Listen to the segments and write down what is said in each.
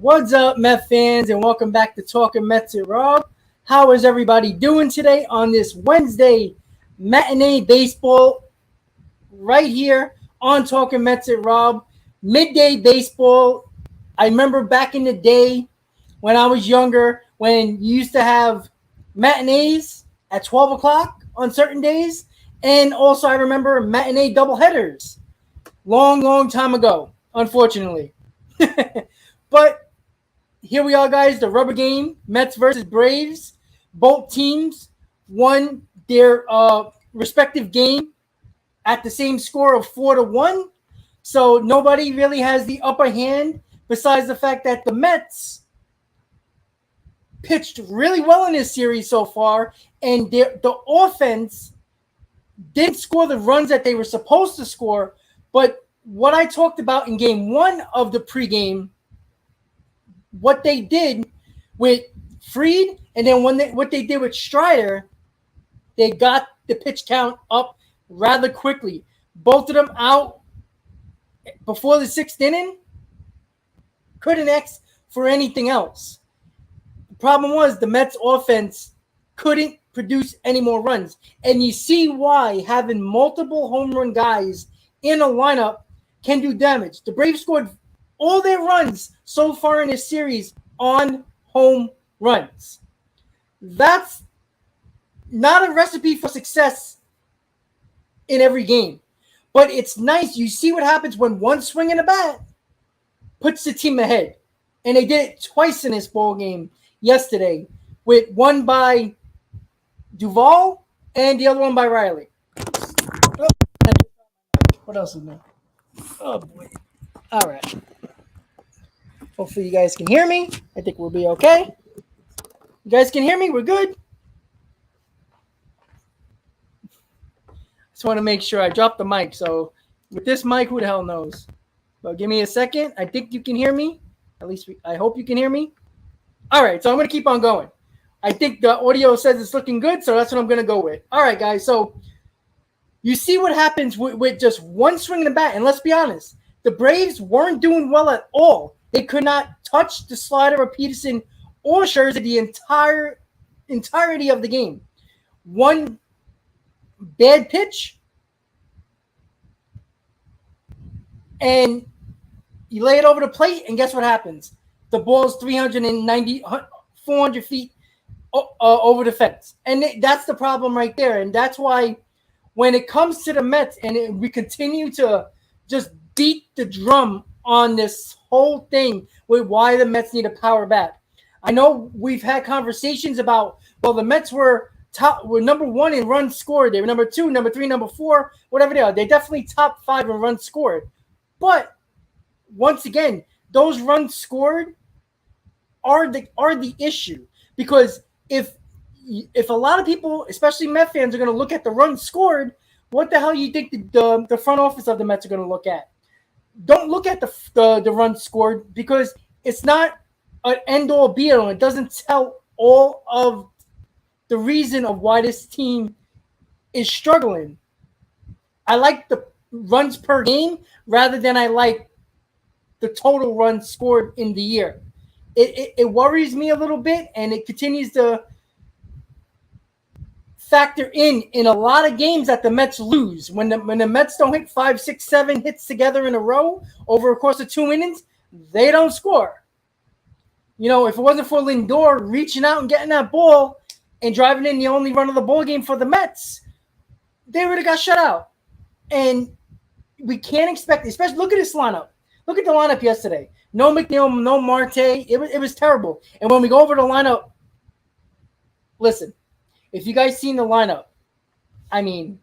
What's up, Met fans, and welcome back to Talking Mets with Rob. How is everybody doing today on this Wednesday matinee baseball right here on Talking Mets with Rob? Midday baseball. I remember back in the day when I was younger, when you used to have matinees at 12 o'clock on certain days, and also I remember matinee doubleheaders long time ago, unfortunately. But here we are, guys, the rubber game, Mets versus Braves. Both teams won their respective game at the same score of 4-1. So nobody really has the upper hand besides the fact that the Mets pitched really well in this series so far, and the offense didn't score the runs that they were supposed to score. But what I talked about in game one of the pregame, what they did with Fried, and then what they did with Strider, they got the pitch count up rather quickly. Both of them out before the sixth inning. Couldn't ask for anything else. The problem was the Mets offense couldn't produce any more runs. And you see why having multiple home run guys in a lineup can do damage. The Braves scored all their runs so far in this series on home runs. That's not a recipe for success in every game. But it's nice. You see what happens when one swing in a bat puts the team ahead. And they did it twice in this ball game yesterday, with one by Duvall and the other one by Riley. What else is there? Oh, boy. All right. Hopefully you guys can hear me. I think we'll be okay. You guys can hear me? We're good? Just want to make sure I dropped the mic. So with this mic, who the hell knows? But give me a second. I think you can hear me. At least I hope you can hear me. All right, so I'm going to keep on going. I think the audio says it's looking good, so that's what I'm going to go with. All right, guys, so you see what happens with just one swing in the bat. And let's be honest, the Braves weren't doing well at all. They could not touch the slider of Peterson or Scherzer the entirety of the game. One bad pitch, and you lay it over the plate, and guess what happens? The ball's 400 feet over the fence. And that's the problem right there. And that's why when it comes to the Mets, and we continue to just beat the drum on this whole thing with why the Mets need a power bat. I know we've had conversations about, well, the Mets were number one in runs scored. They were number two, number three, number four, whatever they are. They're definitely top five in runs scored. But once again, those runs scored are the issue. Because if a lot of people, especially Met fans, are going to look at the runs scored, what the hell do you think the front office of the Mets are going to look at? Don't look at the runs scored, because it's not an end-all be-all. It doesn't tell all of the reason of why this team is struggling. I like the runs per game rather than I like the total runs scored in the year. It worries me a little bit, and it continues to factor in a lot of games that the Mets lose. When the Mets don't hit 5, 6, 7 hits together in a row over a course of 2 innings, they don't score. You know, if it wasn't for Lindor reaching out and getting that ball and driving in the only run of the ball game for the Mets, they would have got shut out. And we can't expect, especially look at this lineup. Look at the lineup yesterday. No McNeil, no Marte. It was terrible. And when we go over the lineup, listen, if you guys seen the lineup, I mean,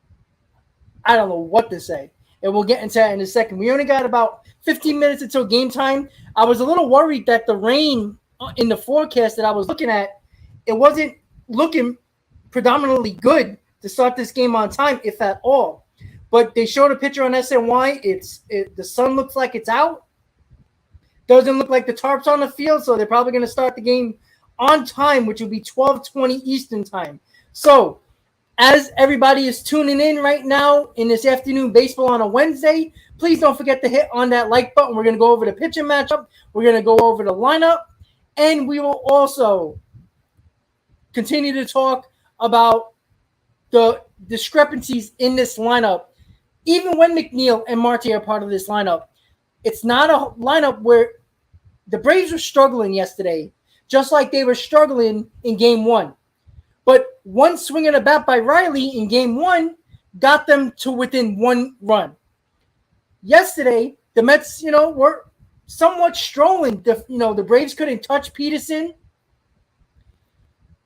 I don't know what to say. And we'll get into that in a second. We only got about 15 minutes until game time. I was a little worried that the rain in the forecast that I was looking at, it wasn't looking predominantly good to start this game on time, if at all. But they showed a picture on SNY. The sun looks like it's out. Doesn't look like the tarp's on the field, so they're probably going to start the game on time, which will be 12:20 Eastern time. So as everybody is tuning in right now in this afternoon baseball on a Wednesday, Please don't forget to hit on that like button. We're going to go over the pitching matchup. We're going to go over the lineup. And we will also continue to talk about the discrepancies in this lineup. Even when McNeil and Marte are part of this lineup, it's not a lineup where the Braves were struggling yesterday, just like they were struggling in Game 1. But one swing and a bat by Riley in Game 1 got them to within 1 run. Yesterday, the Mets, were somewhat strolling. The Braves couldn't touch Peterson.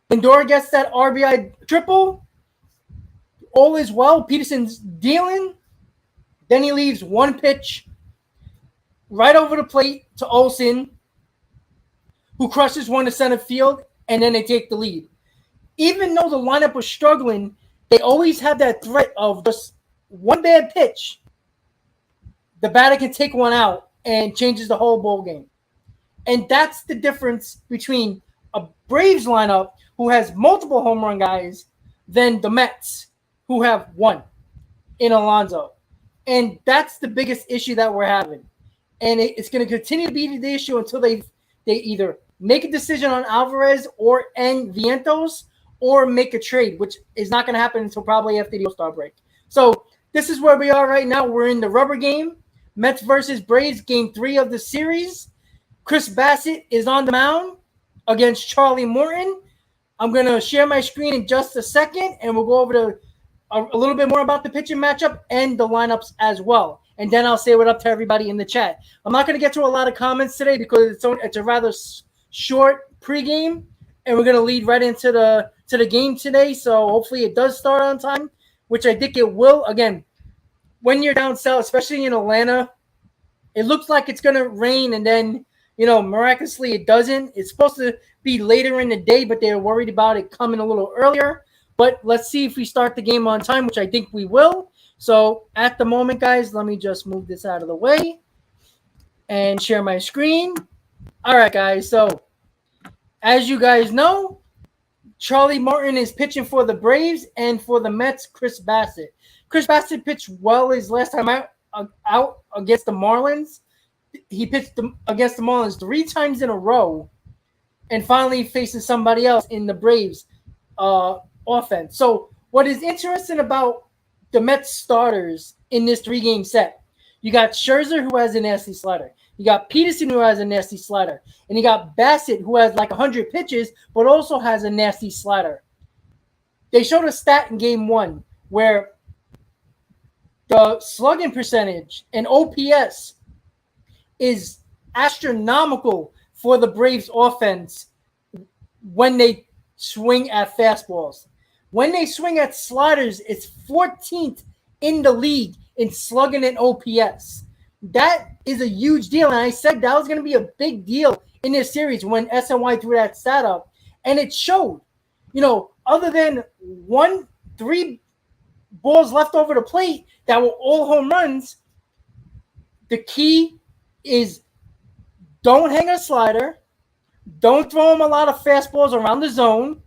Lindor gets that RBI triple. All is well. Peterson's dealing. Then he leaves one pitch right over the plate to Olsen, who crushes one to center field, and then they take the lead. Even though the lineup was struggling, they always had that threat of just one bad pitch. The batter can take one out and changes the whole ball game. And that's the difference between a Braves lineup who has multiple home run guys than the Mets who have one in Alonso. And that's the biggest issue that we're having. And it's going to continue to be the issue until they either make a decision on Alvarez or end Vientos or make a trade, which is not going to happen until probably after the All-Star break. So this is where we are right now. We're in the rubber game. Mets versus Braves, Game 3 of the series. Chris Bassett is on the mound against Charlie Morton. I'm going to share my screen in just a second, and we'll go over a little bit more about the pitching matchup and the lineups as well. And then I'll say what up to everybody in the chat. I'm not going to get to a lot of comments today because it's a rather short pregame, and we're going to lead right into the game today. So hopefully it does start on time, which I think it will. Again, when you're down south, especially in Atlanta, it looks like it's going to rain, and then, miraculously it doesn't. It's supposed to be later in the day, but they're worried about it coming a little earlier. But let's see if we start the game on time, which I think we will. So at the moment, guys, let me just move this out of the way and share my screen. All right, guys. So as you guys know, Charlie Morton is pitching for the Braves, and for the Mets, Chris Bassett. Chris Bassett pitched well his last time out against the Marlins. He pitched against the Marlins 3 times in a row, and finally facing somebody else in the Braves offense. So what is interesting about the Mets starters in this 3-game set, you got Scherzer, who has a nasty slider. You got Peterson, who has a nasty slider. And you got Bassett, who has like 100 pitches, but also has a nasty slider. They showed a stat in Game 1 where the slugging percentage and OPS is astronomical for the Braves offense when they swing at fastballs. When they swing at sliders, it's 14th in the league in slugging and OPS. That is a huge deal, and I said that was going to be a big deal in this series when SNY threw that stat up, and it showed. Other than 3 balls left over the plate that were all home runs, the key is don't hang a slider, don't throw them a lot of fastballs around the zone,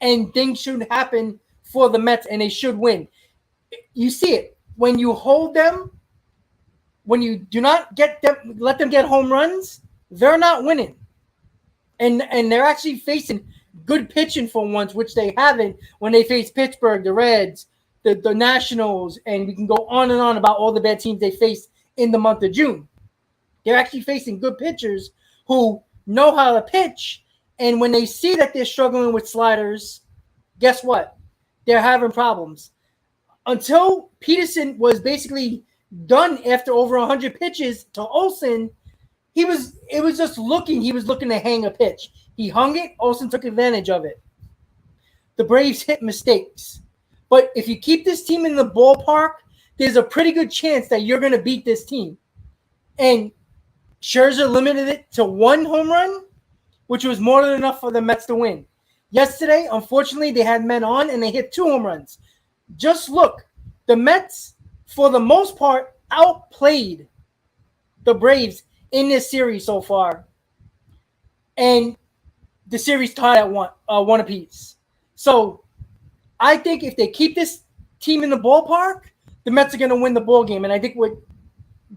and things should happen for the Mets, and they should win. You see it. When you hold them, when you do not let them get home runs, they're not winning. And they're actually facing good pitching for once, which they haven't when they face Pittsburgh, the Reds, the Nationals, and we can go on and on about all the bad teams they face in the month of June. They're actually facing good pitchers who know how to pitch, and when they see that they're struggling with sliders, guess what? They're having problems. Until Peterson was basically done after over 100 pitches to Olsen, he was looking to hang a pitch. He hung it, Olsen took advantage of it. The Braves hit mistakes. But if you keep this team in the ballpark, there's a pretty good chance that you're going to beat this team. And Scherzer limited it to 1 home run, which was more than enough for the Mets to win. Yesterday, unfortunately, they had men on and they hit 2 home runs. Just look, the Mets, for the most part, outplayed the Braves in this series so far. And the series tied at one apiece. So I think if they keep this team in the ballpark, the Mets are going to win the ball game. And I think what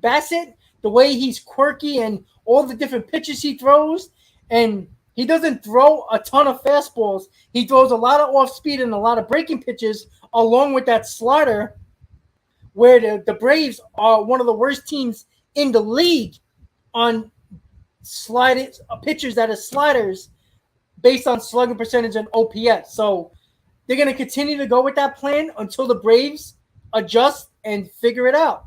Bassett, the way he's quirky and all the different pitches he throws, and he doesn't throw a ton of fastballs. He throws a lot of off speed and a lot of breaking pitches along with that slider, where the Braves are one of the worst teams in the league on pitchers that are sliders based on slugging percentage and OPS. So they're going to continue to go with that plan until the Braves adjust and figure it out.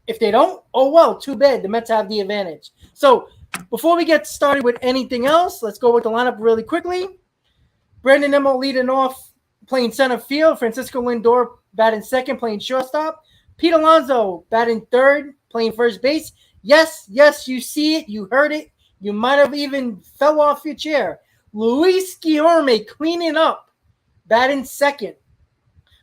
If they don't, oh well, too bad. The Mets have the advantage. So before we get started with anything else, let's go with the lineup really quickly. Brandon Nimmo leading off, playing center field. Francisco Lindor batting second, playing shortstop. Pete Alonso batting third, playing first base. Yes, you see it. You heard it. You might have even fell off your chair. Luis Guillorme cleaning up, batting second.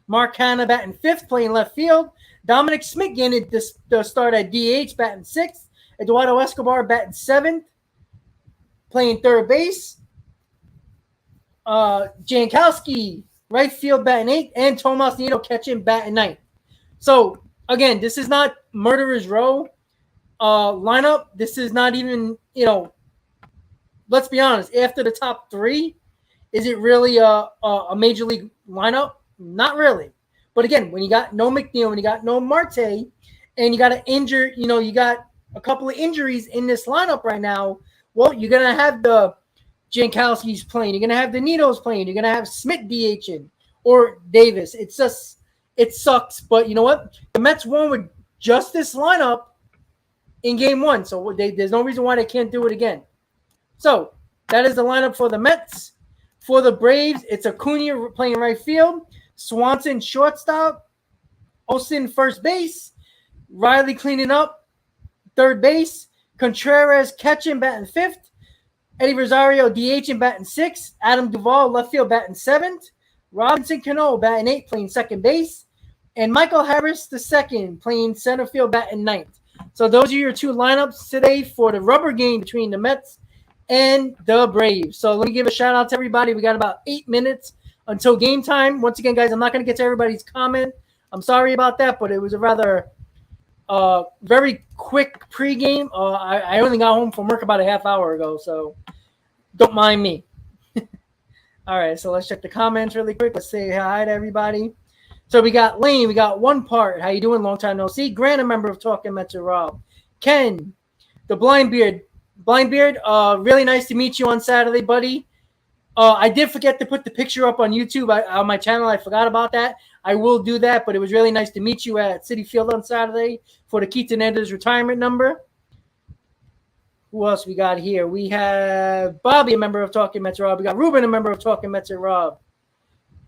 Mark Hanna batting fifth, playing left field. Dominic Smith getting the start at DH, batting sixth. Eduardo Escobar batting seventh, playing third base. Jankowski, right field, batting eighth. And Tomas Nido catching, batting ninth. So, again, this is not Murderer's Row lineup. This is not even, let's be honest. After the top three, is it really a major league lineup? Not really. But again, when you got no McNeil, when you got no Marte, and you got an injured, you got a couple of injuries in this lineup right now, well, you're going to have the Jankowski's playing. You're going to have the Nitos playing. You're going to have Smith DHing or Davis. It sucks. But you know what? The Mets won with just this lineup in game one. So there's no reason why they can't do it again. So that is the lineup for the Mets. For the Braves, it's Acuna playing right field. Swanson shortstop, Olsen first base, Riley cleaning up third base, Contreras catching, batting fifth, Eddie Rosario DHing, batting sixth, Adam Duvall left field, batting seventh, Robinson Cano batting eighth, playing second base, and Michael Harris the second, playing center field, batting ninth. So those are your two lineups today for the rubber game between the Mets and the Braves. So let me give a shout out to everybody. We got about 8 minutes until game time. Once again, guys, I'm not going to get to everybody's comment. I'm sorry about that, but it was a rather very quick pregame. I only got home from work about a half hour ago, so don't mind me. All right, so let's check the comments really quick. Let's say hi to everybody. So we got Lane. We got One Part. How you doing? Long time no see. Grant, a member of Talking Mets with Rob. Ken, the Blindbeard. Really nice to meet you on Saturday, buddy. I did forget to put the picture up on YouTube on my channel. I forgot about that. I will do that, but it was really nice to meet you at Citi Field on Saturday for the Keith Hernandez retirement number. Who else we got here? We have Bobby, a member of Talking Mets Rob. We got Ruben, a member of Talking Mets Rob.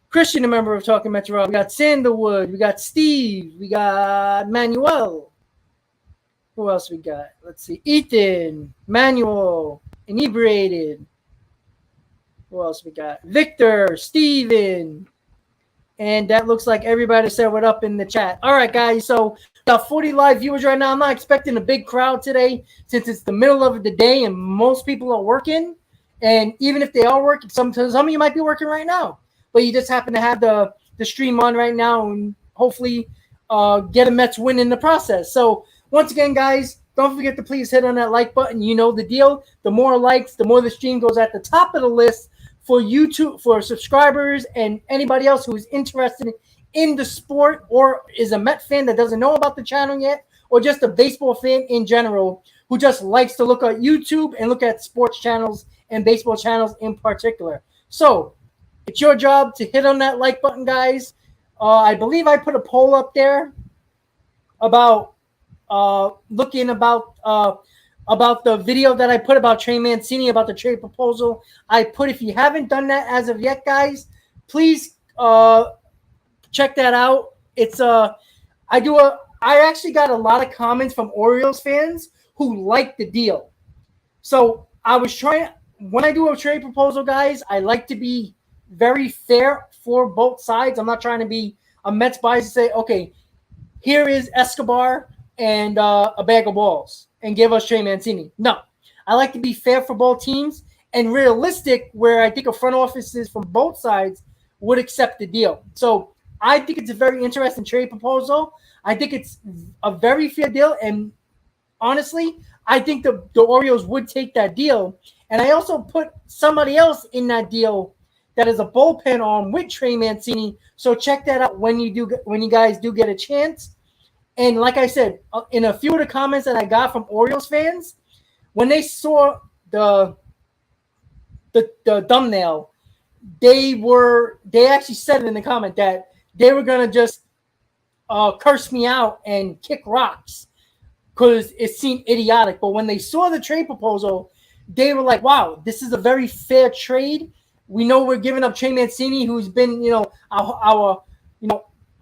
Christian, a member of Talking Mets Rob. We got Sandalwood. We got Steve. We got Manuel. Who else we got? Let's see. Ethan, Manuel, Inebriated. Who else we got? Victor, Steven. And that looks like everybody said what up in the chat. All right, guys. So we got 40 live viewers right now. I'm not expecting a big crowd today since it's the middle of the day and most people are working. And even if they are working, some of you might be working right now. But you just happen to have the stream on right now and hopefully get a Mets win in the process. So once again, guys, don't forget to please hit on that like button. You know the deal. The more likes, the more the stream goes at the top of the list for YouTube, for subscribers and anybody else who is interested in the sport or is a Met fan that doesn't know about the channel yet, or just a baseball fan in general who just likes to look at YouTube and look at sports channels and baseball channels in particular. So it's your job to hit on that like button, guys. I believe I put a poll up there about about the video that I put about Trey Mancini, about the trade proposal. I put, if you haven't done that as of yet, guys, please check that out. It's I actually got a lot of comments from Orioles fans who like the deal. So I was trying, when I do a trade proposal, guys, I like to be very fair for both sides. I'm not trying to be a Mets bias to say, okay, here is Escobar and a bag of balls and give us Trey Mancini. No, I like to be fair for both teams and realistic, where I think a front offices from both sides would accept the deal. So I think it's a very interesting trade proposal. I think it's a very fair deal, and honestly, I think the Orioles would take that deal. And I also put somebody else in that deal that is a bullpen arm with Trey Mancini. So check that out when you guys do get a chance. And like I said, in a few of the comments that I got from Orioles fans, when they saw the thumbnail, they actually said it in the comment that they were gonna just curse me out and kick rocks because it seemed idiotic. But when they saw the trade proposal, they were like, wow, this is a very fair trade. We know we're giving up Trey Mancini, who's been, our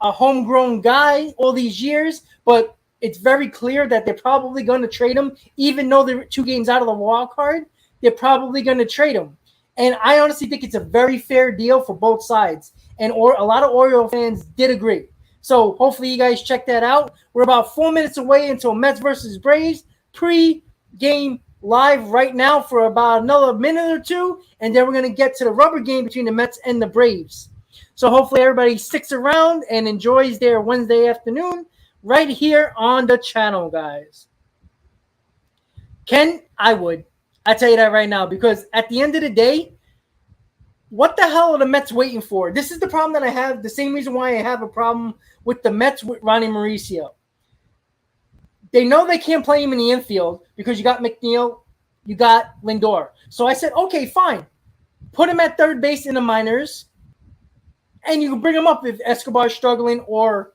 a homegrown guy all these years, but it's very clear that they're probably going to trade him, even though they're 2 games out of the wild card. They're probably going to trade him. And I honestly think it's a very fair deal for both sides. And a lot of Oriole fans did agree. So hopefully you guys check that out. We're about 4 minutes away until Mets versus Braves pre-game live right now for about another minute or two. And then we're going to get to the rubber game between the Mets and the Braves. So hopefully everybody sticks around and enjoys their Wednesday afternoon right here on the channel, guys. Ken, I would. I tell you that right now, because at the end of the day, what the hell are the Mets waiting for? This is the problem that I have. The same reason why I have a problem with the Mets with Ronnie Mauricio. They know they can't play him in the infield because you got McNeil, you got Lindor. So I said, okay, fine. Put him at third base in the minors, and you can bring him up if Escobar's struggling, or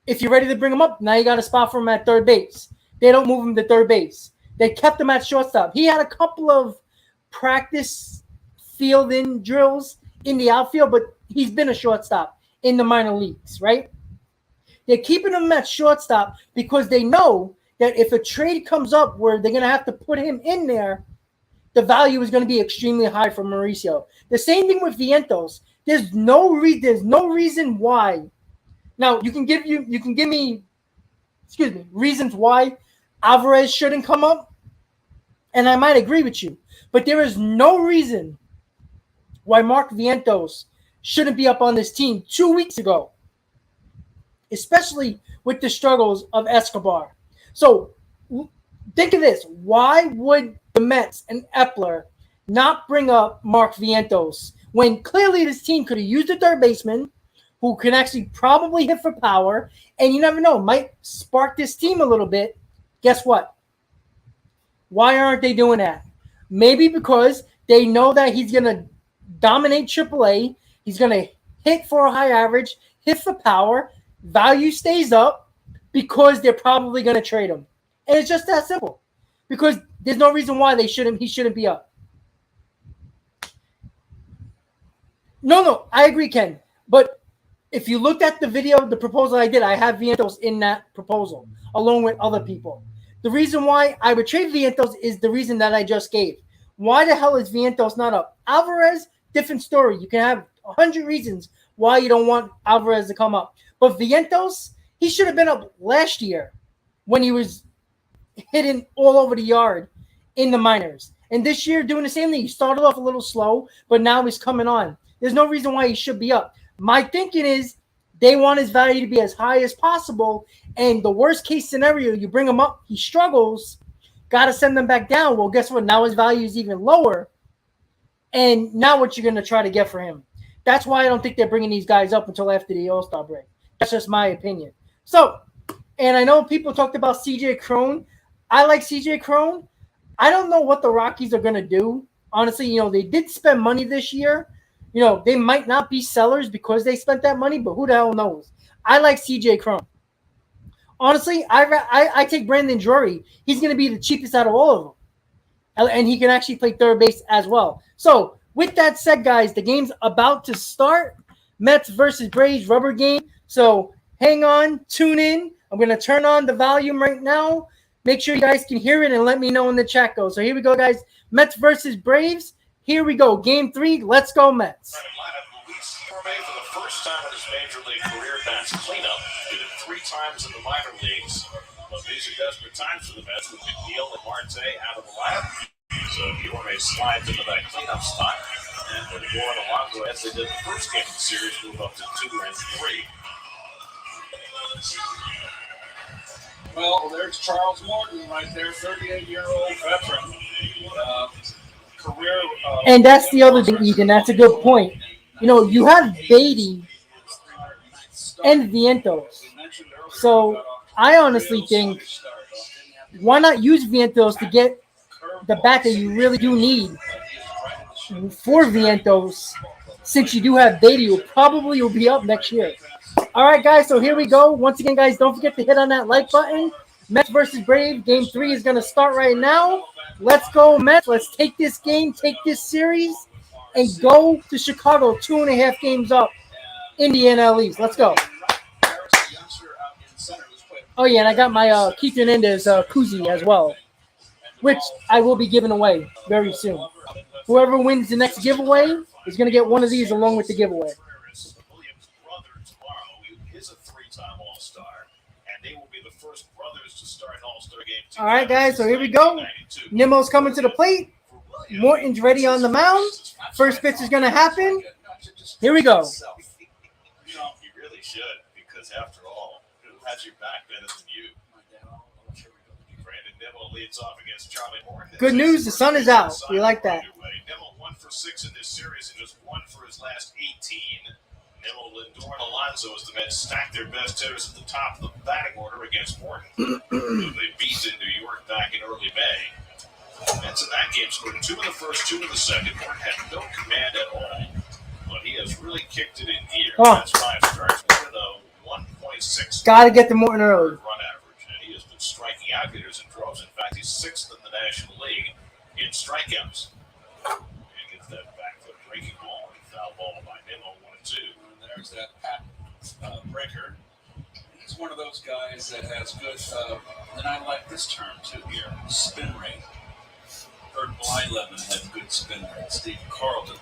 if you're ready to bring him up, now you got a spot for him at third base. They don't move him to third base. They kept him at shortstop. He had a couple of practice fielding drills in the outfield, but he's been a shortstop in the minor leagues, right? They're keeping him at shortstop because they know that if a trade comes up where they're going to have to put him in there, the value is going to be extremely high for Mauricio. The same thing with Vientos. There's no reason why. Now you can give me reasons why Alvarez shouldn't come up, and I might agree with you, but there is no reason why Mark Vientos shouldn't be up on this team 2 weeks ago, especially with the struggles of Escobar. So think of this. Why would the Mets and Epler not bring up Mark Vientos when clearly this team could have used a third baseman who can actually probably hit for power, and you never know, might spark this team a little bit? Guess what? Why aren't they doing that? Maybe because they know that he's going to dominate AAA. He's going to hit for a high average, hit for power, value stays up because they're probably going to trade him. And it's just that simple. Because there's no reason why he shouldn't be up. No, I agree, Ken. But if you looked at the video, the proposal I did, I have Vientos in that proposal, along with other people. The reason why I would trade Vientos is the reason that I just gave. Why the hell is Vientos not up? Alvarez, different story. You can have 100 reasons why you don't want Alvarez to come up. But Vientos, he should have been up last year when he was hitting all over the yard in the minors. And this year, doing the same thing. He started off a little slow, but now he's coming on. There's no reason why he should be up. My thinking is they want his value to be as high as possible. And the worst case scenario, you bring him up, he struggles, got to send him back down. Well, guess what? Now his value is even lower. And now what you're going to try to get for him? That's why I don't think they're bringing these guys up until after the All-Star break. That's just my opinion. So, and I know people talked about CJ Cron. I like CJ Cron. I don't know what the Rockies are going to do. Honestly, they did spend money this year. They might not be sellers because they spent that money, but who the hell knows? I like CJ Cron. Honestly, I take Brandon Drury. He's going to be the cheapest out of all of them. And he can actually play third base as well. So, with that said, guys, the game's about to start. Mets versus Braves rubber game. So, hang on, tune in. I'm going to turn on the volume right now. Make sure you guys can hear it and let me know in the chat goes. So, here we go, guys. Mets versus Braves. Here we go. Game 3. Let's go, Mets. For the first time in his major league career, bats cleanup. Did it 3 times in the minor leagues. But these are desperate times for the Mets with McNeil and Marte out of the lineup. So York slides into that cleanup spot. And Lindor and Alonso, as they did the first game of the series, move up to 2 and 3. Well, there's Charles Morton right there, 38-year-old veteran. Career. And that's the other thing, Ethan. That's a good point. You have Beatty and Vientos. So I honestly think, why not use Vientos to get the bat that you really do need for Vientos, since you do have Beatty, who probably will be up next year. All right, guys, so here we go. Once again, guys, don't forget to hit on that like button. Mets versus Braves. Game 3 is going to start right now. Let's go, Mets. Let's take this game, take this series, and go to Chicago, 2.5 games up in the NL East. Let's go. Oh, yeah, and I got my Keith Hernandez koozie as well, which I will be giving away very soon. Whoever wins the next giveaway is going to get one of these along with the giveaway. All right, guys, so here we go. Nimmo's coming to the plate. Morton's ready on the mound. First pitch is going to happen. Here we go. You really should, because after all, who has your back better than you? Brandon Nimmo leads off against Charlie Morton. Good news, the sun is out. We like that. Nimmo 1 for 6 in this series and just 1 for his last 18. Nimmo, Lindor, and Alonso as the Mets stack their best hitters at the top of the batting order against Morton, who they beat in New York back in early May. Mets in that game scored 2 in the first, 2 in the second. Morton had no command at all, but he has really kicked it in gear. That's 5 starts. Morton, 1.6. Got to get to Morton early. Run average, and he has been striking out hitters in droves. In fact, he's 6th in the National League in strikeouts. And gets that back foot breaking ball and foul ball by Nimmo, 1-2. There's that pat breaker. He's one of those guys that has good, and I like this term too here, spin rate. Kurt Blyleven had good spin rate. Steve Carlton.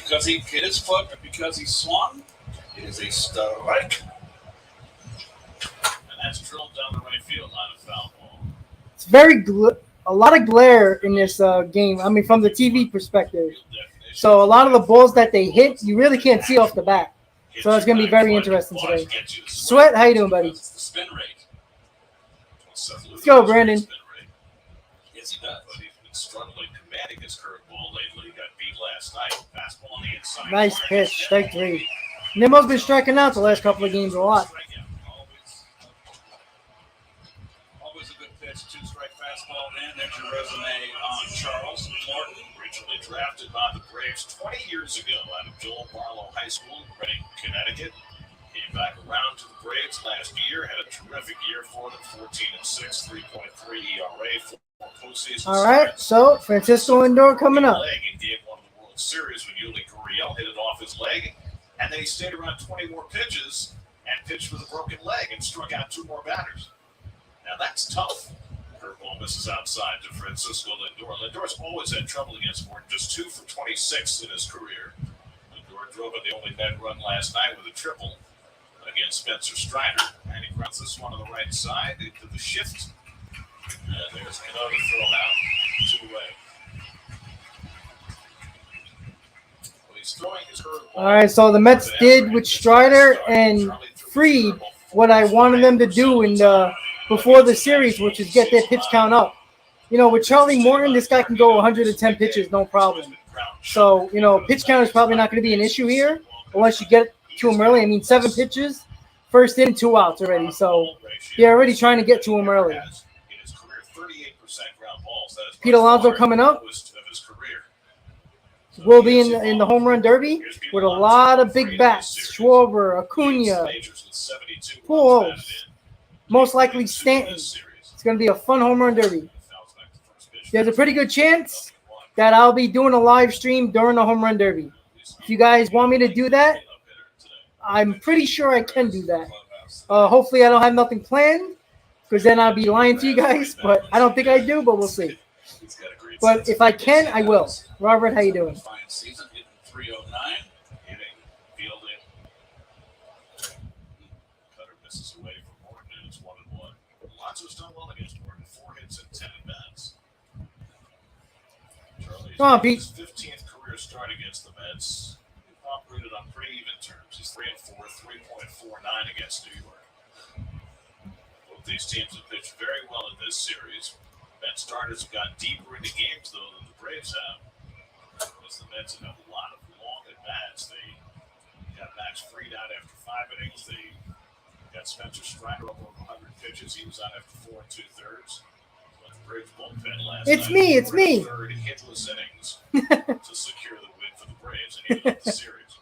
Because he hit his foot, or because he swung, it is a strike. And that's drilled down the right field line of foul ball. It's a lot of glare in this game. I mean, from the TV perspective. So a lot of the balls that they hit, you really can't see off the bat. So it's going to be very interesting today. Sweat, how you doing, buddy? Spin rate. Let's go, Brandon. Yes, he does. But he's been struggling commanding his curveball lately. He got beat last night. Fastball on the inside. Nice pitch, strike 3. Nimmo's been striking out the last couple of games a lot. Always a good pitch, 2-strike fastball. And there's your resume on Charles Morton. Originally drafted by the Braves 20 years ago out of Joel Barlow High School in Reading, Connecticut. Came back around to the Braves last year. Had a terrific year for them, 14-6, 3.3 ERA, 4 postseason. All right, so Francisco Lindor coming up. In game 1 of the World Series when Yuli Gurriel hit it off his leg, and then he stayed around 20 more pitches and pitched with a broken leg and struck out 2 more batters. Now that's tough. Curveball misses outside to Francisco Lindor. Lindor's always had trouble against Morton, just 2 for 26 in his career. Lindor drove in the only net run last night with a triple against Spencer Strider. And he grounds this one on the right side into the shift. And there's Cano to throw him out. 2 away. Well, he's throwing his curveball. All right, so the Mets did with Strider and Fried what I wanted them to do in the before the series, which is get their pitch count up. With Charlie Morton, this guy can go 110 pitches, no problem. So, pitch count is probably not going to be an issue here unless you get to him early. I mean, 7 pitches, first in, 2 outs already. So, they're already trying to get to him early. Pete Alonso coming up. Will be in the home run derby with a lot of big bats. Schwarber, Acuna, Pujols. Most likely Stanton. It's going to be a fun home run derby. There's a pretty good chance that I'll be doing a live stream during the home run derby. If you guys want me to do that, I'm pretty sure I can do that. Hopefully I don't have nothing planned, because then I'll be lying to you guys. But I don't think I do, but we'll see. But if I can, I will. Robert, how you doing? Season hitting 309. Hitting, fielding. Cutter misses away from Morton, and it's 1-1. Alonso's done well against Morton. 4 hits and 10 at-bats. Charlie Come on, Pete. His 15th career start against the Mets. He operated on pretty even terms. He's 3-4, 3.49 against New York. Both these teams have pitched very well in this series. Mets starters have gotten deeper into games, though, than the Braves have. Because the Mets have a lot of long at-bats. They got Max Fried out after 5 innings. They got Spencer Strider over 100 pitches. He was out after 4 2/3. But the Braves bullpen last It's night me, it's me. 3rd hitless innings to secure the win for the Braves and even up the series.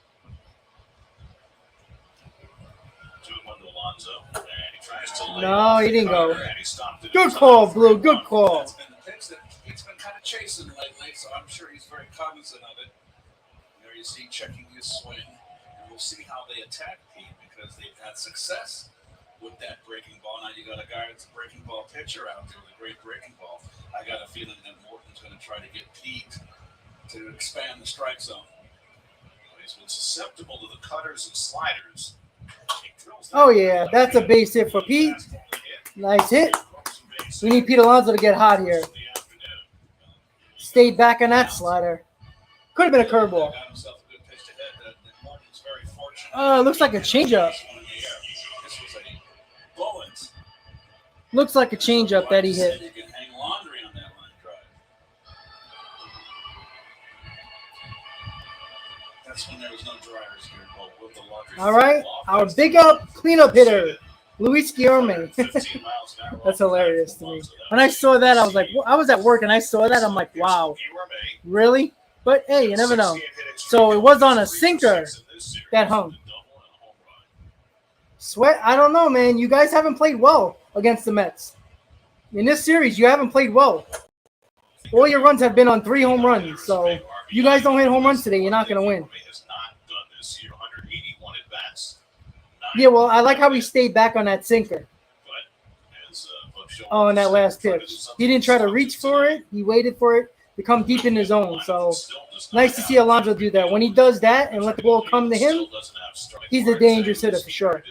2-1 to Alonso, and he tries to lay No, off he the didn't go. cutter, and he stopped it Good in call, time. Blue. Good call. That's been the pitch that he's been kind of chasing lately, so I'm sure he's very cognizant of it. There you see checking his swing, and we'll see how they attack Pete because they've had success with that breaking ball. Now you got a guy that's a breaking ball pitcher out there with a great breaking ball. I got a feeling that Morton's going to try to get Pete to expand the strike zone. He's been susceptible to the cutters and sliders. Oh, yeah. That's a base hit for Pete. Nice hit. We need Pete Alonso to get hot here. Stayed back on that slider. Could have been a curveball. Looks like a changeup. Looks like a changeup that he hit. All right, our big up cleanup hitter, Luis Guillorme. That's hilarious to me. When I saw that, I was like, I was at work and I saw that. I'm like, wow, really? But hey, you never know. So it was on a sinker that hung. Sweat, I don't know, man. You guys haven't played well against the Mets. In this series, you haven't played well. All your runs have been on 3 home runs. So you guys don't hit home runs today, you're not going to win. Yeah, well, I like how he stayed back on that sinker. Oh, on that last pitch. He didn't try to reach for it. He waited for it to come deep in his zone. So nice to see Alonso do that. When he does that and let the ball come to him, he's a dangerous hitter for sure.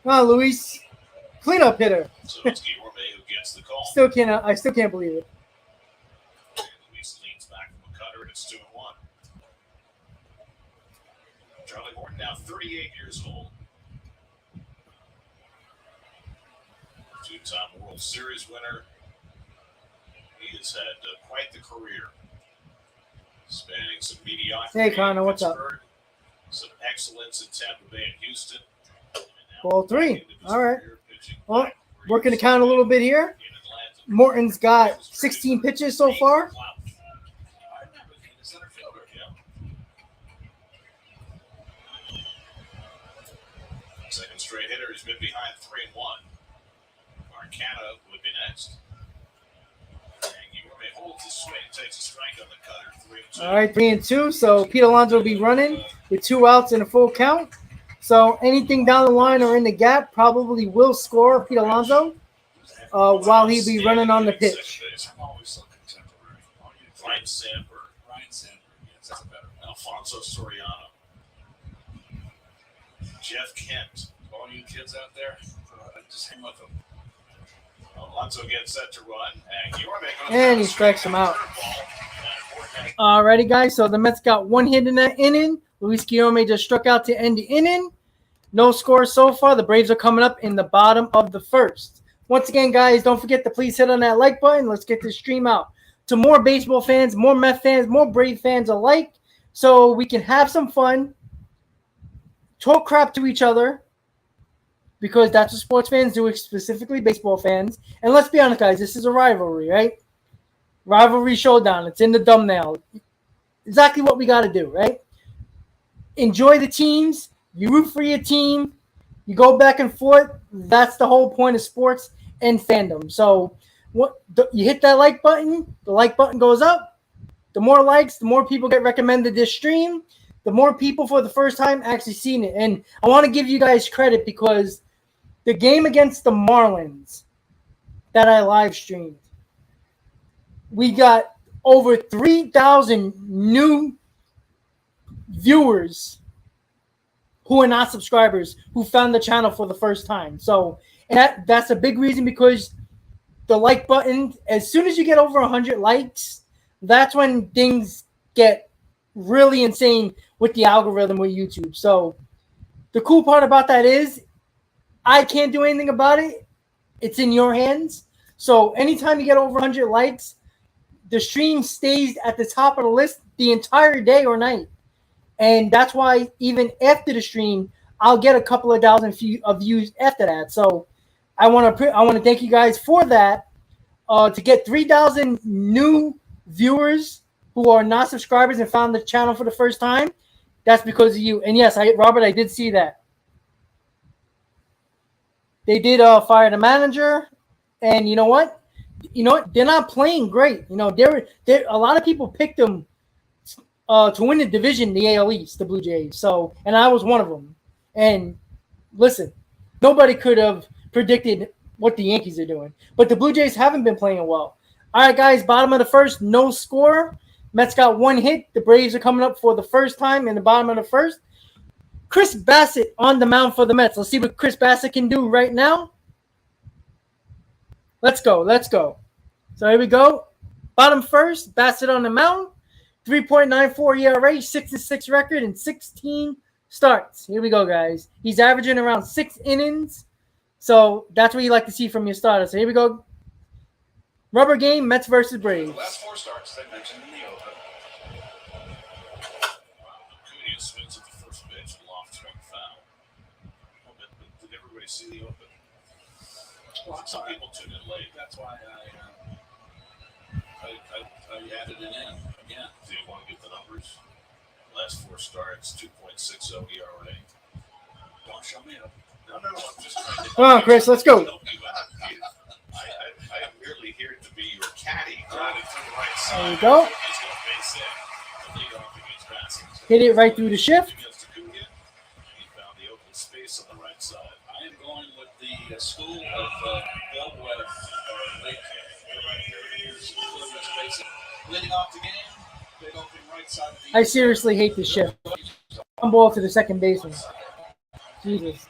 Oh, Luis, cleanup hitter. I still can't believe it. Luis leans back from a cutter, and it's 2-1. Charlie Morton now 38 years old. 2-time World Series winner. He has had quite the career, spanning some mediocrity. Hey, Connor, what's up? Some excellence in Tampa Bay and Houston. Ball 3. All right. Well, working the count a little bit here. Morton's got 16 pitches so far. Second straight hitter. He's been behind 3-1. Arcana would be next. Holds his swing, takes a strike on the cutter. 3-2. All right, 3-2. So Pete Alonso will be running with 2 outs and a full count. So anything down the line or in the gap probably will score Pete Alonso while he'll be running on the pitch. Ryan Sandberg. Yes, that's better. Alfonso Soriano. Jeff Kent. All you kids out there, just hang with them. Alonso gets set to run. And he strikes him out. Alrighty, guys. So the Mets got 1 hit in that inning. Luis Guillorme just struck out to end the inning. No score so far. The Braves are coming up in the bottom of the first. Once again, guys, don't forget to please hit on that like button. Let's get this stream out to more baseball fans, more Met fans, more Brave fans alike, so we can have some fun, talk crap to each other, because that's what sports fans do, specifically baseball fans. And let's be honest, guys, this is a rivalry, right? Rivalry showdown. It's in the thumbnail. Exactly what we got to do, right? Enjoy the teams. You root for your team. You go back and forth. That's the whole point of sports and fandom. So you hit that like button. The like button goes up. The more likes, the more people get recommended this stream. The more people for the first time actually seen it. And I want to give you guys credit because the game against the Marlins that I live streamed, we got over 3,000 new viewers who are not subscribers who found the channel for the first time. So and that's a big reason because the like button. As soon as you get over 100 likes, that's when things get really insane with the algorithm with YouTube. So the cool part about that is I can't do anything about it. It's in your hands. So anytime you get over 100 likes, the stream stays at the top of the list the entire day or night. And that's why even after the stream, I'll get a couple of thousand views after that. So I want to thank you guys for that. To get 3,000 new viewers who are not subscribers and found the channel for the first time, that's because of you. And yes, Robert, I did see that. They did fire the manager, and you know what? They're not playing great. They're a lot of people picked them to win the division, the AL East, the Blue Jays. So, and I was one of them. And listen, nobody could have predicted what the Yankees are doing. But the Blue Jays haven't been playing well. All right, guys, bottom of the first, no score. Mets got one hit. The Braves are coming up for the first time in the bottom of the first. Chris Bassett on the mound for the Mets. Let's see what Chris Bassett can do right now. Let's go. So here we go. Bottom first, Bassett on the mound. 3.94 ERA, 6-6 record, and 16 starts. Here we go, guys. He's averaging around 6 innings. So that's what you like to see from your starter. So here we go. Rubber game, Mets versus Braves. The last 4 starts they mentioned in the open. Acuna swings at the first pitch, loft swing foul. But did everybody see the open? Well, Some people tuned in late. That's why I added it in again. Do you want to get the numbers? Last 4 starts, 2.60 ERA. Don't show me up. No, I'm just trying to. Come on, Chris, let's go. Help you out. I am merely here to be your caddy. Driving through the right side. There you go. He's going to base hit. The lead off against Bassett. Hit it right through the shift. Against Acuna. He found the open space on the right side. I am going with the school of Bill Webb. Right here. Here's basic. Leading off the game. Big opening right side of the I seriously hate this shift. One ball to the second baseman. Jesus.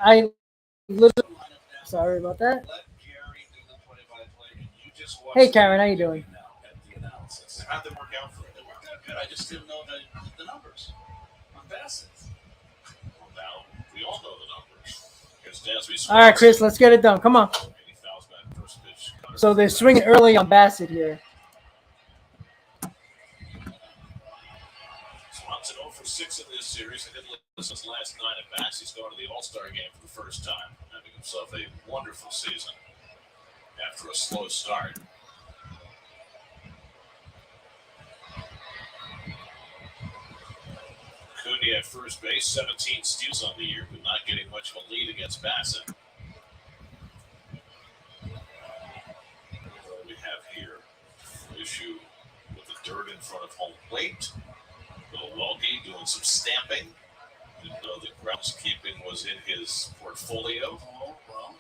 I literally. Sorry about that. Hey, Karen, how you doing? How'd they work out for it? It worked out good. I just didn't know the numbers on Bassett. Well, now we all know the numbers. Here's Dansby. All right, Chris, let's get it done. Come on. He fouls back first pitch. So they're swinging early on Bassett here. Swanson 0 for 6 in this series. He didn't listen his last 9 at bats. He's going to the All-Star game for the first time, having himself a wonderful season after a slow start. Acuna at first base, 17 steals on the year, but not getting much of a lead against Bassett. What we have here, issue with the dirt in front of home plate. Welke doing some stamping. Didn't know that groundskeeping was in his portfolio. Oh, well.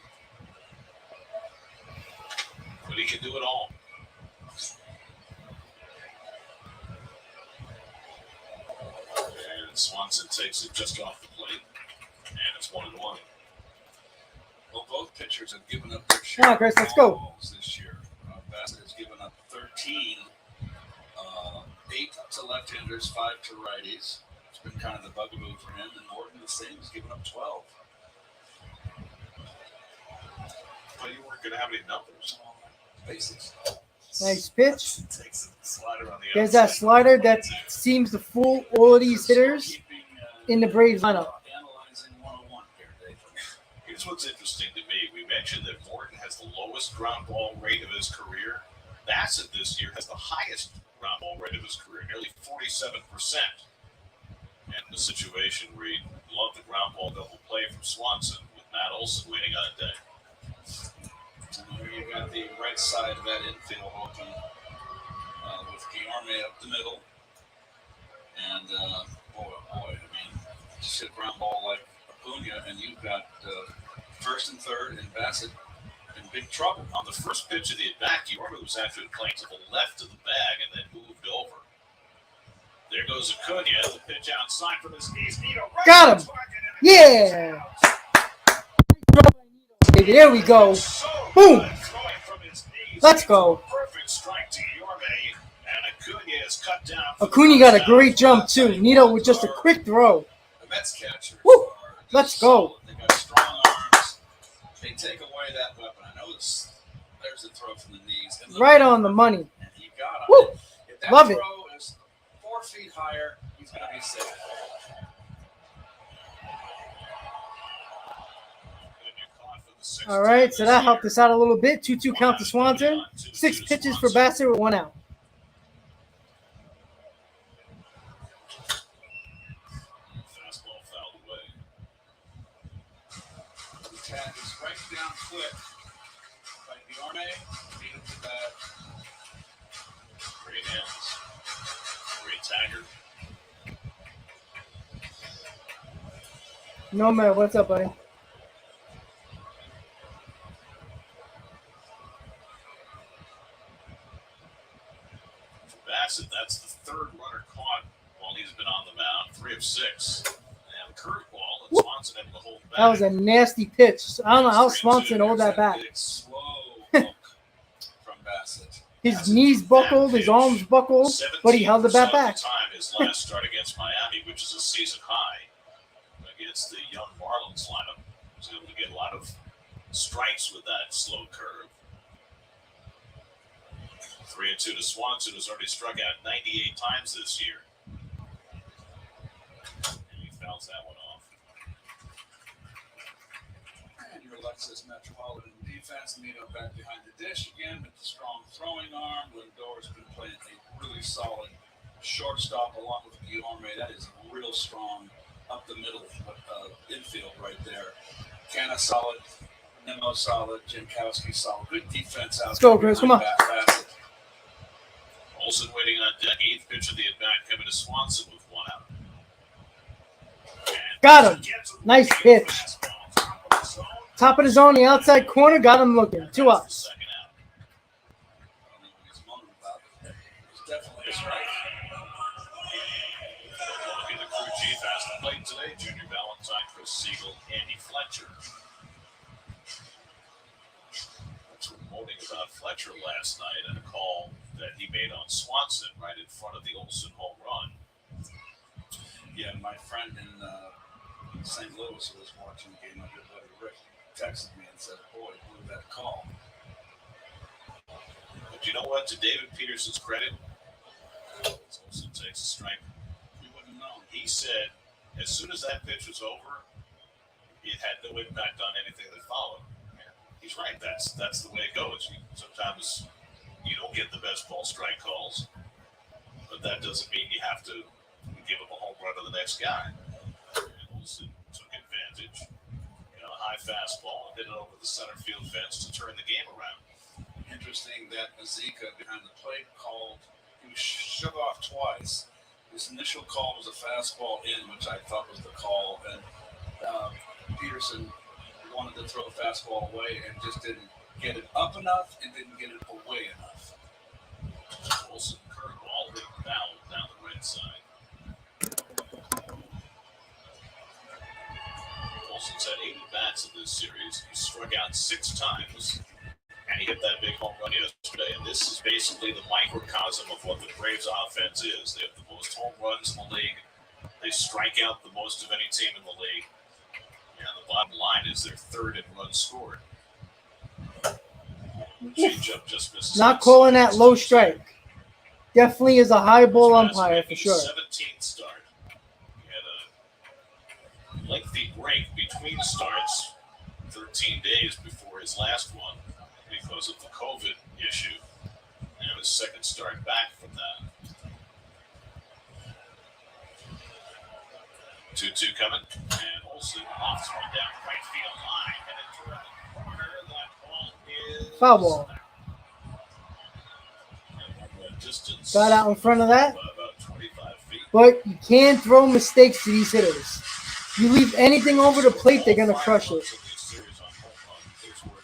But he can do it all. And Swanson takes it just off the plate. And it's 1-1. Well, both pitchers have given up their share Come on, Chris, let's go. of balls this year. Bassett has given up 13. 8 to left-handers, 5 to righties. It's been kind of the bugaboo for him. And Morton, the same, has given up 12. Well, you weren't going to have any numbers. Basics. Nice pitch. Takes the slider on the There's that outside. slider that seems to fool all of these hitters in the Braves lineup. Analyzing 101 here, Dave. Here's what's interesting to me. We mentioned that Morton has the lowest ground ball rate of his career. Bassett this year has the highest ground ball rate of his career, nearly 47%. And the situation where he loved the ground ball double play from Swanson with Matt Olson waiting on a deck. And here you got the right side of that infield open with Guillorme up the middle. And boy, I mean, just hit ground ball like Acuna, and you've got first and third, and Bassett in big trouble. On the first pitch of the at-bat, York was actually playing to the left of the bag and then moved over. There goes Acuna, the pitch outside from his knees. Right Got him. Yeah. There we go. So Boom. Throwing from his knees. Let's go. Perfect strike to York, and Acuna is cut down. Acuna got a great jump too. Nito with just a quick throw. The Mets catchers Woo. are Let's go. solid. They got strong arms. They take away that weapon. I know there's a throw from the knees. And Right on the money. And he got on Woo. it. If that Love throw it. is 4 feet higher, he's going to be safe. All right, so that helped us out a little bit. 2-2 count to Swanson. 6 pitches for Bassett with 1 out. Fastball fouled away. The tag is right down quick by Bjorne. Beat him to that. Great hands. Great tagger. No man, what's up, buddy? Bassett, that's the third runner caught while he's been on the mound. 3 of 6. And curveball, and Swanson able to hold back. That was a nasty pitch. I don't know how Swanson hold that back. Big, slow hook from Bassett. His knees buckled, his arms buckled, but he held the bat back. Time his last start against Miami, which is a season high against the young Marlins lineup. He was able to get a lot of strikes with that slow curve. 3-2 to Swanson, who's already struck out 98 times this year. And he fouls that one off. And your Alexis Metropolitan defense, Nito back behind the dish again with the strong throwing arm. Lindor's been playing a really solid shortstop along with Guillorme. That is real strong up the middle infield right there. Canna solid, Nemo solid, Jankowski solid. Good defense out Let's there. go, Chris. Come on. Bassett. Olsen waiting on deck. 8th pitch of the at-bat coming to Swanson with 1 out. And Got him. Nice pitch. Top of the zone, the outside corner. Got him looking. 2 outs. Second out. I don't know what he's moaning about. He's definitely right. Looking the crew chief has the plate today. Junior Valentine, Chris Siegel, Andy Fletcher. That's moaning about Fletcher last night and a call that he made on Swanson right in front of the Olsen home run. Yeah, my friend in St. Louis who was watching the game, my good buddy Rick, texted me and said, boy, blew that call. But you know what? To David Peterson's credit, Olsen takes a strike. You wouldn't know. He said as soon as that pitch was over, it had no impact on anything that followed. He's right. That's the way it goes. Sometimes you don't get the best ball strike calls, but that doesn't mean you have to give up a home run to the next guy. And Olsen took advantage. A high fastball and hit it over the center field fence to turn the game around. Interesting that Mazika behind the plate called, he was shook off twice. His initial call was a fastball in, which I thought was the call, and Peterson wanted to throw a fastball away and just didn't get it up enough and didn't get it away enough. Olsen curveball hit down the right side. Olsen's had 8 at-bats in this series. He struck out 6 times, and he hit that big home run yesterday. And this is basically the microcosm of what the Braves offense is. They have the most home runs in the league. They strike out the most of any team in the league. And the bottom line is they're 3rd in runs scored. Changeup just misses. Not calling that low strike. Definitely is a high ball umpire for sure. 17th start. He had a lengthy break between starts, 13 days before his last one because of the COVID issue. And his second start back from that. 2-2 coming, and Olsen lofts one down right field line, and it's around the corner. That ball is Foul ball. Got out in front of that. About 25 feet. But you can't throw mistakes to these hitters. You leave anything over the plate, they're going to crush it. They scored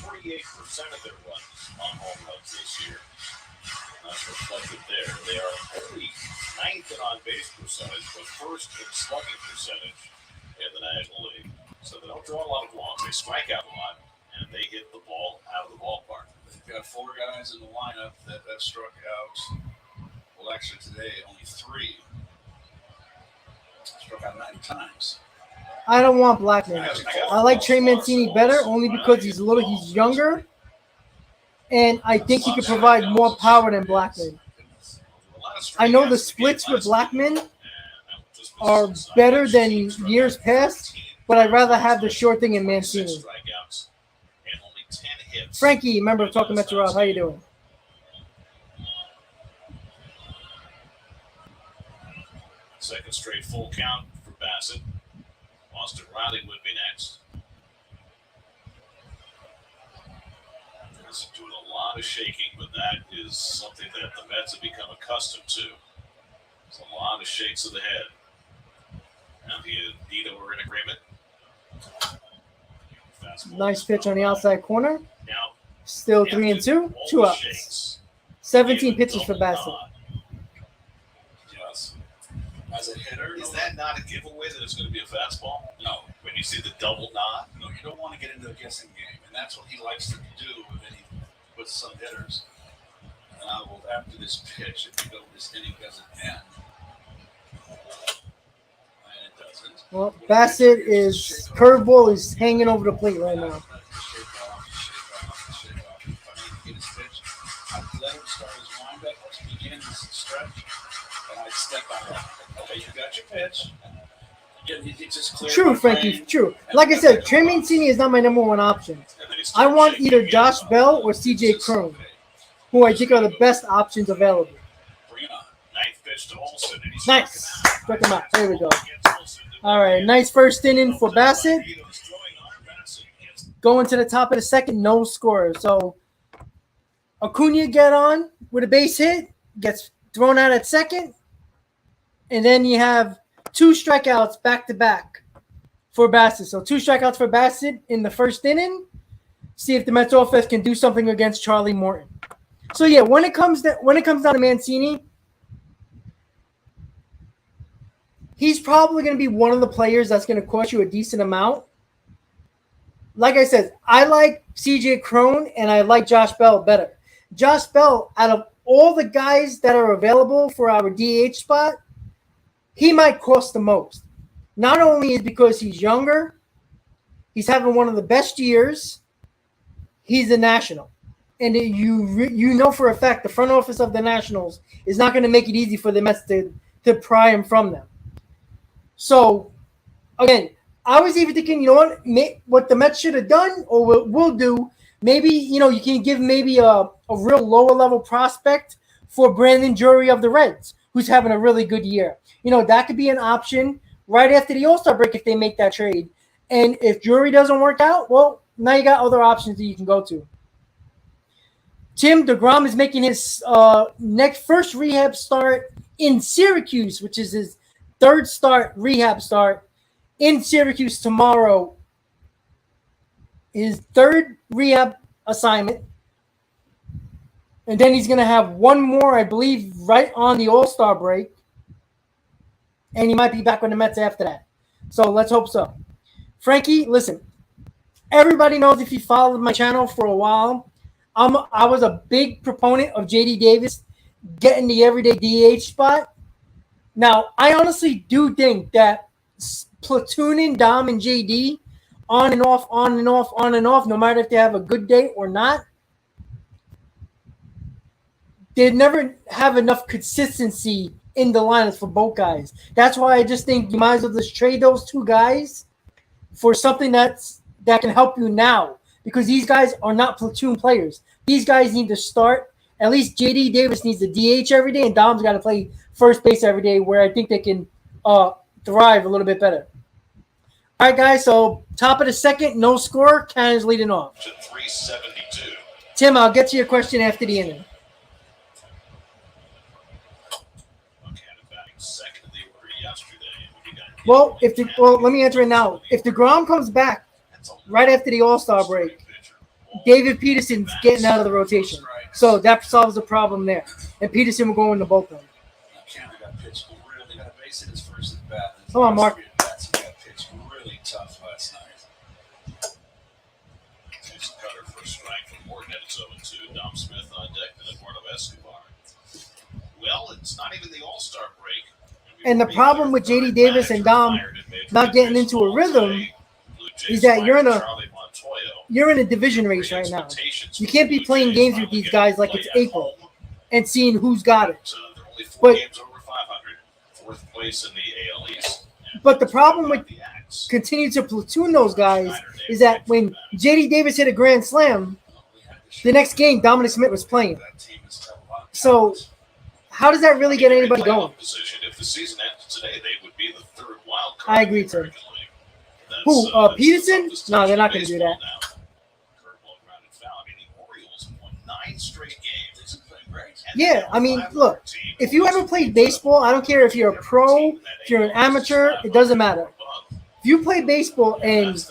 over 48% of their runs on home runs this year. That's reflected there. They are only 9th in on-base percentage, but 1st in slugging percentage in the National League. So they don't draw a lot of walks. They strike out a lot, and they hit the ball out of the ballpark. They've got 4 guys in the lineup that struck out. Well, actually today, only 3 struck out 9 times. I don't want Blackman. I like Trey Mancini better only because he's younger, and I think he could provide more power than Blackman. I know the splits with Blackman are better than years past, but I'd rather have the short thing in Mancini. Frankie, member of Talking Mets Rob, how you doing? Second straight full count for Bassett. Austin Riley would be next. He's doing a lot of shaking, but that is something that the Mets have become accustomed to. It's a lot of shakes of the head. Now he and Dito are in agreement. Nice pitch on the outside corner. Now, still 3-2, 2 outs. 17 pitches for Bassett. Yes. As a hitter, is that not a giveaway that it's going to be a fastball? No. When you see the double nod? No, you don't want to get into a guessing game, and that's what he likes to do with some hitters. And I will, after this pitch, if you go this inning doesn't end, and it doesn't. Well, Bassett is curveball is hanging over the plate right now. I'd let him start his windup, begin his stretch, and I'd step out. Okay, you got your pitch. True, Frankie, true. Like I said, Trey Mancini is not my number one option. I want either Josh Bell or CJ Cron, who I think are the best options available. Nice. Struck him out. There we go. All right, nice first inning for Bassett. Going to the top of the second, no score. So Acuna get on with a base hit, gets thrown out at second, and then you have 2 strikeouts back-to-back for Bassett. So 2 strikeouts for Bassett in the first inning. See if the Mets offense can do something against Charlie Morton. So yeah, when it comes down to Mancini, he's probably going to be one of the players that's going to cost you a decent amount. Like I said, I like CJ Cron and I like Josh Bell better. Josh Bell, out of all the guys that are available for our DH spot, he might cost the most. Not only is because he's younger, he's having one of the best years, he's a National. And you know for a fact the front office of the Nationals is not going to make it easy for the Mets to pry him from them. So, again, I was even thinking, you know what the Mets should have done or will do, maybe, you can give maybe a real lower-level prospect for Brandon Drury of the Reds, who's having a really good year. That could be an option right after the All-Star break if they make that trade. And if Drury doesn't work out, well, now you got other options that you can go to. Tim DeGrom is making his first rehab start in Syracuse, which is his third rehab start in Syracuse tomorrow. His third rehab assignment. And then he's going to have one more, I believe, right on the All-Star break. And he might be back with the Mets after that. So let's hope so. Frankie, listen, everybody knows if you followed my channel for a while, I was a big proponent of J.D. Davis getting the everyday DH spot. Now, I honestly do think that platooning Dom and J.D. on and off, no matter if they have a good day or not, they never have enough consistency in the lineups for both guys. That's why I just think you might as well just trade those 2 guys for something that can help you now, because these guys are not platoon players. These guys need to start. At least J.D. Davis needs to DH every day, and Dom's got to play first base every day, where I think they can thrive a little bit better. All right, guys, so top of the second, no score. Cannon's leading off. 372. Tim, I'll get to your question after the inning. Well, let me answer it now. If DeGrom comes back right after the All-Star break, David Peterson's getting out of the rotation. So that solves the problem there. And Peterson will go in the bullpen. Come on, Mark. He got pitched really tough last night. Well, it's not even the All-Star break. And the problem with J.D. Davis and Dom not getting into a rhythm is that you're in a division race right now. You can't be playing games with these guys like it's April and seeing who's got it. But fourth place in the AL East. But the problem with continuing to platoon those guys is that when J.D. Davis hit a grand slam, the next game Dominic Smith was playing. So how does that really get anybody going? If the season ended today, they would be the third wild card. I agree, sir. Who? Peterson? No, they're not going to do that. Yeah, I mean, look, if you ever played baseball, I don't care if you're a pro, if you're an amateur, it doesn't matter. If you play baseball and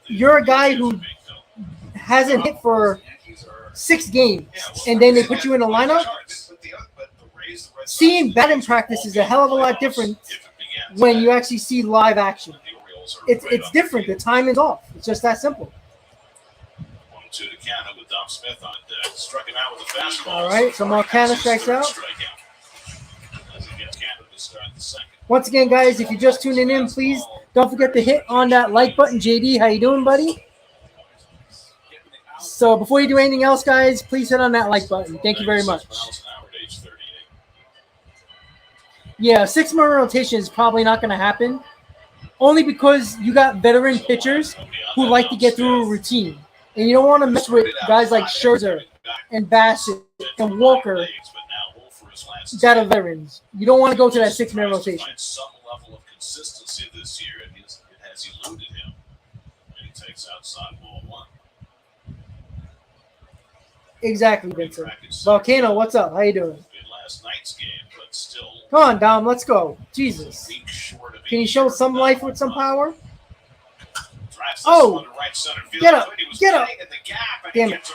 you're a guy who hasn't hit for 6 games and then they put you in a lineup, seeing batting practice is a hell of a lot different when you actually see live action. It's different. The time is off. It's just that simple. 1-2 to count with Dom Smith on deck. Struck him out with a fastball. All right, so Marcana strikes out. Once again, guys, if you're just tuning in, please don't forget to hit on that like button. JD, how you doing, buddy? So before you do anything else, guys, please hit on that like button. Thank you very much. Yeah, 6-man rotation is probably not going to happen, only because you got veteran pitchers who like to get through a routine. And you don't want to mess with guys like Scherzer and Bassett and Walker that are veterans. You don't want to go to that 6-man rotation. Some level of consistency this year, and it has eluded him. And he takes outside ball 1. Exactly, Vincent. Volcano, what's up? How you doing? Last night's game, but still. Come on, Dom, let's go. Jesus. Can you show some life with some power? Oh, get up, get up. Damn it.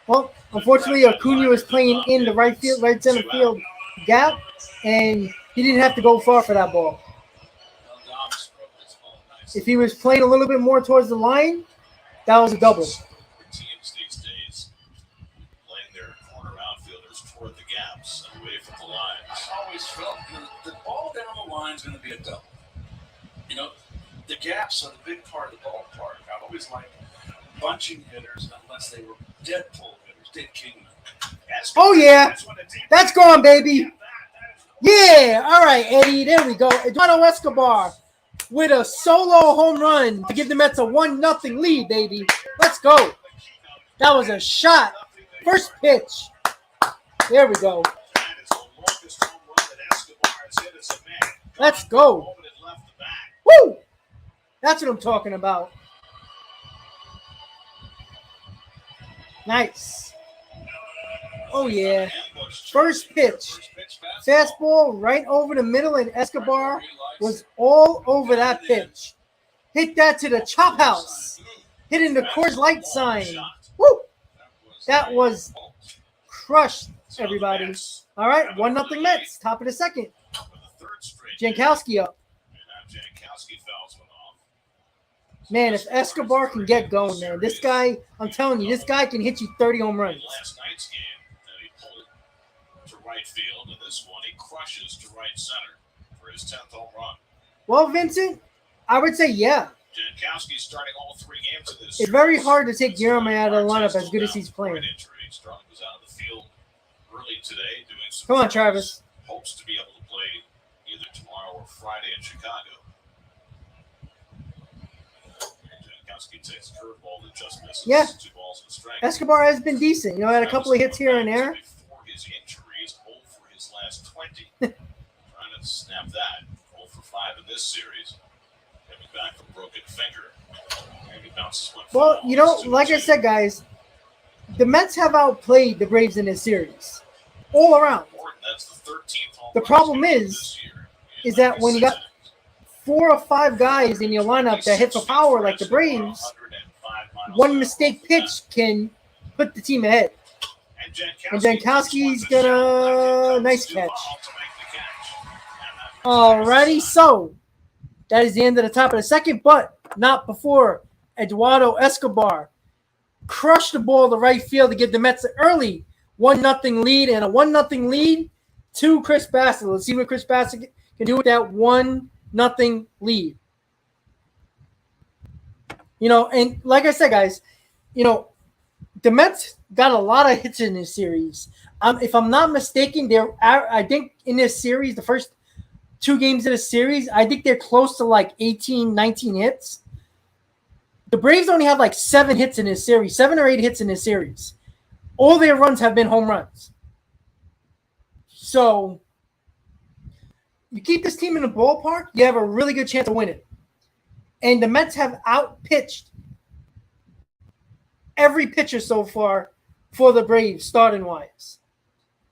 Well, unfortunately, Acuna was playing in the right center field gap, and he didn't have to go far for that ball. If he was playing a little bit more towards the line, that was a double. Teams these days playing their corner outfielders toward the gaps and away from the lines. I always felt the ball down the line is going to be a double. You know, the gaps are the big part of the ballpark. I always liked bunching hitters unless they were dead pull hitters, dead Kingman. Oh, yeah. That's gone, baby. Yeah. All right, Eddie. There we go. Eduardo Escobar with a solo home run to give the Mets a 1-0 lead, baby. Let's go. That was a shot. First pitch. There we go. Let's go. Woo! That's what I'm talking about. Nice. Oh, yeah. First pitch. Fastball right over the middle, and Escobar was all over that pitch. Hit that to the chop house. Hitting the Coors Light sign. Woo! That was crushed, everybody. All right, 1-0 Mets. Top of the second. Jankowski up. Man, if Escobar can get going, man, this guy, I'm telling you, this guy can hit you 30 home runs. Last night's game, he pulled to right field, and this one he crushes to right center for his 10th home run. Well, Vincent, I would say yeah. Jankowski's starting all 3 games of this. It's very hard to take Guillermo out of the lineup as good as he's playing. Strong was out of the field early today doing some. Come on, Travis. Hopes to be able to play either tomorrow or Friday in Chicago. Jankowski takes a curveball that just misses. Yeah. 2 balls and a strike. Escobar has been decent. You know, had a couple of hits here and there. Before his injuries, 0 for his last 20. Trying to snap that. 0 for 5 in this series. Coming back from broken finger. And he bounces one. Well, you know, like I said, guys, the Mets have outplayed the Braves in this series. All around. That's the 13th home The problem is that when you got 4 or 5 guys in your lineup that hit for power like the Braves, one mistake pitch can put the team ahead. And Jankowski's gonna nice catch. Alrighty, so that is the end of the top of the second, but not before Eduardo Escobar crushed the ball to right field to give the Mets an early 1-0 lead and a 1-0 lead to Chris Bassett. Let's see what Chris Bassett can do with that 1-0 lead. And like I said, guys, the Mets got a lot of hits in this series. If I'm not mistaken, I think in this series, the first 2 games of the series, I think they're close to like 18, 19 hits. The Braves only have like 7 hits in this series, 7 or 8 hits in this series. All their runs have been home runs. So you keep this team in the ballpark, you have a really good chance of winning. And the Mets have outpitched every pitcher so far for the Braves, starting wise.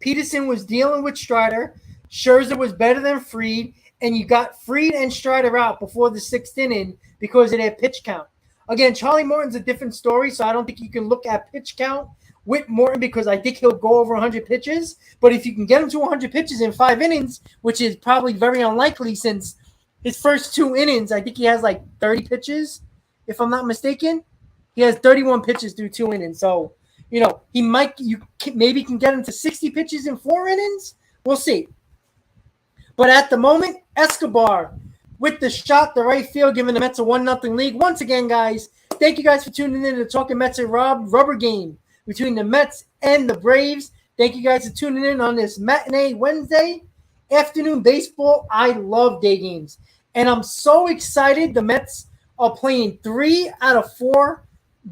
Peterson was dealing with Strider. Scherzer was better than Fried. And you got Fried and Strider out before the 6th inning because of their pitch count. Again, Charlie Morton's a different story, so I don't think you can look at pitch count with Morton because I think he'll go over 100 pitches. But if you can get him to 100 pitches in 5 innings, which is probably very unlikely since his first 2 innings, I think he has like 30 pitches, if I'm not mistaken. He has 31 pitches through 2 innings. So, he maybe can get him to 60 pitches in 4 innings. We'll see. But at the moment, Escobar with the shot to right field, giving the Mets a 1-0 lead. Once again, guys, thank you guys for tuning in to Talking Mets and Rob rubber game between the Mets and the Braves. Thank you guys for tuning in on this matinee Wednesday afternoon baseball. I love day games. And I'm so excited the Mets are playing 3 out of 4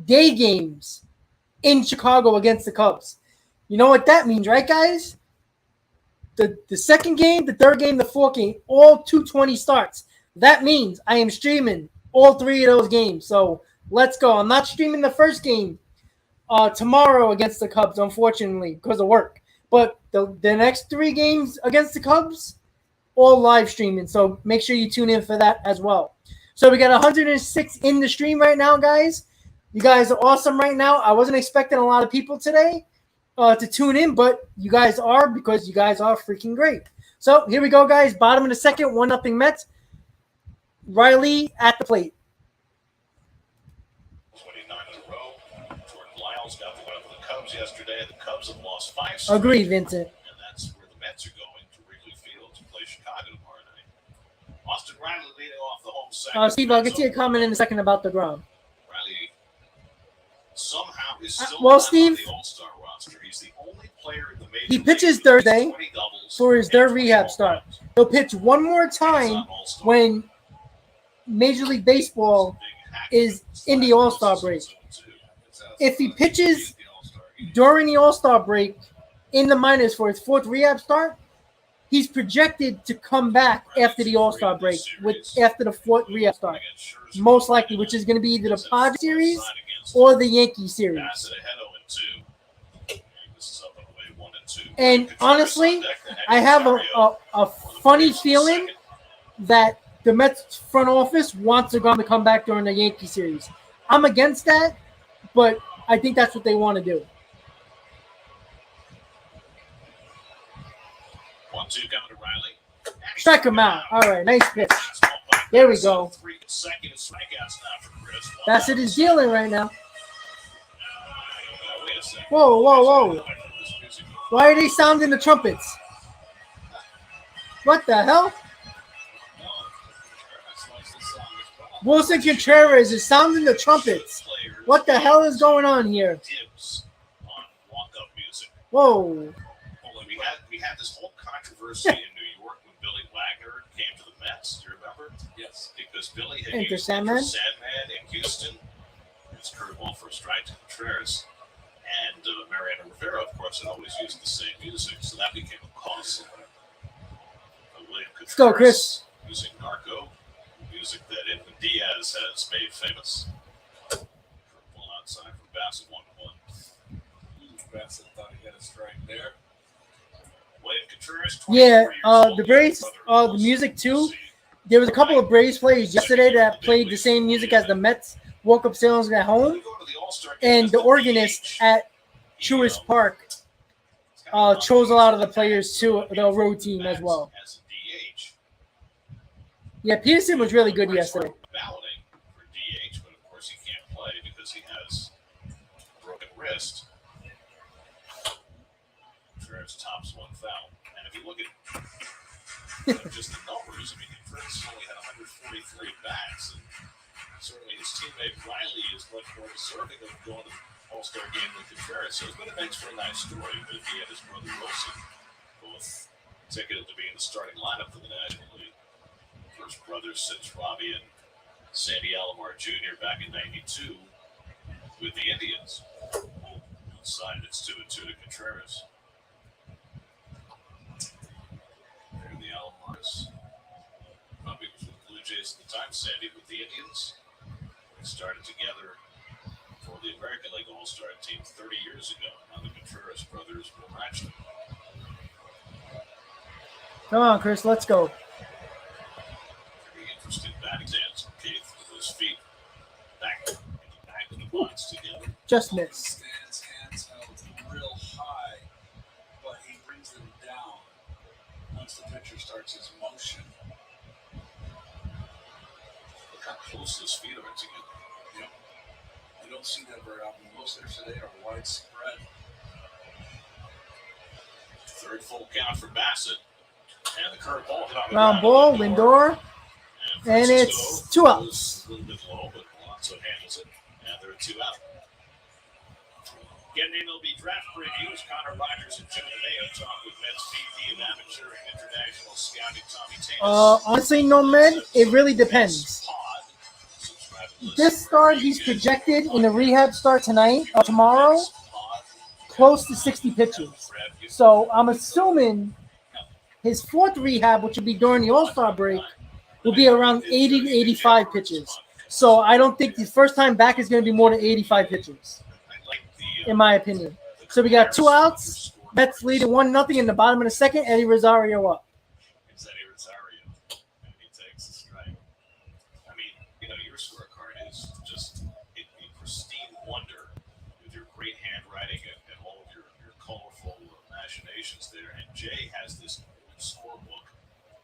day games in Chicago against the Cubs. You know what that means, right, guys? The second game, the third game, the fourth game, all 2:20 starts. That means I am streaming all 3 of those games. So let's go. I'm not streaming the first game tomorrow against the Cubs, unfortunately, because of work. But the next 3 games against the Cubs, all live streaming. So make sure you tune in for that as well. So we got 106 in the stream right now, guys. You guys are awesome right now. I wasn't expecting a lot of people today to tune in, but you guys are because you guys are freaking great. So here we go, guys. Bottom of the second, 1-0 Mets. Riley at the plate. 29 in a row. Jordan Lyles got the win over the Cubs yesterday. The Cubs have lost 5 straight. Agreed, Vincent. And that's where the Mets are going to Wrigley Field to play Chicago tomorrow night. Austin Riley leading off the home second. Steve, I'll get to your comment in a second about the ground. Riley somehow is still well, not Steve, on the All-Star roster. He's the only player in the major he pitches league Thursday 20 doubles for his and 3rd 20 rehab home start. runs. He'll pitch one more time when Major League Baseball is in the All-Star break. If he pitches during the All-Star break in the minors for his 4th rehab start, he's projected to come back after the All-Star break after the 4th rehab start, most likely, which is going to be either the Padres series or the Yankees series. And honestly, I have a funny feeling that the Mets front office wants to come back during the Yankee series. I'm against that, but I think that's what they want to do. 1-2 coming to Riley. Strike him out. All right, nice pitch. There we go. 3 consecutive strikeouts now for Chris. Bassett is dealing right now. Wait a second. Whoa, whoa, whoa. Why are they sounding the trumpets? What the hell? Wilson Contreras is sounding the trumpets. What the hell is going on here? Whoa. We had this whole controversy in New York when Billy Wagner came to the Mets. Do you remember? Yes. Because Billy had Enter used Sandman in Houston. It's curveball for a strike to Contreras. And Mariano Rivera, of course, had always used the same music, so that became a cause. Let's go, Chris. Using Narco, music that Edwin Diaz has made famous. Curveball outside from Bassett, 1-1. Bassett thought he had a strike there. Yeah, the Braves, the music too. There was a couple of Braves players yesterday that played the same music as the Mets walk-up sales at home, and the organist at Truist Park chose a lot of the players to the road team as well. Yeah, Peterson was really good yesterday. wrist. Contreras tops one foul. And if you look at just the numbers, I mean, Contreras only had 143 bats, and certainly his teammate Riley is much more deserving of going to the All-Star game than Contreras. So it's been a extra nice story, but he and his brother Wilson both ticketed to be in the starting lineup for the National League. First brothers since Robbie and Sandy Alomar Jr. back in '92 with the Indians. Outside, it's 2-2 to Contreras. There are the Alomars. Robbie was with the Blue Jays at the time, Sandy with the Indians. They started together for the American League All-Star team 30 years ago. Now the Contreras brothers will match them. Come on, Chris, let's go. Very interesting batting stance. Keith with his feet back to the box together. Just missed. Stands hands held real high, but he brings them down once the pitcher starts his motion. Look how close his feet are together. Yep. You don't see that very often. Most hitters today are widespread. Third full count for Bassett. And the curveball hit on the Ground ball, Lindor. And it's 2 outs. A little bit low, but Alonso handles it. And there are 2 out. Getting MLB draft previews, Connor Rogers and Jim DeMeo talk with Mets VP of Amateur and International Scouting Tommy Tanis. Honestly, no, man, it really depends. This start, he's projected in the rehab start tomorrow, close to 60 pitches. So I'm assuming his 4th rehab, which will be during the All-Star break, will be around 80 to 85 pitches. So I don't think the first time back is going to be more than 85 pitches, in my opinion. So we got 2 outs. Mets leading 1-0 in the bottom of the second. Eddie Rosario up. It's Eddie Rosario, and he takes a strike. I mean, your scorecard is just a pristine wonder with your great handwriting and all of your colorful machinations there. And Jay has this scorebook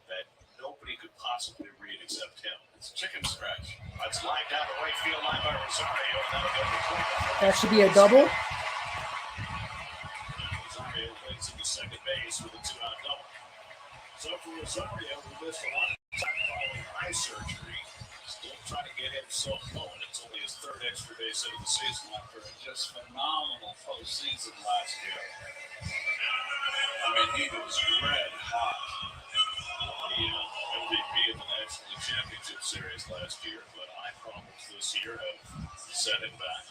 that nobody could possibly read except him. It's chicken scratch. That's lined down the right field line by Rosario. That'll go for That should be a double. Rosario plays into second base with a 2-out double. So for Rosario, who missed a lot of time following eye surgery, still trying to get himself going. It's only his 3rd extra base hit of the season after a just phenomenal postseason last year. I mean, he was red hot. The MVP of the National League Championship Series last year, but eye problems this year have set him back.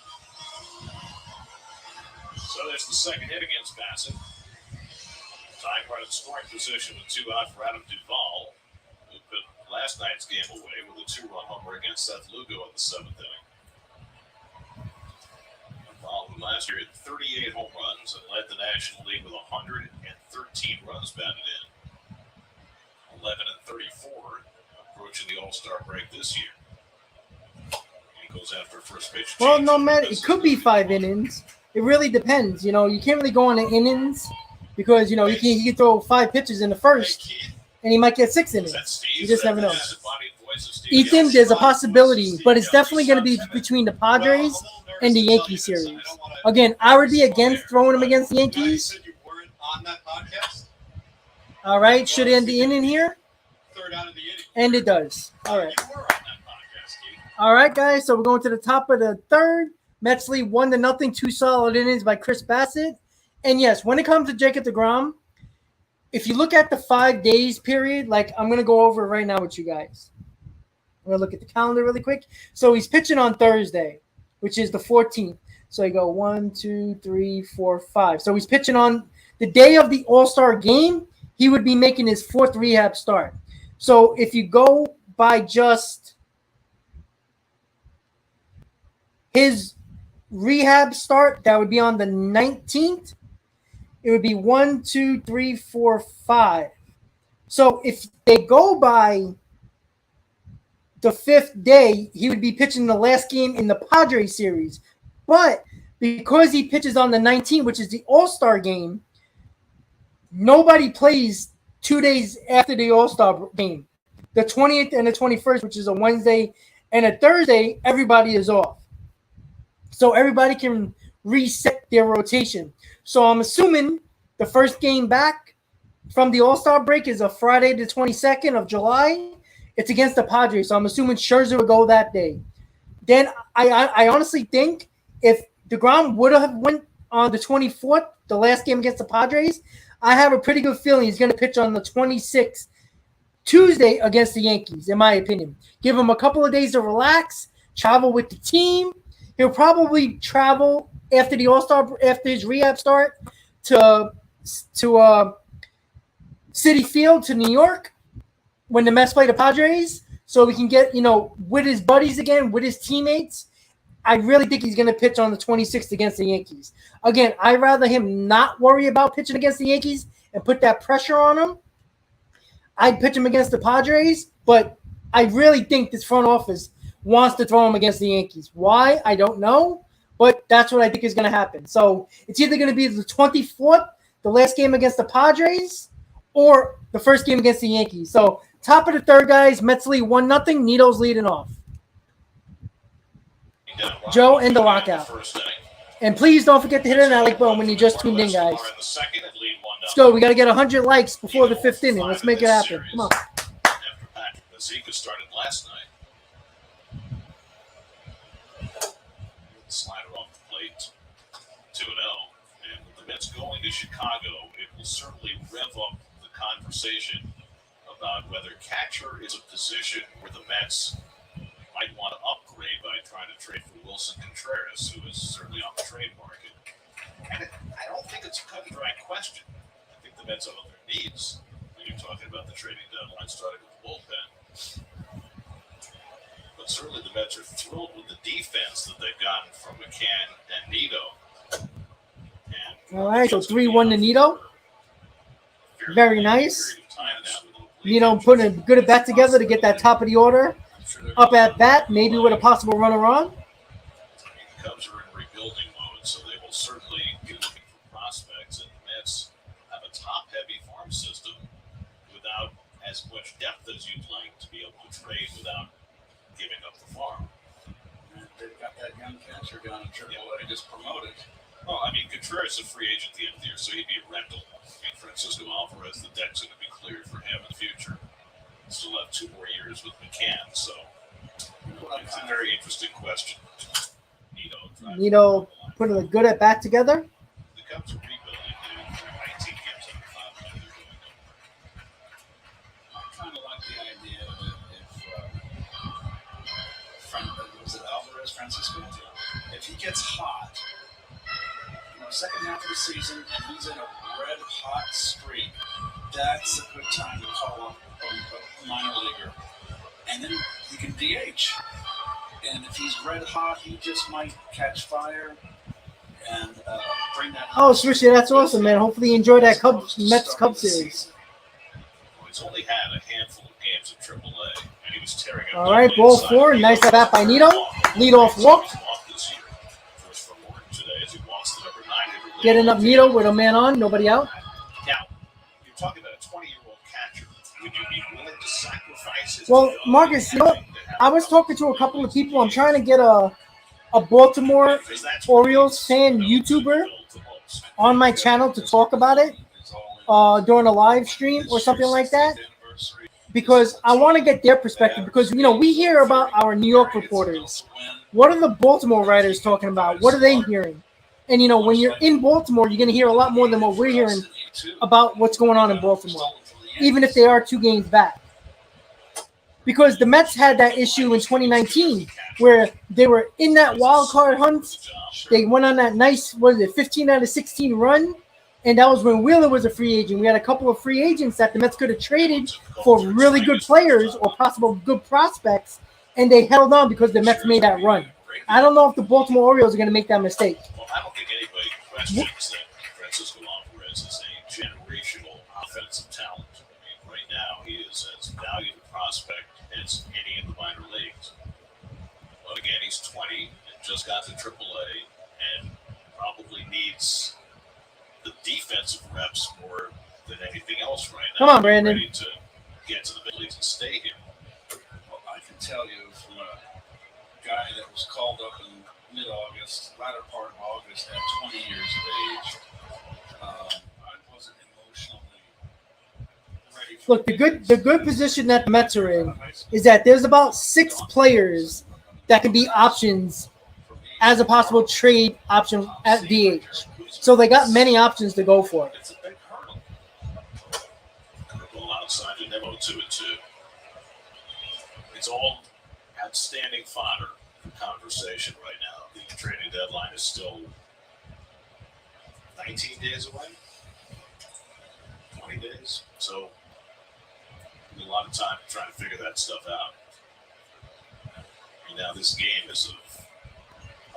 So there's the second hit against Bassett. Tying run in scoring position with 2 out for Adam Duvall, who put last night's game away with a 2-run homer against Seth Lugo in the 7th inning. Duvall, who last year had 38 home runs and led the National League with 113 runs batted in. 11 and 34, approaching the All-Star break this year. He goes after first pitch. Well, no matter, it could be 5 innings. It really depends. You can't really go on the innings because, he can throw 5 pitches in the first and he might get 6 innings. You just never know. Ethan, there's a possibility, but it's definitely going to be between the Padres and the Yankees series. Again, I would be against throwing him against the Yankees. You weren't on that podcast? All right, should end the inning here? 3rd out of the inning. And it does. All right. You were on that podcast, Keith. All right, guys. So we're going to the top of the 3rd. Mets lead 1-0. 2 solid innings by Chris Bassett. And yes, when it comes to Jacob deGrom, if you look at the 5 days period, like I'm going to go over it right now with you guys. I'm going to look at the calendar really quick. So he's pitching on Thursday, which is the 14th. So you go 1, 2, 3, 4, 5. So he's pitching on the day of the All-Star game. He would be making his 4th rehab start. So if you go by just his rehab start, that would be on the 19th. It would be 1, 2, 3, 4, 5. So if they go by the 5th day, he would be pitching the last game in the Padres series. But because he pitches on the 19th, which is the All-Star game, nobody plays 2 days after the All-Star game. The 20th and the 21st, which is a Wednesday and a Thursday, everybody is off. So everybody can reset their rotation. So I'm assuming the first game back from the All-Star break is a Friday the 22nd of July. It's against the Padres, so I'm assuming Scherzer would go that day. Then I honestly think if DeGrom would have went on the 24th, the last game against the Padres, I have a pretty good feeling he's going to pitch on the 26th, Tuesday against the Yankees, in my opinion. Give him a couple of days to relax, travel with the team. He'll probably travel after the All-Star, after his rehab start, to Citi Field to New York when the Mets play the Padres, so we can get, with his buddies again, with his teammates. I really think he's going to pitch on the 26th against the Yankees. Again, I'd rather him not worry about pitching against the Yankees and put that pressure on him. I'd pitch him against the Padres, but I really think this front office wants to throw him against the Yankees. Why? I don't know, but that's what I think is going to happen. So it's either going to be the 24th, the last game against the Padres, or the first game against the Yankees. So top of the third, guys, Mets lead 1-0. Nito's leading off. Joe and the lockout. And please don't forget to hit an like button when you just tuned in, guys. Let's go. We got to get 100 likes before the fifth inning. Let's make it happen. Come on. Zika started last night. Slider off the plate, 2-0. And with the Mets going to Chicago, it will certainly rev up the conversation about whether catcher is a position where the Mets might want to upgrade by trying to trade for Wilson Contreras, who is certainly on the trade market. And I don't think it's a cut and dry question. I think the Mets have other needs when you're talking about the trading deadline, starting with the bullpen. But certainly the Mets are thrilled with the defense that they've gotten from McCann and Nito. All right, so 3-1 to Nito. Very nice. Nito putting a good at bat together to get that top of the order up at bat, maybe with a possible runner on. The Cubs are in rebuilding mode, so they will certainly be looking for prospects. And the Mets have a top-heavy farm system without as much depth as you'd like to be able to trade without giving up the farm. And they've got that young catcher down in AAA just promoted. Well, I mean, Contreras is a free agent at the end of the year, so he'd be a rental. I mean, Francisco Alvarez, the deck's going to be cleared for him in the future. Still have 2 more years with McCann, so it's a very interesting question. Nito putting a good at bat together. The Cubs are rebuilding, dude. They're 19 games under 500. They're going over. I kind of like the idea that if was it Alvarez, Francisco? If he gets hot, second half of the season, and he's in a red-hot streak, that's a good time to call up a minor leaguer. And then you can DH. And if he's red-hot, he just might catch fire and bring that... Oh, Swishy, that's awesome, man. Hopefully you enjoy that Mets-Cubs series. Well, he's only had a handful of games at AAA, and he was tearing up... All right, ball 4. Nice at bat by Nito. Lead-off walk. Getting up Nito with a man on, nobody out. Now, you're talking about a 20-year-old catcher. Would you be willing to sacrifice his... Well, Marcus, I was talking to a couple of people. I'm trying to get a Baltimore Orioles fan YouTuber on my channel to talk about it during a live stream or something like that, because I want to get their perspective, because, we hear about our New York reporters. What are the Baltimore writers talking about? What are they hearing? And, when you're in Baltimore, you're going to hear a lot more than what we're hearing about what's going on in Baltimore, even if they are 2 games back. Because the Mets had that issue in 2019 where they were in that wild card hunt. They went on that nice, 15 out of 16 run. And that was when Wheeler was a free agent. We had a couple of free agents that the Mets could have traded for really good players or possible good prospects. And they held on because the Mets made that run. I don't know if the Baltimore Orioles are going to make that mistake. Well, I don't think anybody questions that Francisco Alvarez is a generational offensive talent. I mean, right now he is as valued a prospect as any in the minor leagues. But again, he's 20 and just got to AAA and probably needs the defensive reps more than anything else right now. Come on, Brandon. Ready to get to the big leagues and stay here. Well, I can tell you from a guy that was called up and mid-August, latter part of August, at 20 years of age. I wasn't emotionally ready for Look, the good position that the Mets are in is that there's about 6 players that can be options as a possible trade option at DH. So they got many options to go for. It's a big hurdle. Curveball outside to Nemo 2-2. It's all outstanding fodder for conversation right now. The trading deadline is still 19 days away, 20 days. So a lot of time trying to figure that stuff out. And now this game is of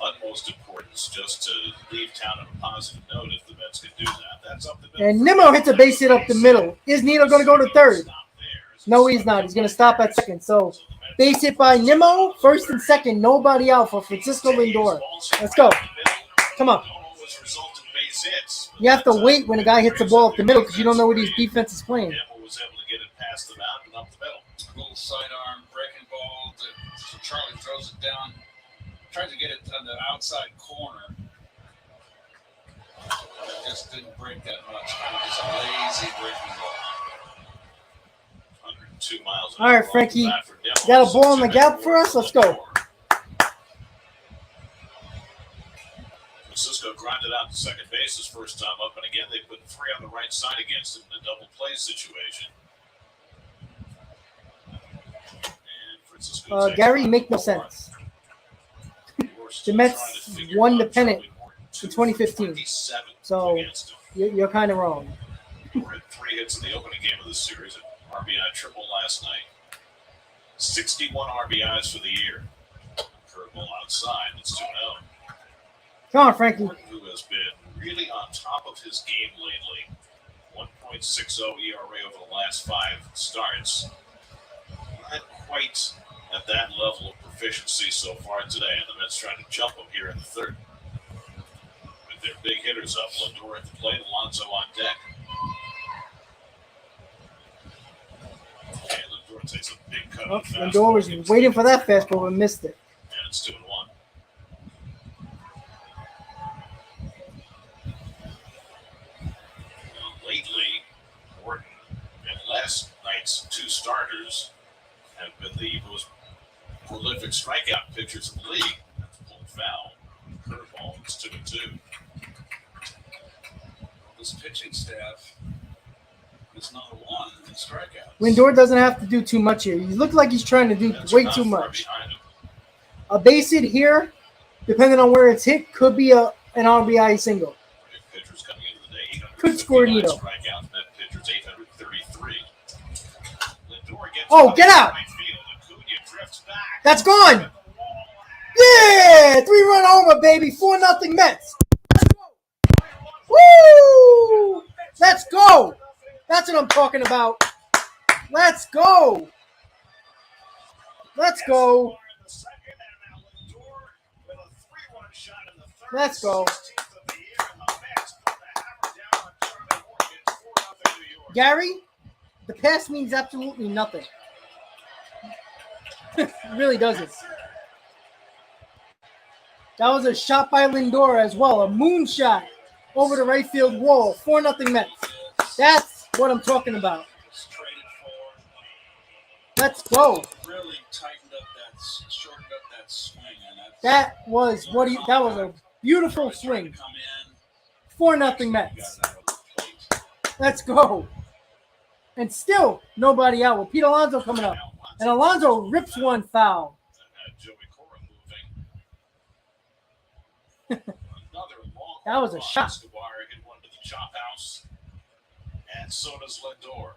utmost importance just to leave town on a positive note if the Mets can do that. That's up the middle. And Nimmo hits a base hit up the middle. Is Nito going to go to third? No, he's not. He's going to stop at second. So base hit by Nimmo, first and second. Nobody out for Francisco Lindor. Let's go. Come on. You have to wait when a guy hits the ball up the middle because you don't know what his defense is playing. Was able to get it past the mound and up the middle. A little sidearm breaking ball. So Charlie throws it down. Tries to get it on the outside corner. It just didn't break that much. Kind of just a lazy breaking ball. 102 miles. All right, Frankie. Got a ball in the gap for us? Let's go. Francisco grinded out to second base his first time up, and again they put 3 on the right side against him in a double play situation. And Francisco Gary, make no sense. The Mets won the pennant in 2015. So you're kind of wrong. We had 3 hits in the opening game of the series. An RBI triple last night. 61 RBIs for the year. Curveball outside. It's 2-0. Come on, Frankie. Who has been really on top of his game lately. 1.60 ERA over the last 5 starts. Not quite at that level of proficiency so far today, and the Mets trying to jump him here in the third. With their big hitters up, Lindor at the plate, Alonso on deck. Okay, Lindor takes a big cut. Lindor was waiting for that fastball but missed it. And it's 2-1. Lately, Morton and last night's 2 starters have been the most prolific strikeout pitchers in the league. That's pulled foul. Curveball. It's 2-2. This pitching staff is not a 1 in strikeouts. Lindor doesn't have to do too much here. He looked like he's trying to do way too much. A base hit here, depending on where it's hit, could be an RBI single. Pitchers coming into the day. Could score Nito. Strikeouts. That pitcher's 833. Oh, get out! That's gone! Yeah! 3-run homer, baby. 4-0 Mets. Woo! Let's go! That's what I'm talking about. Let's go! Let's go! Let's go. Gary, the pass means absolutely nothing. It really doesn't. That was a shot by Lindor as well. A moonshot over the right field wall. 4-0 Mets. That's what I'm talking about. Let's go. Really tightened up that, shortened up that swing. That was a beautiful swing. 4-0 Mets. Let's go. And still nobody out with Pete Alonso coming up. And Alonso rips one foul. That was a shot. And so does Lindor.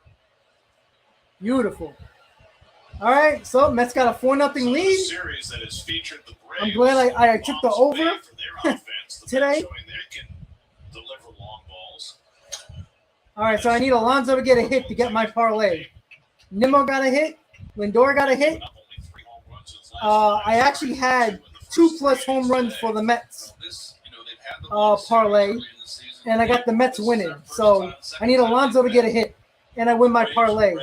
Beautiful. All right, so Mets got a 4-0 lead. Series that has featured the Braves. I'm glad I took the over today. Deliver long balls. All right, so I need Alonso to get a hit to get my parlay. Nimmo got a hit. Lindor got a hit. I actually had 2+ home runs for the Mets parlay, and I got the Mets winning. So I need Alonso to get a hit, and I win my parlay.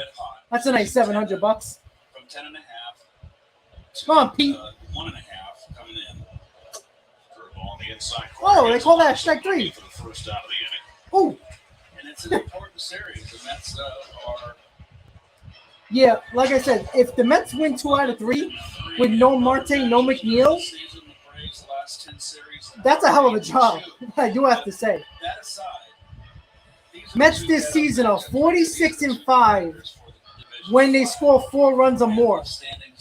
That's a nice $700. From 10.5. Come on, Pete. 1.5 coming in. inside Oh, corner. they call that strike 3. For the first out of the inning. Oh, And it's an important series. The Mets are yeah. Like I said, if the Mets win 2 out of 3 with no Marte, no McNeil, season, the Braves, the last 10 series, that's a hell of a job. I do have to say. that aside, Mets this season are 46-5 when they score 4 runs or more.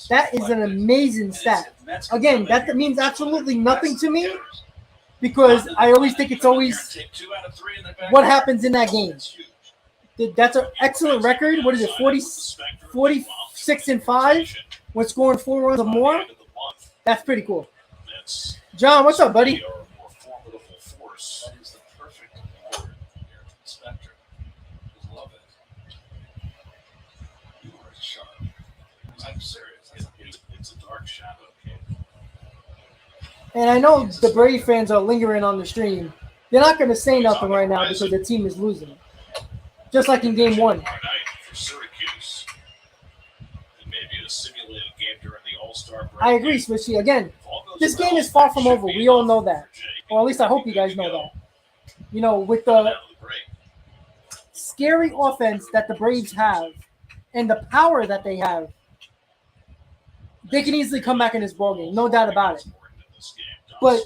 That is an amazing stat. Again, that means absolutely nothing to me because I always think it's always what happens in that game. That's an excellent record. What is it, 46-5 when scoring 4 runs or more? That's pretty cool. John, what's up, buddy? That is the perfect word here, Spectre. I love it. You are sharp. I'm serious. It's a dark shadow. And I know the Brave fans are lingering on the stream. They're not going to say nothing right now because the team is losing. Just like in Game 1. For Syracuse. And maybe a simulated game during the All-Star break. I agree, Swishy. Again, this game is far from over. We all know that. Or at least I hope you guys know that. You know, with the scary offense that the Braves have and the power that they have, they can easily come back in this ballgame. No doubt about it. But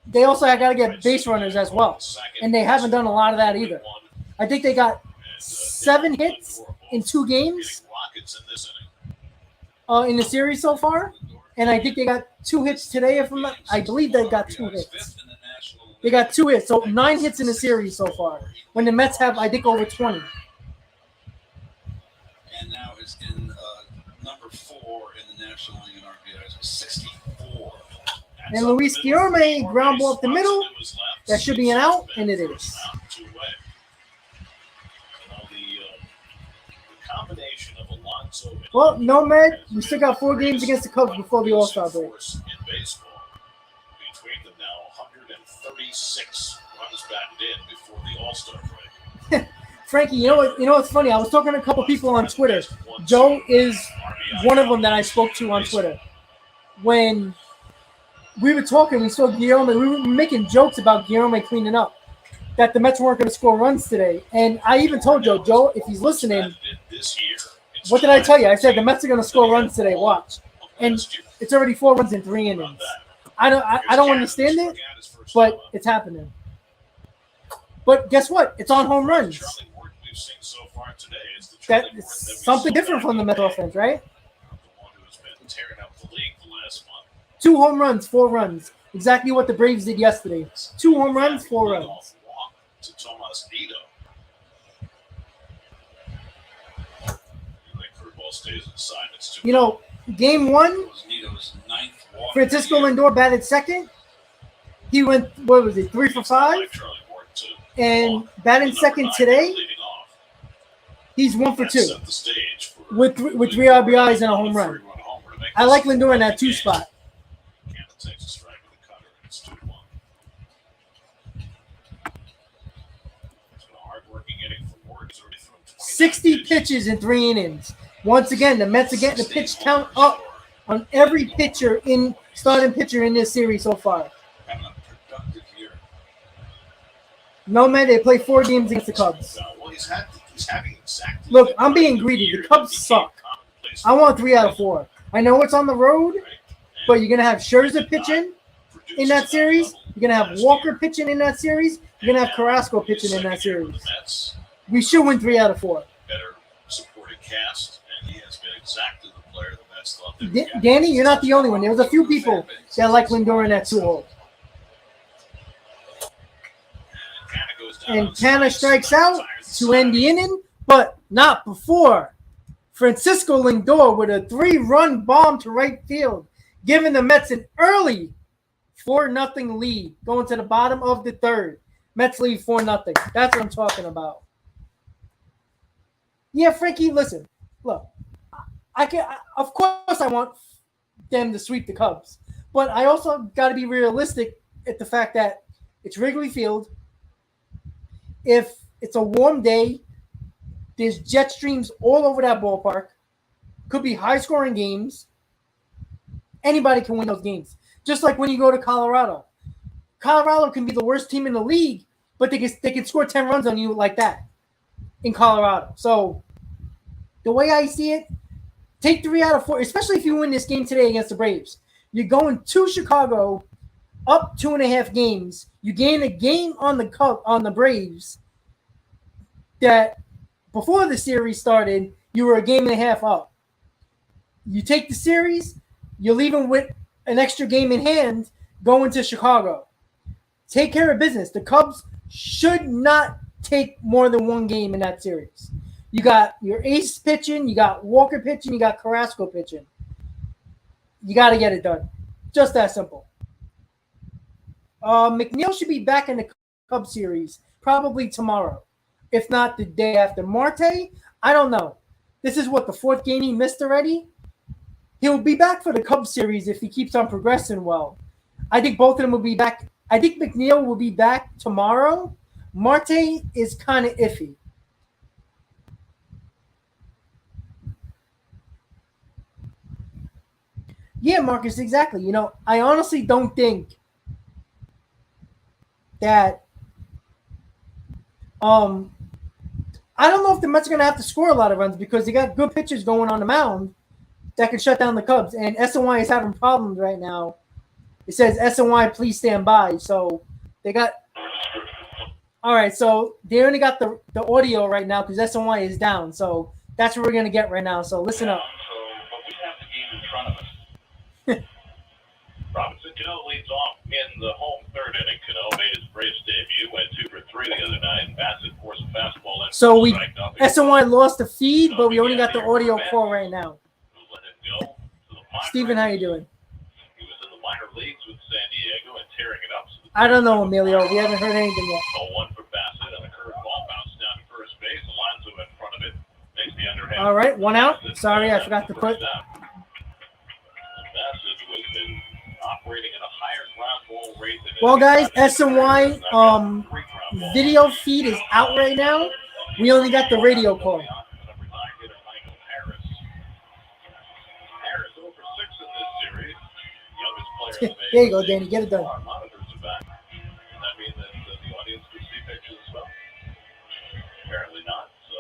they also got to get base runners as well. And they haven't done a lot of that either. I think they got 7 hits in 2 games in the series so far. And I think they got 2 hits today. I believe they got 2 hits. They got 2 hits. So 9 hits in the series so far. When the Mets have, I think, over 20. And now is in number 4 in the National League in RBIs with 64. And Luis Guillorme ground ball up the middle. That should be an out, and it is. Well, no, man. We still got 4 games against the Cubs before the All-Star break. Between them now, 136 runs batted in before the All-Star break. Frankie, you know what's funny? I was talking to a couple people on Twitter. Joe is one of them that I spoke to on Twitter. When we were talking, we saw Guillorme. We were making jokes about Guillorme cleaning up, that the Mets weren't going to score runs today. And I even told Joe, if he's listening, what did I tell you? I said the Mets are going to score runs today. Watch, and it's already 4 runs in 3 innings. I don't understand it, but it's happening. But guess what? It's on home runs. That's something different from the Mets offense, right? 2 home runs, 4 runs. Exactly what the Braves did yesterday. 2 home runs, 4 runs. You know, Game 1, Francisco Lindor batted second. He went, 3 for 5? And batting second today, he's 1 for 2 with 3 RBIs and a home run. I like Lindor in that 2 spot. 60 pitches in 3 innings. Once again, the Mets are getting the pitch count up on every starting pitcher in this series so far. No, man, they play 4 games against the Cubs. Look, I'm being greedy. The Cubs suck. I want 3 out of 4. I know it's on the road, but you're going to have Scherzer pitching in that series. You're going to have Walker pitching in that series. You're going to have Carrasco pitching in that series. We should win 3 out of 4. Better supporting cast, and he has been exactly the player the Mets thought they would. Danny, you're not the only one. There was a few people that like Lindor in that 2-hole. And Tanner strikes out to end the inning, but not before Francisco Lindor with a 3-run bomb to right field, giving the Mets an early 4-0 lead going to the bottom of the 3rd. Mets lead 4-0. That's what I'm talking about. Yeah, Frankie, listen. Look, of course I want them to sweep the Cubs, but I also got to be realistic at the fact that it's Wrigley Field. If it's a warm day, there's jet streams all over that ballpark. Could be high-scoring games. Anybody can win those games. Just like when you go to Colorado. Colorado can be the worst team in the league, but they can score 10 runs on you like that in Colorado. So the way I see it, take 3 out of 4, especially if you win this game today against the Braves. You're going to Chicago, up 2.5 games. You gain a game on the Braves that before the series started, you were a game and a half up. You take the series, you're leaving with an extra game in hand going to Chicago. Take care of business. The Cubs should not take more than 1 game in that series. You got your ace pitching, you got Walker pitching, you got Carrasco pitching. You got to get it done. Just that simple. McNeil should be back in the Cubs series probably tomorrow, if not the day after. Marte, I don't know. This is what, the 4th game he missed already? He'll be back for the Cubs series if he keeps on progressing well. I think both of them will be back. I think McNeil will be back tomorrow. Marte is kind of iffy. Yeah, Marcus, exactly. I honestly don't think that I don't know if the Mets are going to have to score a lot of runs because they got good pitchers going on the mound that can shut down the Cubs. And SNY is having problems right now. It says SNY, please stand by. So they got – all right, so they only got the audio right now because SNY is down. So that's what we're going to get right now. So listen up. But we have the game in front of us. Robinson Cano leads off in the home 3rd inning. Cano made his Braves debut, went 2 for 3 the other night. Bassett forced a fastball. So SNY lost the feed, but we only got the audio call right now. Let him go. Steven, how you doing? He was in the minor leagues with San Diego and tearing it up. I don't know, Emilio. We haven't heard anything yet. 0-1 for Bassett, and a curveball bounced down to first base. Alonso in front of it. Makes the underhand. All right, 1 out. Sorry, I forgot to put. Bassett was been operating at a higher ground ball rate than Well, guys, SNY video feed is out right now. We only got the radio call. There you go, Danny. Get it done. That means that the audience can see pictures as well. Apparently not. So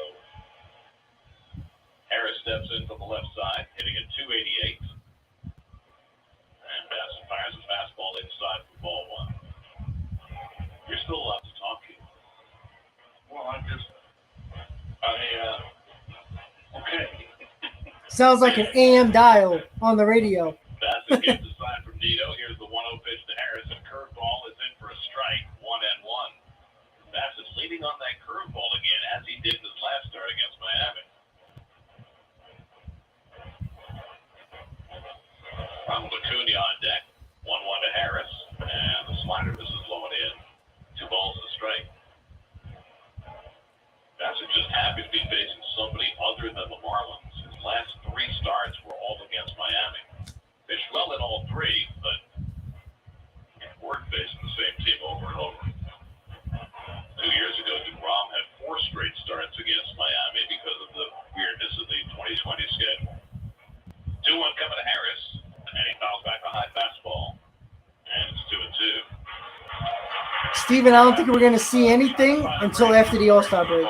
Harris steps in from the left side, hitting at 288. And Bassett fires a fastball inside for ball 1. You're still allowed to talk here. Well, okay. Sounds like an AM dial on the radio. Bassett gets a sign from Nito. Here's the 1-0 pitch to Harris. And curveball is in for a strike. 1-1. Bassett leading on that curveball again, as he did in his last start against Miami. Ronald Acuna on deck. 1-1 to Harris. And the slider misses low and in. 2 balls and a strike. Bassett just happy to be facing somebody other than the Marlins. His last 3 starts were all against Miami. Pitched well in all 3, but weren't facing the same team over and over. 2 years ago, DeGrom had 4 straight starts against Miami because of the weirdness of the 2020 schedule. 2-1 coming to Harris, and he fouls back a high fastball, and it's 2-2. Steven, I don't think we're going to see anything until after the All-Star break.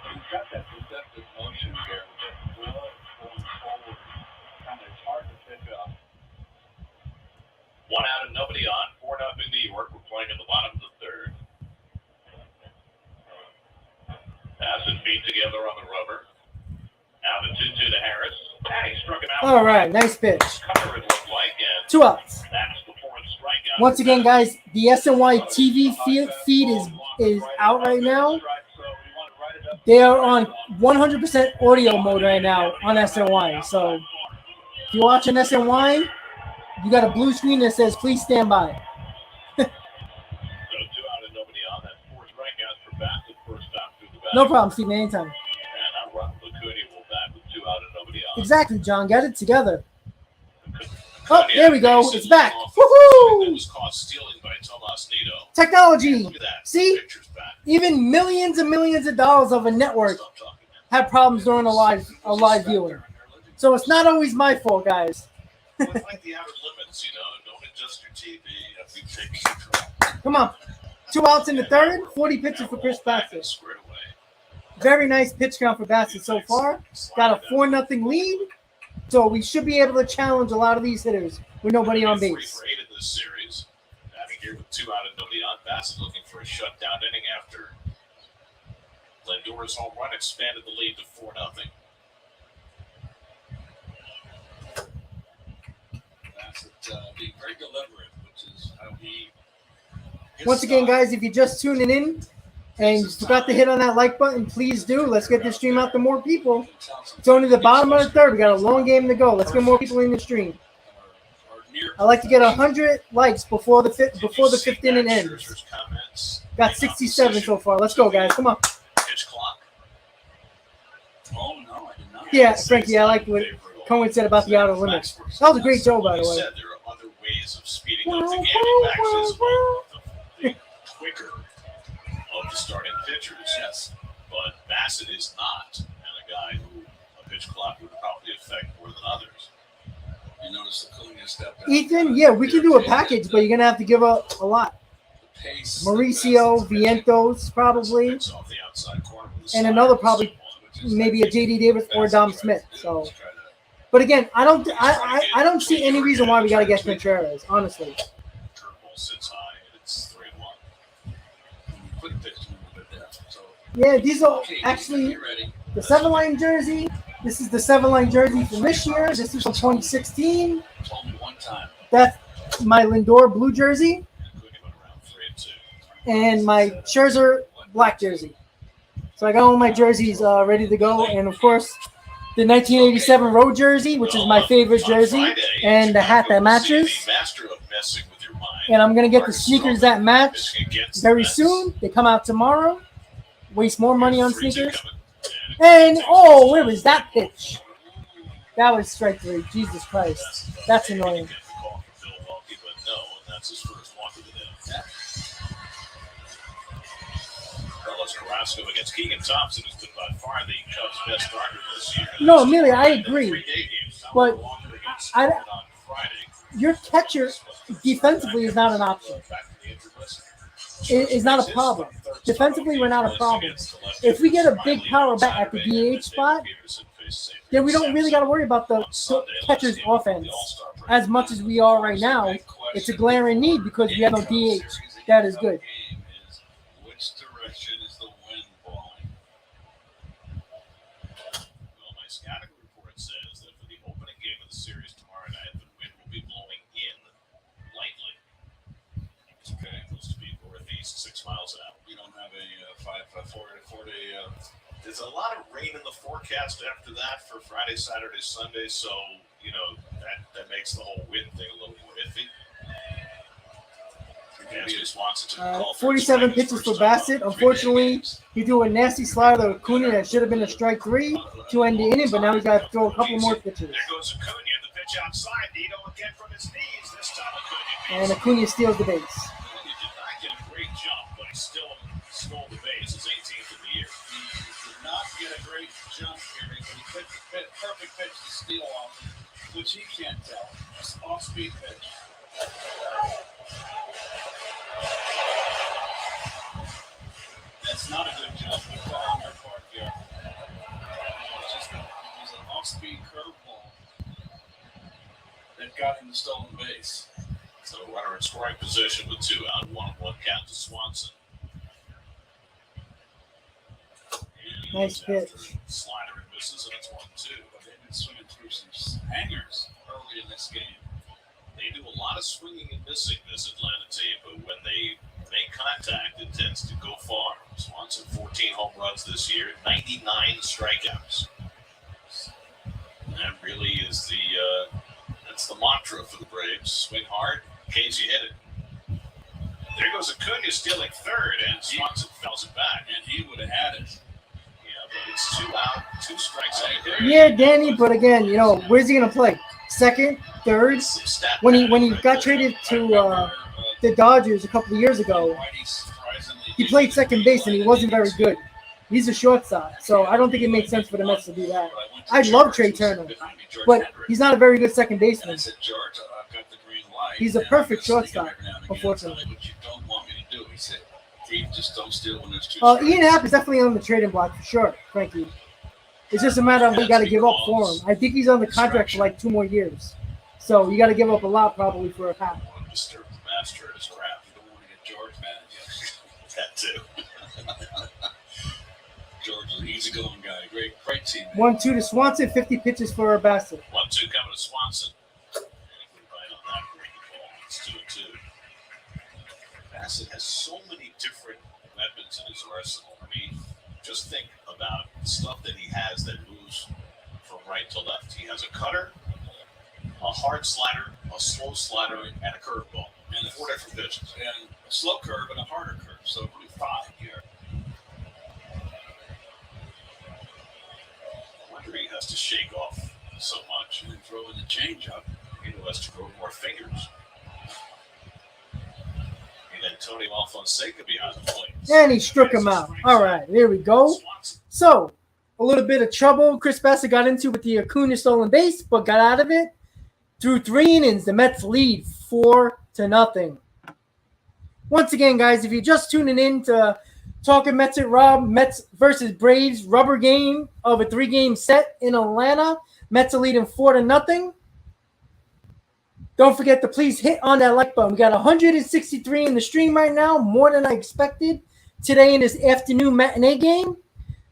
He's got that deceptive motion here with the glove going forward. It's hard to pick up. 1 out and nobody on. 4-0 New York. We're playing in the bottom of the 3rd. Bassett feet together on the rubber. Now the 2-2 to Harris. And he struck him out. All right, nice pitch. Cover it looked like, and 2 outs. that's the 4th strikeout. Once again, guys, the SNY TV feed is out right now. They are on 100% audio mode right now on SNY. So if you're watching SNY, you got a blue screen that says, please stand by. So 2 out and nobody on. That's 4 strikeouts for Bassett. First time through the back. No problem, Steven, anytime. And I'm Ronald Acuna will bat with 2 out and nobody on. Exactly, John. Get it together. Oh, Acuna there we go. faces It's back. off Woohoo! that was caught stealing by Tomas Nito. Technology. Look at that. See? Picture's back. Even millions and millions of dollars of a network Stop talking, man. have problems during a live viewing. So it's not always my fault, guys. With like the outer limits, don't adjust your TV if you take control. Come on. 2 outs in the third, 40 pitches for Chris Bassett. Squared away. Very nice pitch count for Bassett so far. Got a 4-0 lead, so we should be able to challenge a lot of these hitters with nobody on base. 3 for 8 in this series. Having here with 2 out and nobody on. Bassett looking for a shutdown inning after Lindor's home run expanded the lead to 4-0. Bassett being very deliberate, which is how he. Once again, guys, if you're just tuning in and you forgot to hit on that like button, please do. Let's get this stream out to more people. It's only the bottom of the third. We got a long game to go. Let's get more people in the stream. I like to get 100 likes before the fifth inning ends. Got 67 so far. Let's go, guys. Come on. Pitch clock. Oh, no, I did not. Yeah, Frankie, I like what Cohen said about the outer limits. That was a great show, by the way. There are other ways of speeding up the game. In fact, this is one of the quicker of the starting pitchers. Yes. But Bassett is not, and a guy who a pitch clock would probably affect more than others. You notice the Acuna stepped out. Ethan, yeah, we can do a package, but you're going to have to give up a lot. Mauricio, Vientos, probably. Off the outside corner with the And slide. another probably maybe a J.D. Davis or Dom Smith. So, but again, I don't see any reason why we got to get Contreras, honestly. Curveball sits high, and it's 3-1. Quick pitch a little bit there. So, Yeah, these are okay, actually get ready. the 7-line jersey. This is the 7-line jersey from this year. This is from 2016. Told me one time. That's my Lindor blue jersey Acuna went around 3-2. and my Scherzer black jersey. So I got all my jerseys ready to go, and of course the 1987 road jersey, which is my favorite jersey, and the hat that matches. Master of messing with your mind. And I'm gonna get the sneakers that match very soon. They come out tomorrow. Waste more money on sneakers. And oh, where was that pitch? That was strike 3. Jesus Christ, that's annoying. That's his first walk of the day. Carlos Carrasco against Keegan Thompson has been by far the Cubs' best starter this year. No, Amelia, I agree. But your catcher defensively is not an option. It is not a problem. Defensively, we're not a problem. If we get a big power bat at the DH spot, then we don't really got to worry about the catcher's offense as much as we are right now. It's a glaring need because we have no DH. That is good. Which direction is the wind blowing? Well, my scouting report says that for the opening game of the series tomorrow night, the wind will be blowing in lightly. Okay, supposed to be northeast 6 miles an hour. We don't have a 4-day. There's a lot of rain in the forecast after that for Friday, Saturday, Sunday, so that makes the whole wind thing a little more iffy. 47 pitches for Bassett. Unfortunately, he threw a nasty slider to Acuna that should have been a strike 3 to end the inning, but now he's got to throw a couple more pitches. There goes Acuna, the pitch outside. Nito again from his knees. This time Acuna. And Acuna steals the base. He did not get a great jump, but he still stole the base. His 18th of the year. He did not get a great jump here, but he picked the perfect pitch to steal off, which he can't tell. Off-speed pitch. That's not a good jump on their part here. It was an off-speed curveball that got him the stolen base. So runner in scoring position with 2 out, 1-1 count to Swanson. And Nice pitch. Slider and misses, and it's 1-2. But they've been swinging through some hangers early in this game. They do a lot of swinging and missing, this Atlanta team, but when they make contact, it tends to go far. Swanson, 14 home runs this year, 99 strikeouts. And that really is that's the mantra for the Braves. Swing hard, in case you hit it. There goes Acuna stealing third, and Swanson fouls it back. And he would have had it. Yeah, but it's 2 out, 2 strikes out. Yeah, Danny, but again, where's he gonna play? Second, third? When he got traded to the Dodgers a couple of years ago, he played second base and he wasn't very good. He's a shortstop, so I don't think it makes sense for the Mets to do that. I love Trey Turner, but he's not a very good second baseman. I said, George, I've got the green light. He's a perfect shortstop, unfortunately. What you don't want me to do? He said, Dave, just don't steal when there's two Ian Happ is definitely on the trading block for sure, Frankie. It's just a matter of what you got to give up for him. I think he's on the contract for like 2 more years. So you got to give up a lot probably for a Happ. Disturb the master at his craft. You don't want to get George mad at you. That too. George is an easygoing guy. Great team. 1-2 to Swanson, 50 pitches for Bassett. 1-2 coming to Swanson. Right on that great ball. It's 2-2. Bassett has so many different weapons in his arsenal. I mean, just think about the stuff that he has that moves from right to left. He has a cutter, a hard slider, a slow slider, and a curveball. And 4 different pitches. And a slow curve and a harder curve. So really 5 here. He has to shake off so much and then throw in the changeup. He has to grow more fingers. And then Tony Alfonseca behind the plate. And he struck him out. All right, there we go. So, a little bit of trouble Chris Bassett got into with the Acuna stolen base, but got out of it. Through 3 innings, the Mets lead 4-0. Once again, guys, if you're just tuning in to Talking Mets at Rob, Mets versus Braves rubber game of a 3-game set in Atlanta. Mets are leading 4-0. Don't forget to please hit on that like button. We got 163 in the stream right now, more than I expected today in this afternoon matinee game.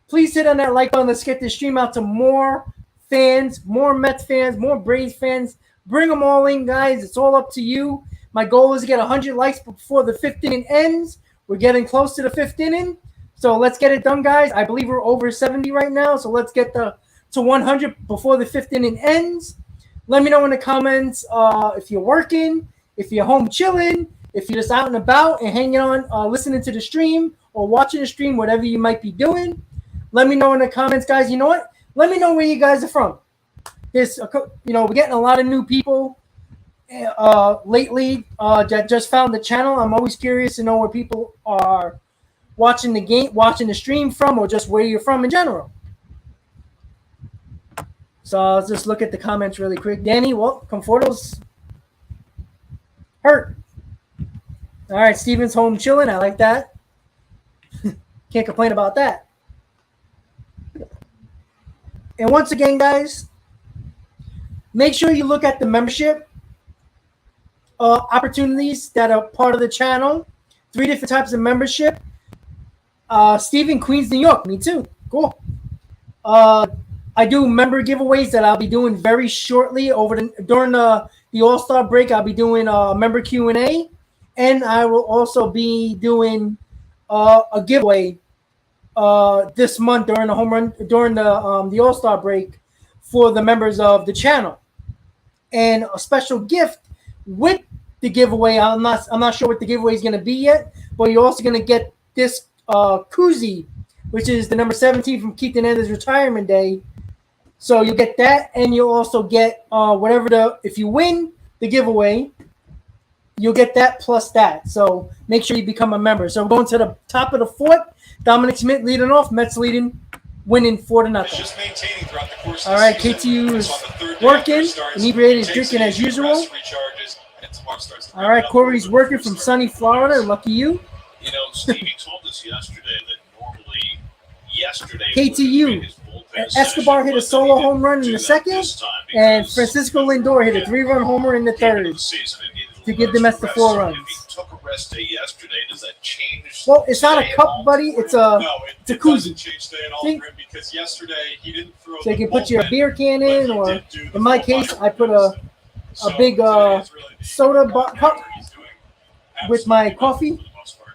Please hit on that like button. Let's get this stream out to more fans, more Mets fans, more Braves fans. Bring them all in, guys. It's all up to you. My goal is to get 100 likes before the 5th inning ends. We're getting close to the 5th inning, so let's get it done, guys. I believe we're over 70 right now, so let's get to 100 before the 5th inning ends. Let me know in the comments if you're working, if you're home chilling, if you're just out and about and hanging on, listening to the stream or watching the stream, whatever you might be doing. Let me know in the comments, guys. You know what? Let me know where you guys are from. We're getting a lot of new people lately that just found the channel. I'm always curious to know where people are watching the stream from, or just where you're from in general. So I'll just look at the comments really quick. Danny, well, Conforto's hurt. All right, Steven's home chilling. I like that. Can't complain about that. And once again, guys, make sure you look at the membership opportunities that are part of the channel. 3 different types of membership. Steven, Queens, New York. Me too. Cool. I do member giveaways that I'll be doing very shortly during the All-Star break. I'll be doing a member Q&A, and I will also be doing a giveaway this month during the All-Star break for the members of the channel, and a special gift with the giveaway. I'm not sure what the giveaway is going to be yet, but you're also going to get this koozie, which is the number 17 from Keith Hernandez's retirement day. So you get that, and you'll also get if you win the giveaway, you'll get that plus that. So make sure you become a member. So we're going to the top of the 4th. Dominic Schmidt leading off. Mets winning 4-0. Just maintaining throughout the course. All right, KTU is working. Inebriated is drinking as usual. All right, Corey's working from sunny Florida. Lucky you. You know, Stevie told us yesterday that normally KTU. Escobar hit a solo home run in the 2nd, and Francisco Lindor hit a 3-run homer in the 3rd to give the Mets the 4 runs. If he took a rest day yesterday, does that change? Well, it's not a cup, buddy. It's a koozie. Change day at all for him because yesterday he didn't throw. So you can put your beer can in, or in my case, I put a big soda cup with my coffee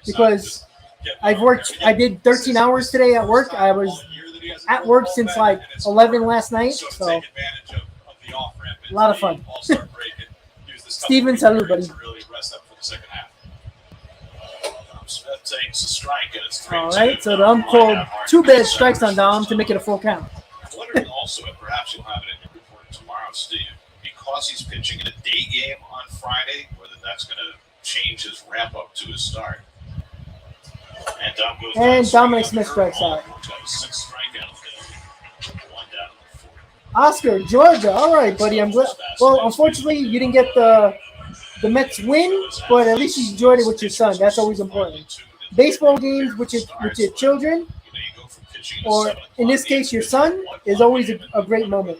because I did 13 hours today at work. I was at work since like 11 last night, so a lot of fun. Steven, salud, buddy. Takes a strike and it's 3-2. All right, so I'm called 2 bad strikes on Dom to make it a full count. I'm wondering also, and perhaps you'll have it in your report tomorrow, Steve, because he's pitching in a day game on Friday, whether that's going to change his ramp up to his start. And And Dominic Smith strikes out. Oscar, Georgia. All right, buddy. I'm glad. Well, unfortunately, you didn't get the Mets win, but at least you enjoyed it with your son. That's always important. Baseball games with your children, or in this case, your son, is always a great moment.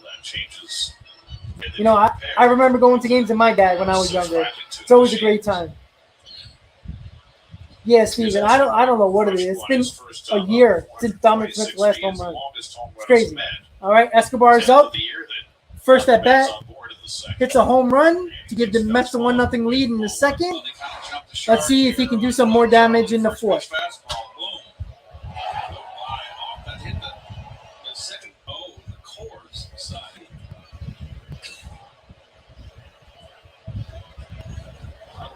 You know, I remember going to games with my dad when I was younger. It's always a great time. Yeah, Steven, I don't know what it is. It's been a year since Dominic Smith's last home run. It's crazy. All right, Escobar is up. First at bat, hits a home run to give the Mets a 1-0 lead in the second. Let's see if he can do some more damage in the fourth.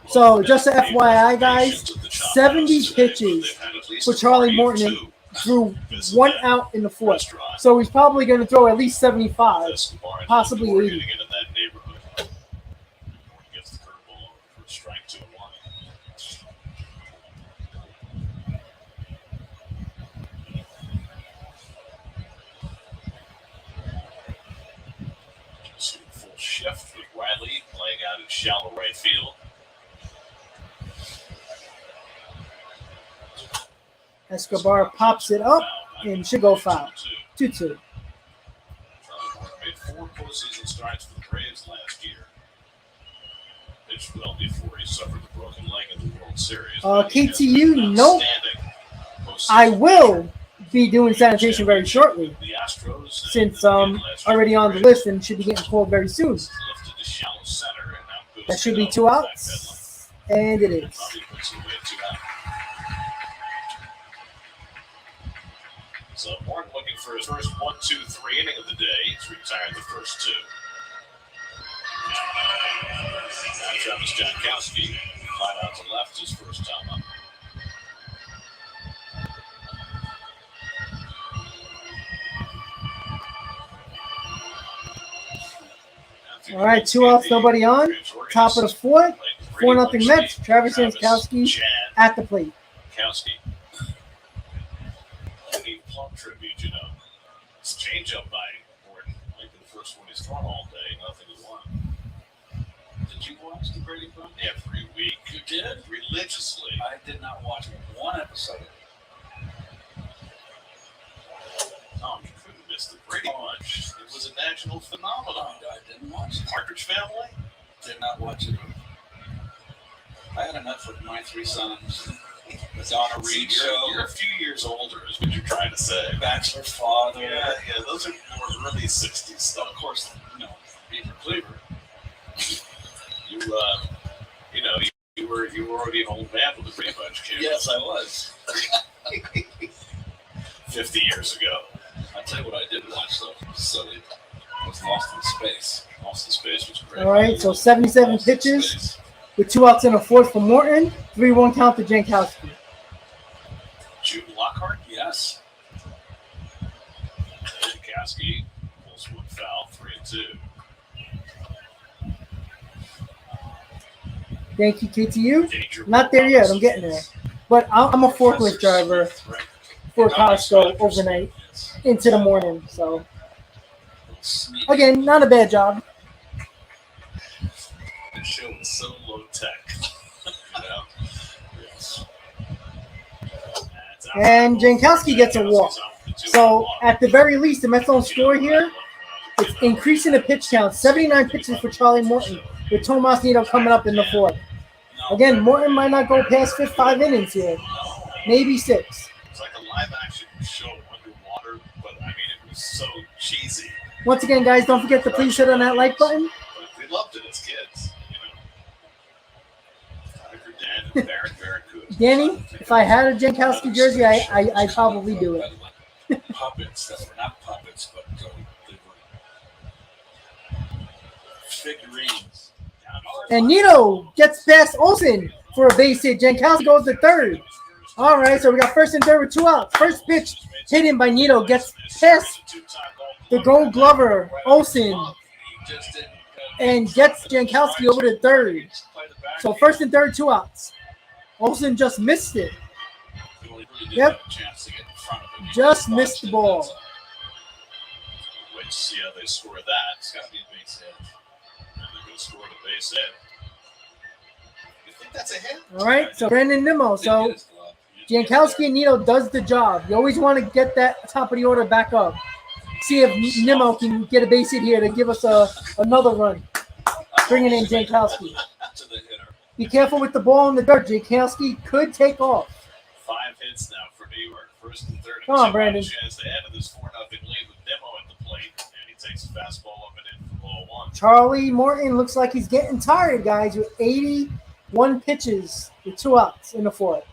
So just a FYI, guys, 70 pitches for Charlie Morton and threw 1 out in the fourth. So he's probably going to throw at least 75, possibly 80. Full shift with Riley playing out in shallow right field. Escobar pops it up and should go foul. 2-2. Made 4 postseason starts for the Braves last year. Pitched well before he suffered a broken leg in the World Series. KTU, nope. I will be doing sanitation very shortly, since already on the list and should be getting called very soon. That should be 2 outs, and it is. So Morton looking for his first 1-2-3 inning of the day. He's retired the first 2. Now Travis Jankowski, 5 out to left, his first time up. All right, 2 outs, nobody on. Top of the fourth, 4-0 Mets. Travis Jankowski at the plate. Plum tribute, you know. It's change up by Morton. Like the first one he's thrown all day, nothing to 1. Did you watch the Brady Bunch? Every week. You did? Religiously. I did not watch 1 episode. Tom, you couldn't miss the Brady Bunch. It was a national phenomenon. I didn't watch it. Partridge Family? Did not watch it. I had enough with My 3 Sons. The Donna Reed show. You're a few years older, is what you're trying to say. Bachelor Father. Yeah, those are more early '60s stuff. Of course, Beaver Cleaver. You were already an old man with the Brady Bunch kids. Yes, I was. 50 years ago. I'll tell you what I did watch though. So it was Lost in Space. Lost in Space was great. All right, so 77 pitches. With 2 outs in the fourth for Morton, 3-1 count to Jankowski. Jude Lockhart? Yes. Jankowski pulls 1 foul, 3-2. Thank you, KTU. Not there yet. I'm getting there. But I'm a forklift driver for Costco overnight into the morning. So, again, not a bad job. The show is so low tech. Yes. And Jankowski gets a walk. So at the very least, the Mets don't score here. It's increasing the pitch count. 79 pitches for Charlie Morton, with Tomas Nido coming up in the fourth. Again, Morton might not go past 5 innings here. Maybe 6. It's like a live action show underwater, but I mean, it was so cheesy. Once again, guys, don't forget to please hit on that like button. But we loved it as kids. Danny, if I had a Jankowski jersey, I'd probably do it. Puppets that were not puppets, but they were figurines. And Nito gets past Olsen for a base hit. Jankowski goes to third. All right, so we got first and third with 2 outs. First pitch hidden by Nito gets past the Gold Glover, Olsen, and gets Jankowski over to third. So first and third, 2 outs. Olsen just missed it. Really did Yep. have a chance to get in front of him. He Just dodged missed the it. ball. That's Wait to see how they score that. It's got to be a base hit. And they're going to score the base hit. You think that's a hit? All right, so Brandon Nimmo. Didn't So get his glove. He didn't get Jankowski and Nito does the job. You always want to get that top of the order back up. See if Nimmo can get a base hit here to give us another run. Bringing in Jankowski. to the hitter. Be careful with the ball in the dirt. Jankowski could take off. 5 hits now for New York. First and third. Come on, and 2 Brandon. A chance to add to this 4-0 lead with Nimmo at the plate. And he takes a fastball up and in for ball 1. Charlie Morton looks like he's getting tired, guys, with 81 pitches with 2 outs in the fourth.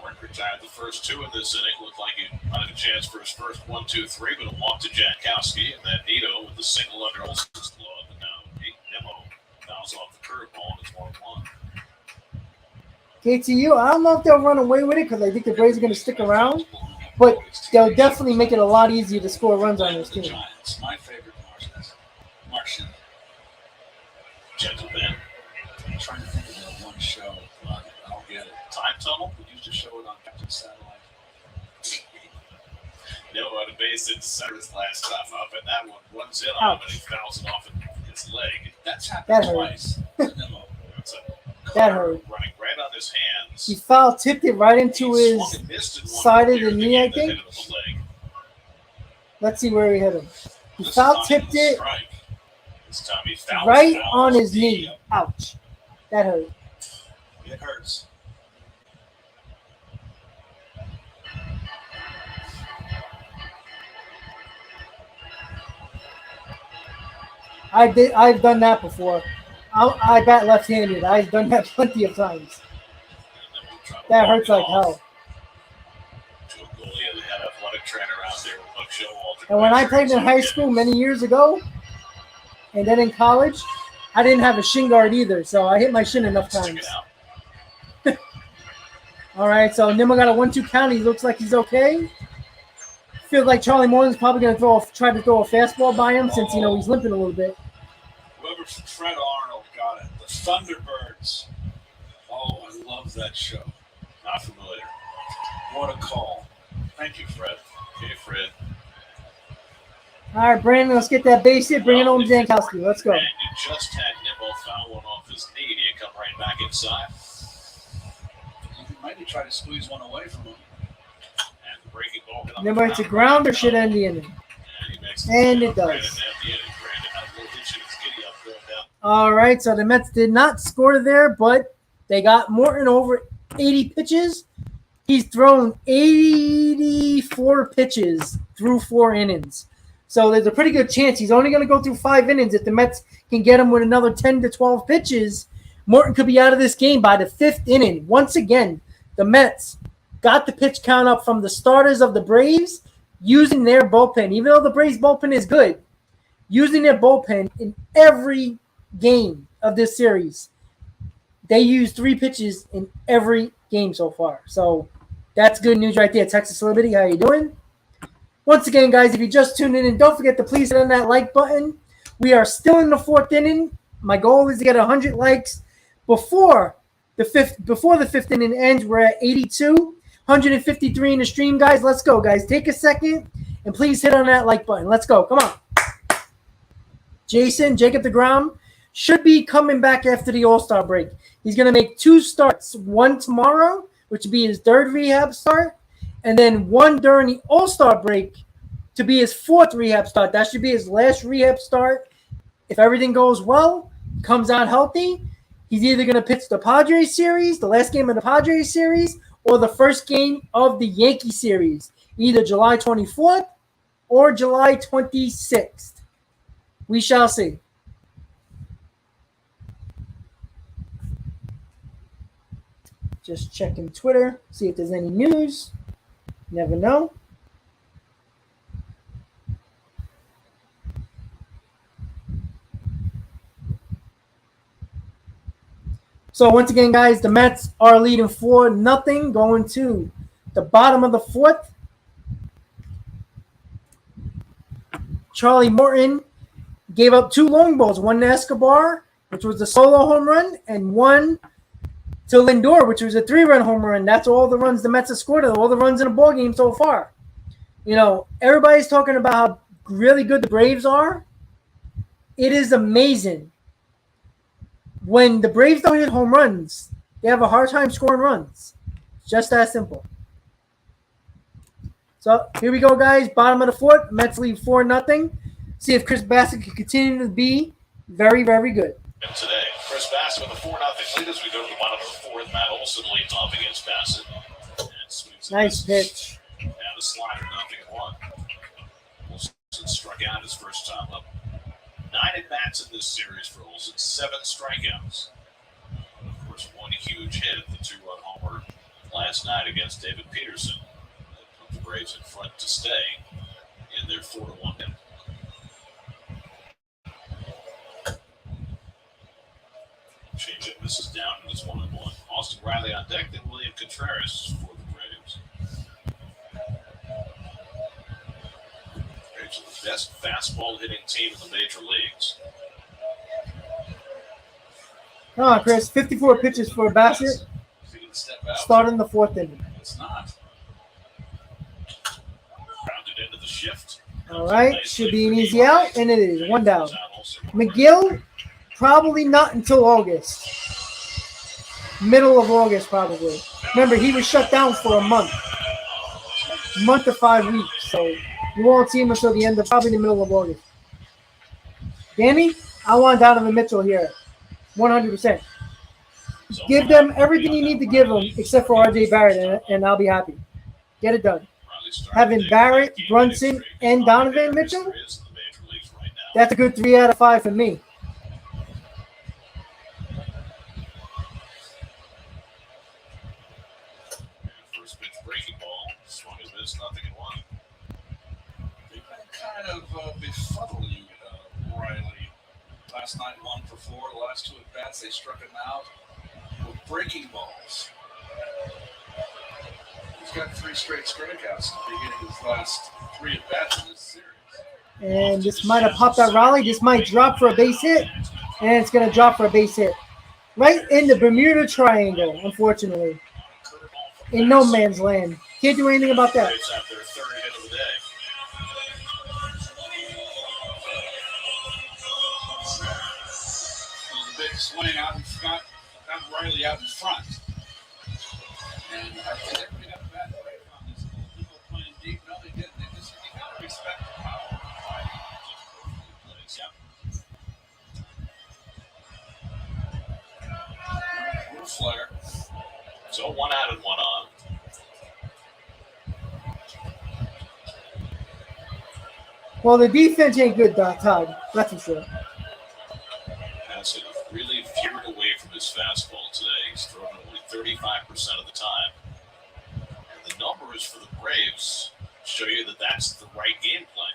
Morton retired the first 2 in this inning. Looked like he might have a chance for his first 1, 2, 3, but a walk to Jankowski. And then Nito with the single under Olson's glove. And now Nimmo fouls off the curveball and it's 1-1. KTU, I don't know if they'll run away with it because I think the Braves are going to stick around, but they'll definitely make it a lot easier to score runs on this The team. Giants. My favorite Martian. Gentleman. I'm trying to think of that one show, but I'll get it. Time tunnel. We used to show it on Captain Satellite. Nimmo had a base hit to center his last time up, and that one runs in on him, and he fouls it off his leg. That's happened That hurt. twice. Nemo. It's a That hurt. running right on his hands. He foul tipped it right into He his. swung and missed in one side of near the knee, I end that think. hit him in the leg. Let's see where he hit him. He This foul time tipped he it strike. This time he fouls right down on his the- knee. Ouch. That hurt. It hurts. I've done that before. I bat left-handed. I've done that plenty of times. And then we try to That walk hurts it like off hell. to a goalie that had an athletic trainer out there with Buck Showalter. And when I played in high school many years ago, and then in college, I didn't have a shin guard either, so I hit my shin enough Check times. it out. All right, so Nimmo got a 1-2 count. He looks like he's okay. Feels like Charlie Morton's probably going to try to throw a fastball by him since, he's limping a little bit. Whoever Fred Arnold got it. The Thunderbirds. Oh, I love that show. Not familiar. What a call. Thank you, Fred. Okay, Fred. All right, Brandon, let's get that base hit. Bring it home to Jankowski. Let's go. And you just had Nimmo foul one off his knee. Do you come right back inside? You might try to squeeze one away from him. And the breaking ball hit on Nimmo the hits a ground. ground or should end the inning. And he makes And it Brandon does. at the end. Brandon had a little hitch in his giddy up going down. All right, so the Mets did not score there, but they got Morton over 80 pitches. He's thrown 84 pitches through 4 innings. So there's a pretty good chance he's only going to go through 5 innings. If the Mets can get him with another 10 to 12 pitches, Morton could be out of this game by the 5th inning. Once again, the Mets got the pitch count up from the starters of the Braves using their bullpen. Even though the Braves bullpen is good, using their bullpen in every game of this series. They used 3 pitches in every game so far. So that's good news right there. Texas Liberty, how you doing? Once again, guys, if you just tuned in, don't forget to please hit on that like button. We are still in the 4th inning. My goal is to get 100 likes before the 5th inning ends. We're at 82, 153 in the stream, guys. Let's go, guys. Take a second and please hit on that like button. Let's go. Come on. Jacob DeGrom should be coming back after the All-Star break. He's going to make 2 starts, one tomorrow, which would be his 3rd rehab start, and then one during the All-Star break to be his 4th rehab start. That should be his last rehab start. If everything goes well, comes out healthy, he's either going to pitch the Padres series, the last game of the Padres series, or the first game of the Yankee series, either July 24th or July 26th. We shall see. Just checking Twitter, see if there's any news. Never know. So once again, guys, the Mets are leading 4-0 going to the bottom of the 4th. Charlie Morton gave up 2 long balls, one to Escobar, which was a solo home run, and one to Lindor, which was a 3-run home run. That's all the runs the Mets have scored, all the runs in a ball game so far. Everybody's talking about how really good the Braves are. It is amazing. When the Braves don't hit home runs, they have a hard time scoring runs. It's just that simple. So here we go, guys. Bottom of the fourth. Mets lead 4-0. See if Chris Bassett can continue to be very, very good. And today, Chris Bassett with a 4-0 lead as we go to the bottom of the fourth. Matt Olson leads off against Bassett. Nice pitch. And a slider, 0-1. Olson struck out his first time up. 9 at-bats in this series for Olson, 7 strikeouts. And of course, one huge hit, the 2-run homer last night against David Peterson. That put the Braves in front to stay in their 4-1 hit. Change it, misses down, and it's 1-1. Austin Riley on deck, then William Contreras for the Braves. Braves are the best fastball hitting team in the major leagues. Come on, Chris. 54 pitches for Bassett. Starting the fourth inning. It's not. Rounded into the shift. All right. Should be an easy out, and it is. 1 down. McGill, probably not until August. Middle of August, probably. Remember, he was shut down for a month. Month to 5 weeks. So you won't see him until the end of probably the middle of August. Danny, I want Donovan Mitchell here. 100%. Give them everything you need to give them except for RJ Barrett, and I'll be happy. Get it done. Having Barrett, Brunson, and Donovan Mitchell, that's a good 3 out of 5 for me. First pitch breaking ball, swung and missed, 0-1. They've been kind of befuddling Riley. Last night, 1 for 4. The last 2 at-bats, they struck him out with breaking balls. He's got 3 straight strikeouts at the beginning of his last 3 at-bats in this series. And this might have popped out Raleigh. This might drop for a base hit. And it's going to drop for a base hit. Right in the Bermuda Triangle, unfortunately. In no man's land. Can't do anything about that. Braves have their 3rd hit of the day. Big swing out in front, got Riley out in front. And I think everybody got the bat right on this. People playing deep. No, they didn't. They got to respect the power. Little flare. So 1 out and 1 on. Well, the defense ain't good, Todd. That's for sure. Bassett really veered away from his fastball today. He's thrown it only 35% of the time. And the numbers for the Braves show you that that's the right game plan.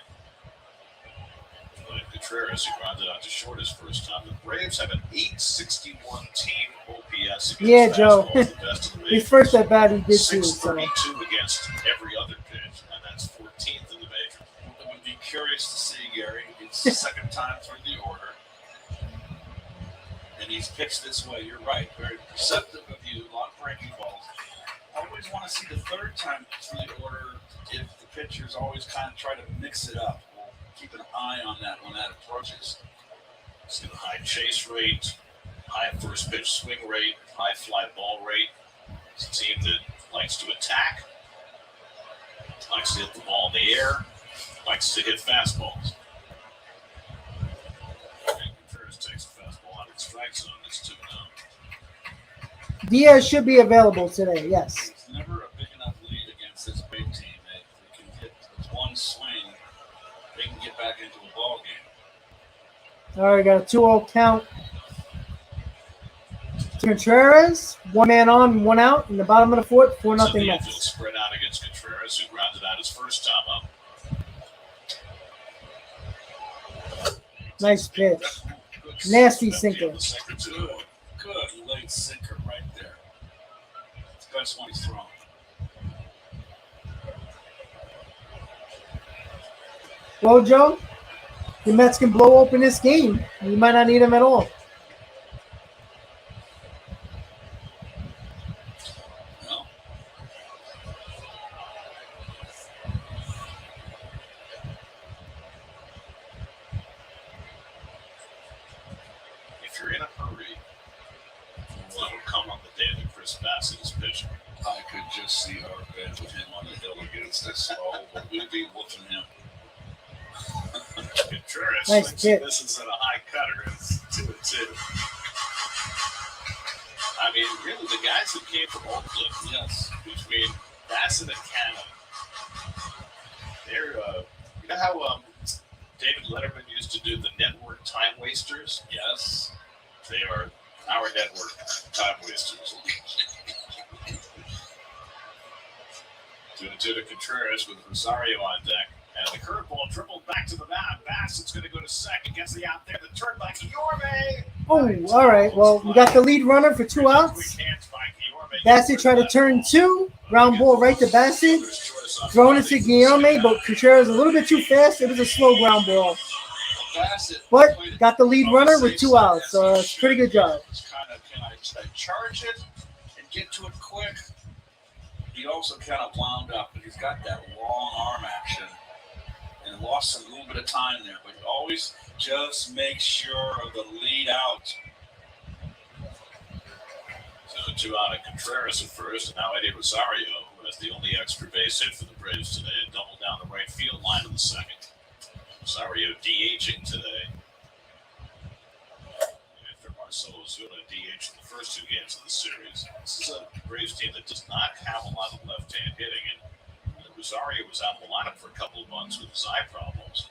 But Contreras, who grounded out to short his first time, the Braves have an 861 team OPS against Joe. fastballs, the best in the His majors. first at bat, he did too. So. 632 against every other pitch, and that's 14th in the majors. I would be curious to see, Gary. It's the second time through the order. And he's pitched this way. You're right. Very perceptive of you. A lot of breaking balls. I always want to see the third time through the order if the pitchers always kind of try to mix it up. We'll keep an eye on that when that approaches. See the high chase rate, high first pitch swing rate, high fly ball rate. It's a team that likes to attack, likes to hit the ball in the air, likes to hit fastballs. And Contreras takes a fastball out of the strike zone. It's 2-0. Diaz should be available today, yes. It's never a big enough lead against this big team. If they can hit one swing, they can get back into a ball game. All right, got a 2-0 count. Contreras, 1 man on, 1 out. In the bottom of the fourth, 4-0 So the infield Mets. spread out against Contreras, who grounded out his first time up. Nice pitch. Nasty Left sinker. field, the sinker too. Good late sinker right there. It's the best one he's thrown. Well, Joe, the Mets can blow open this game. We might not need them at all. what will come on the day that Chris Bassett is pitching. I could just see our bench with him on the hill against us. Oh, but we'd be whooping him. Contreras Nice pitch. misses at a high cutter. It's 2-2. I mean, really, the guys that came from Oakland, Yes. between Bassett and Cannon, they're, you know how David Letterman used to do the network time wasters? Yes. They are our network time wasters. 2-2 to Contreras with Rosario on deck. And the curveball dribbled back to the mound. Bassett's going to go to second. Gets the out there. The turn back to York. Oh, all right. Well, we got the lead runner for 2 outs. Bassett tried to turn 2. Ground ball right to Bassett. Thrown it to Guillaume, but Contreras a little bit too fast. It was a slow ground ball. But got the lead runner with 2 outs. So it's a pretty good job. Can I charge it and get to it quick? He also kind of wound up, but he's got that long arm action and lost a little bit of time there. But always just make sure of the lead out. So 2 out of Contreras at first, and now Eddie Rosario, who has the only extra base hit for the Braves today, doubled down the right field line in the second. Rosario DHing today. After Marcelo Zuna DH'd the first 2 games of the series. This is a Braves team that does not have a lot of left-hand hitting, and Rosario was out of the lineup for a couple of months with his eye problems.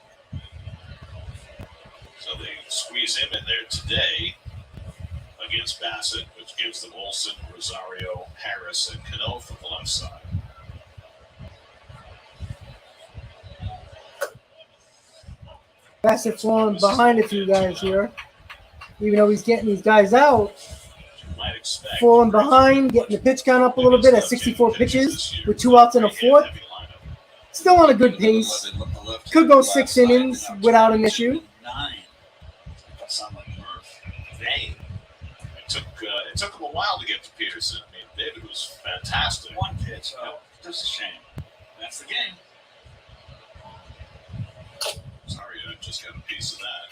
So they squeeze him in there today against Bassett, which gives them Olsen, Rosario, Harris, and Cano from the left side. Bassett falling behind a few guys here. Even though he's getting these guys out, falling behind, getting the pitch count up a little bit at 64 pitches with 2 outs and a fourth. Still on a good pace. Could go 6 innings without an issue. 9. That sounds like Murph. Dang. It took him a while to get to Peterson. I mean, David was fantastic. 1 pitch. Oh, just a shame. That's the game. Sorry, I just got a piece of that.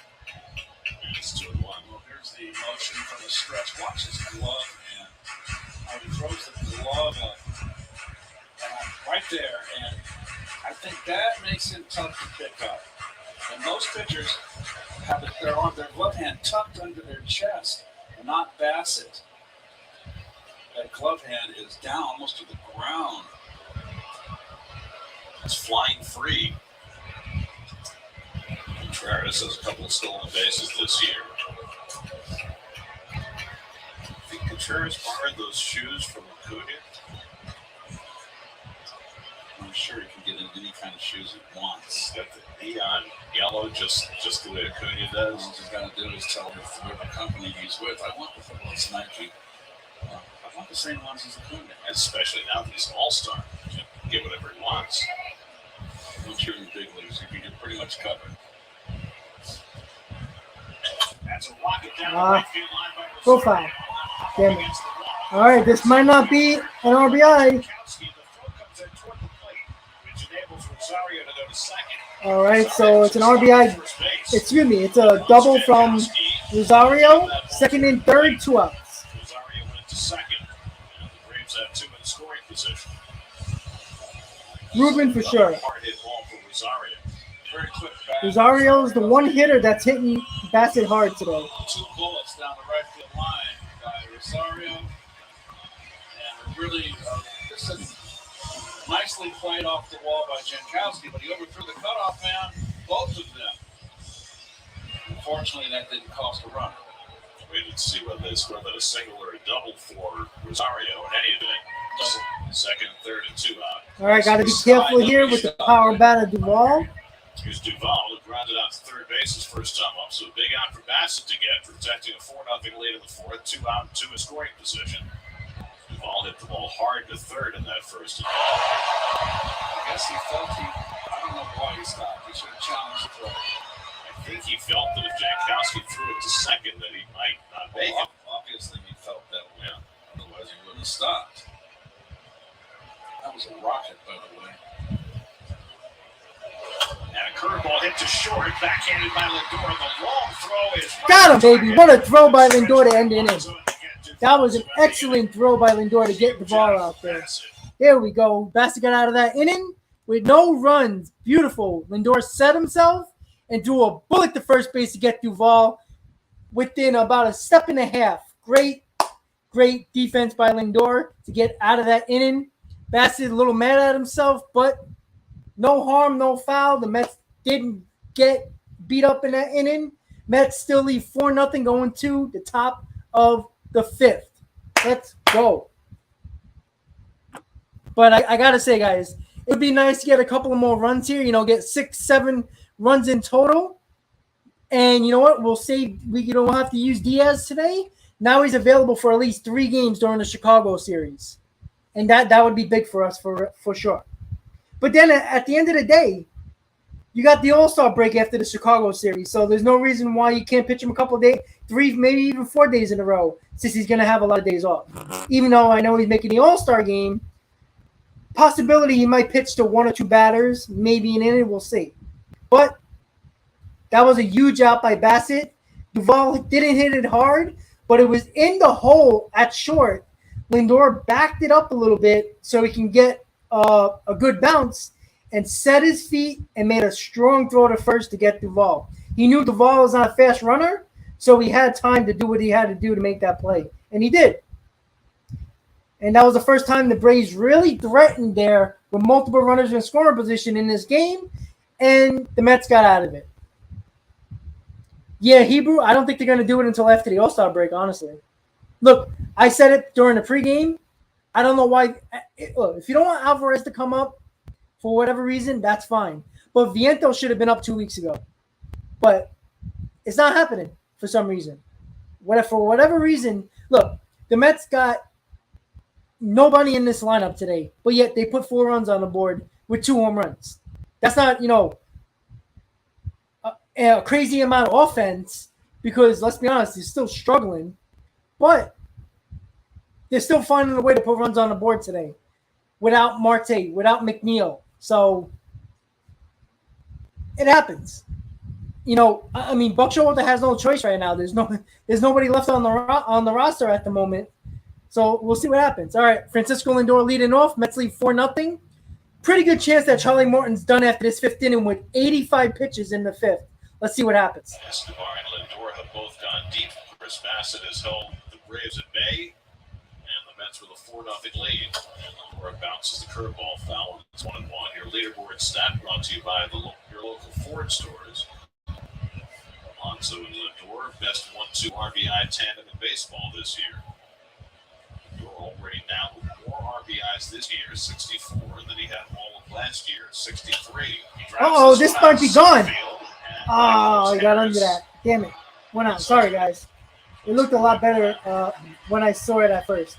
And it's 2-1. Well, here's the motion from the stretch. Watch his glove, man. How he throws the glove up. Right there. And I think that makes it tough to pick up. And most pitchers have their glove hand tucked under their chest, and not Bassett. That glove hand is down almost to the ground. It's flying free. Contreras has a couple of stolen bases this year. I think Contreras borrowed those shoes from Acuna. I'm sure he can get in any kind of shoes he wants. He's got the neon yellow, just the way Acuna does. All he's got to do is tell whatever company he's with, I want the football's Nike. I want the same ones as Acuna. Especially now that he's an all-star. He can get whatever he wants. Once you're in the big leagues, you're pretty much covered. That's a rocket down the right field line by Profile. Damn it. All right, this might not be an RBI. All right, so it's an RBI. Excuse me, it's a double from Rosario. Second and third, 2 outs. Rosario went to second. And the Braves have 2 in scoring position. Ruben for sure. Hard hit ball for Rosario. Very quick back. Rosario's the one hitter that's hitting Bassett hard today. 2 bullets down the right field line by Rosario. And really, this is nicely played off the wall by Jankowski, but he overthrew the cutoff man, both of them. Unfortunately, that didn't cost a run. Waited to see whether they scored a single or a double for Rosario in any event. Second, third, and 2 out. All right, got to be careful here with the power bat of Duvall. Here's Duvall, who grounded out to third base his first time up. So a big out for Bassett to get, protecting a 4-0 lead in the fourth. 2 out and 2 in scoring position. Duvall hit the ball hard to third in that first inning. I guess he felt I don't know why he stopped. He should have challenged the throw. I think he felt that if Jankowski threw it to second, that he might not make it. Obviously, he felt that way. Otherwise, he wouldn't have stopped. That was a rocket, by the way. And a curveball hit to short, backhanded by Lindor. The long throw is Got him, baby. What a throw by Lindor to end the inning. That was an excellent throw by Lindor to get the ball out there. There we go. Bassett got out of that inning with no runs. Beautiful. Lindor set himself and threw a bullet to first base to get Duvall within about a step and a half. Great defense by Lindor to get out of that inning. Bassett a little mad at himself, but no harm, no foul. The Mets didn't get beat up in that inning. Mets still lead 4-0 going to the top of the fifth. Let's go. But I got to say, guys, it would be nice to get a couple of more runs here, get 6-7 runs in total. And you know what? We don't have to use Diaz today. Now he's available for at least 3 games during the Chicago series. And that would be big for us for sure. But then at the end of the day, you got the All-Star break after the Chicago series. So there's no reason why you can't pitch him a couple of days, 3, maybe even 4 days in a row, since he's going to have a lot of days off. Even though I know he's making the All-Star game, possibility he might pitch to 1 or 2 batters, maybe an inning, we'll see. But that was a huge out by Bassett. Duvall didn't hit it hard, but it was in the hole at short. Lindor backed it up a little bit so he can get a good bounce and set his feet and made a strong throw to first to get Duvall. He knew Duvall was not a fast runner, so he had time to do what he had to do to make that play. And he did. And that was the first time the Braves really threatened there with multiple runners in scoring position in this game, and the Mets got out of it. Yeah, Hebrew, I don't think they're going to do it until after the All-Star break, honestly. Look, I said it during the pregame. I don't know why. Look, if you don't want Alvarez to come up for whatever reason, that's fine. But Vientos should have been up 2 weeks ago. But it's not happening for some reason. For whatever reason, look, the Mets got nobody in this lineup today, but yet they put 4 runs on the board with 2 home runs. That's not, a crazy amount of offense because, let's be honest, they're still struggling. But they're still finding a way to put runs on the board today without Marte, without McNeil. So it happens. I mean, Buck Showalter has no choice right now. There's nobody left on the roster at the moment. So we'll see what happens. All right, Francisco Lindor leading off. Mets lead 4-0. Pretty good chance that Charlie Morton's done after this 5th inning with 85 pitches in the 5th. Let's see what happens. Escobar and Lindor have both gone deep. Chris Bassett has held the Braves at bay, and the Mets with a 4-0 lead. And Lindor bounces the curveball foul. It's 1-1. Your leaderboard stat brought to you by your local Ford stores. Alonso and Lindor, best 1-2 RBI tandem in baseball this year. Lindor already now with more RBIs this year, 64, than he had all of last year, 63. This might be gone. Oh, he got under that. Damn it. Went out. Sorry, guys. It looked a lot better when I saw it at first.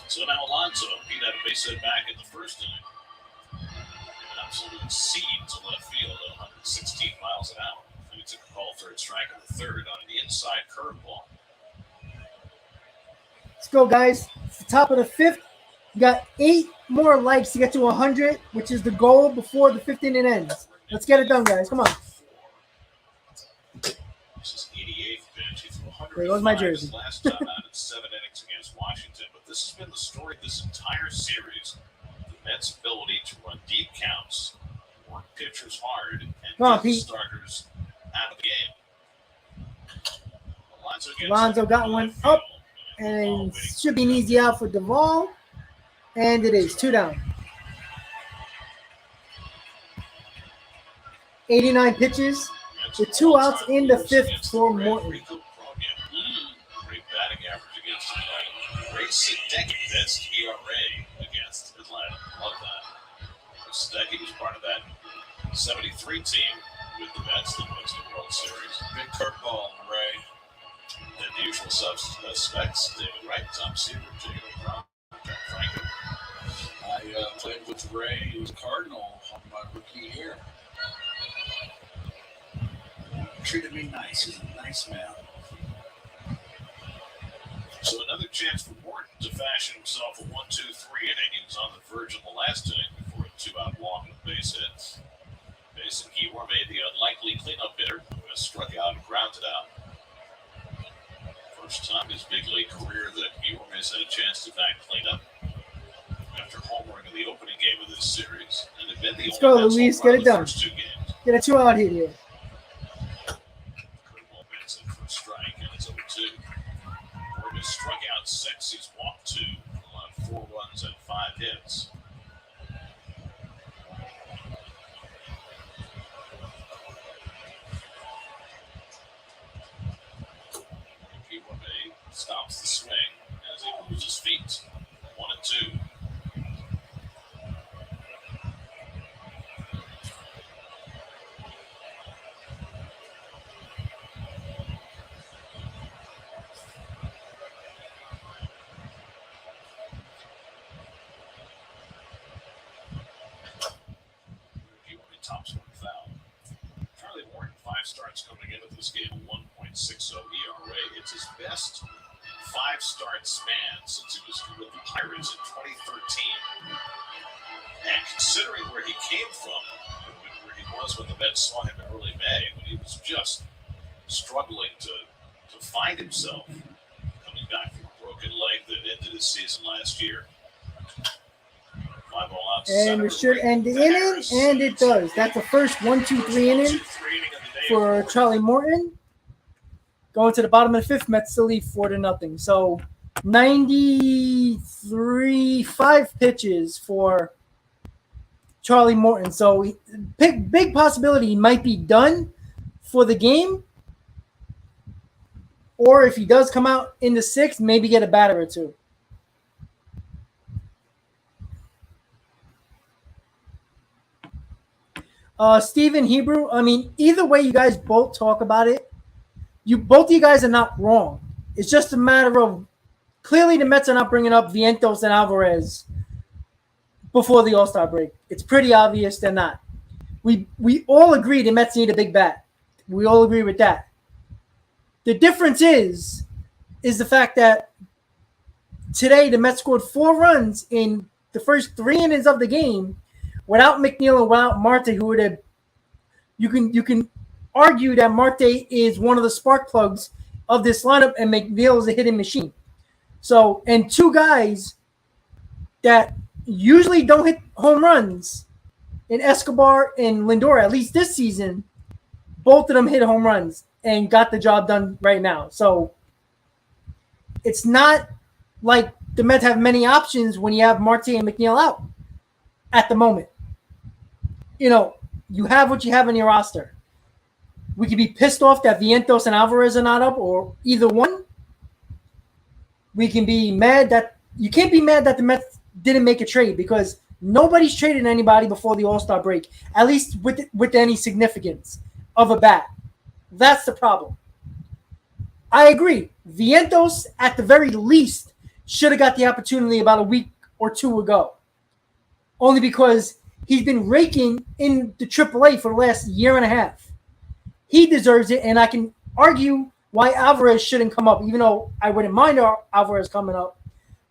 So now Alonso, he had a base hit back in the first inning. An absolute seed to left field at 116 miles an hour. And he took a call third strike in the third on the inside curveball. Let's go, guys. It's the top of the 5th. You got 8 more likes to get to 100, which is the goal before the 5th inning ends. Let's get it done, guys. Come on. This is 88th pitch. He threw 105 There goes my jersey. last time out in 7 innings against Washington. But this has been the story of this entire series. The Mets' ability to run deep counts, work pitchers hard, and get the starters out of the game. Alonso got one up. And should be an easy out for Duvall. And it is 2 down. 89 pitches with 2 outs in the 5th for Morton. Great batting average against Atlanta. Great second best ERA against Atlanta. Love that. Sadecki was part of that 73 team with the Mets that wins the World Series. Big curveball, Ray. And the usual suspects, David Wright, Tom Seaver, Jacob Brown, Jack Franklin. I played with Ray, who was Cardinal on my rookie year. Treated me nice. He's a nice man. So another chance for Morton to fashion himself a 1-2-3 inning. He was on the verge of the last inning before 2-out walk and base hit. Mason Keyworth made the unlikely cleanup hitter, who has struck out and grounded out. First time in his big league career that Keyworth has had a chance to back clean up after homering in the opening game of this series. And had been the Let's go, only Luis. Mets home run Get it in the done. first 2 games. Get a 2-out hit here. Curveball bats in for a strike, and it's 0-2. Ford has struck out 6. He's walked 2, allowed 4 runs and 5 hits. Stops the swing as he moves his feet. 1-2. Tops one foul. Charlie Morton, 5 starts coming into this game, a 1.60 ERA. It's his best 5-start span since he was with the Pirates in 2013. And considering where he came from, where he was when the Mets saw him in early May, when he was just struggling to find himself, coming back from a broken leg that ended his season last year. 5 ball out to And center, it should right end the to inning, Harris. and it does. That's the first 1-2-3 inning 1-2-3 inning of the day for Charlie Morton. Going to the bottom of the 5th, Mets still lead 4-0. So 93, 5 pitches for Charlie Morton. So big possibility he might be done for the game. Or if he does come out in the 6th, maybe get a batter or 2. Stephen Hebrew, I mean, either way you guys both talk about it, both of you guys are not wrong. It's just a matter of clearly the Mets are not bringing up Vientos and Alvarez before the All-Star break. It's pretty obvious they're not. We all agree the Mets need a big bat. We all agree with that. The difference is the fact that today the Mets scored 4 runs in the first 3 innings of the game without McNeil and without Marte, who would have you can argue that Marte is one of the spark plugs of this lineup and McNeil is a hitting machine. So, and 2 guys that usually don't hit home runs in Escobar and Lindor, at least this season, both of them hit home runs and got the job done right now. So it's not like the Mets have many options when you have Marte and McNeil out at the moment. You know, you have what you have in your roster. We could be pissed off that Vientos and Alvarez are not up, or either one. We can be mad that you can't be mad that the Mets didn't make a trade because nobody's traded anybody before the All-Star break, at least with any significance of a bat. That's the problem. I agree. Vientos, at the very least, should have got the opportunity about a week or 2 ago. Only because he's been raking in the AAA for the last year and a half. He deserves it, and I can argue why Alvarez shouldn't come up, even though I wouldn't mind Alvarez coming up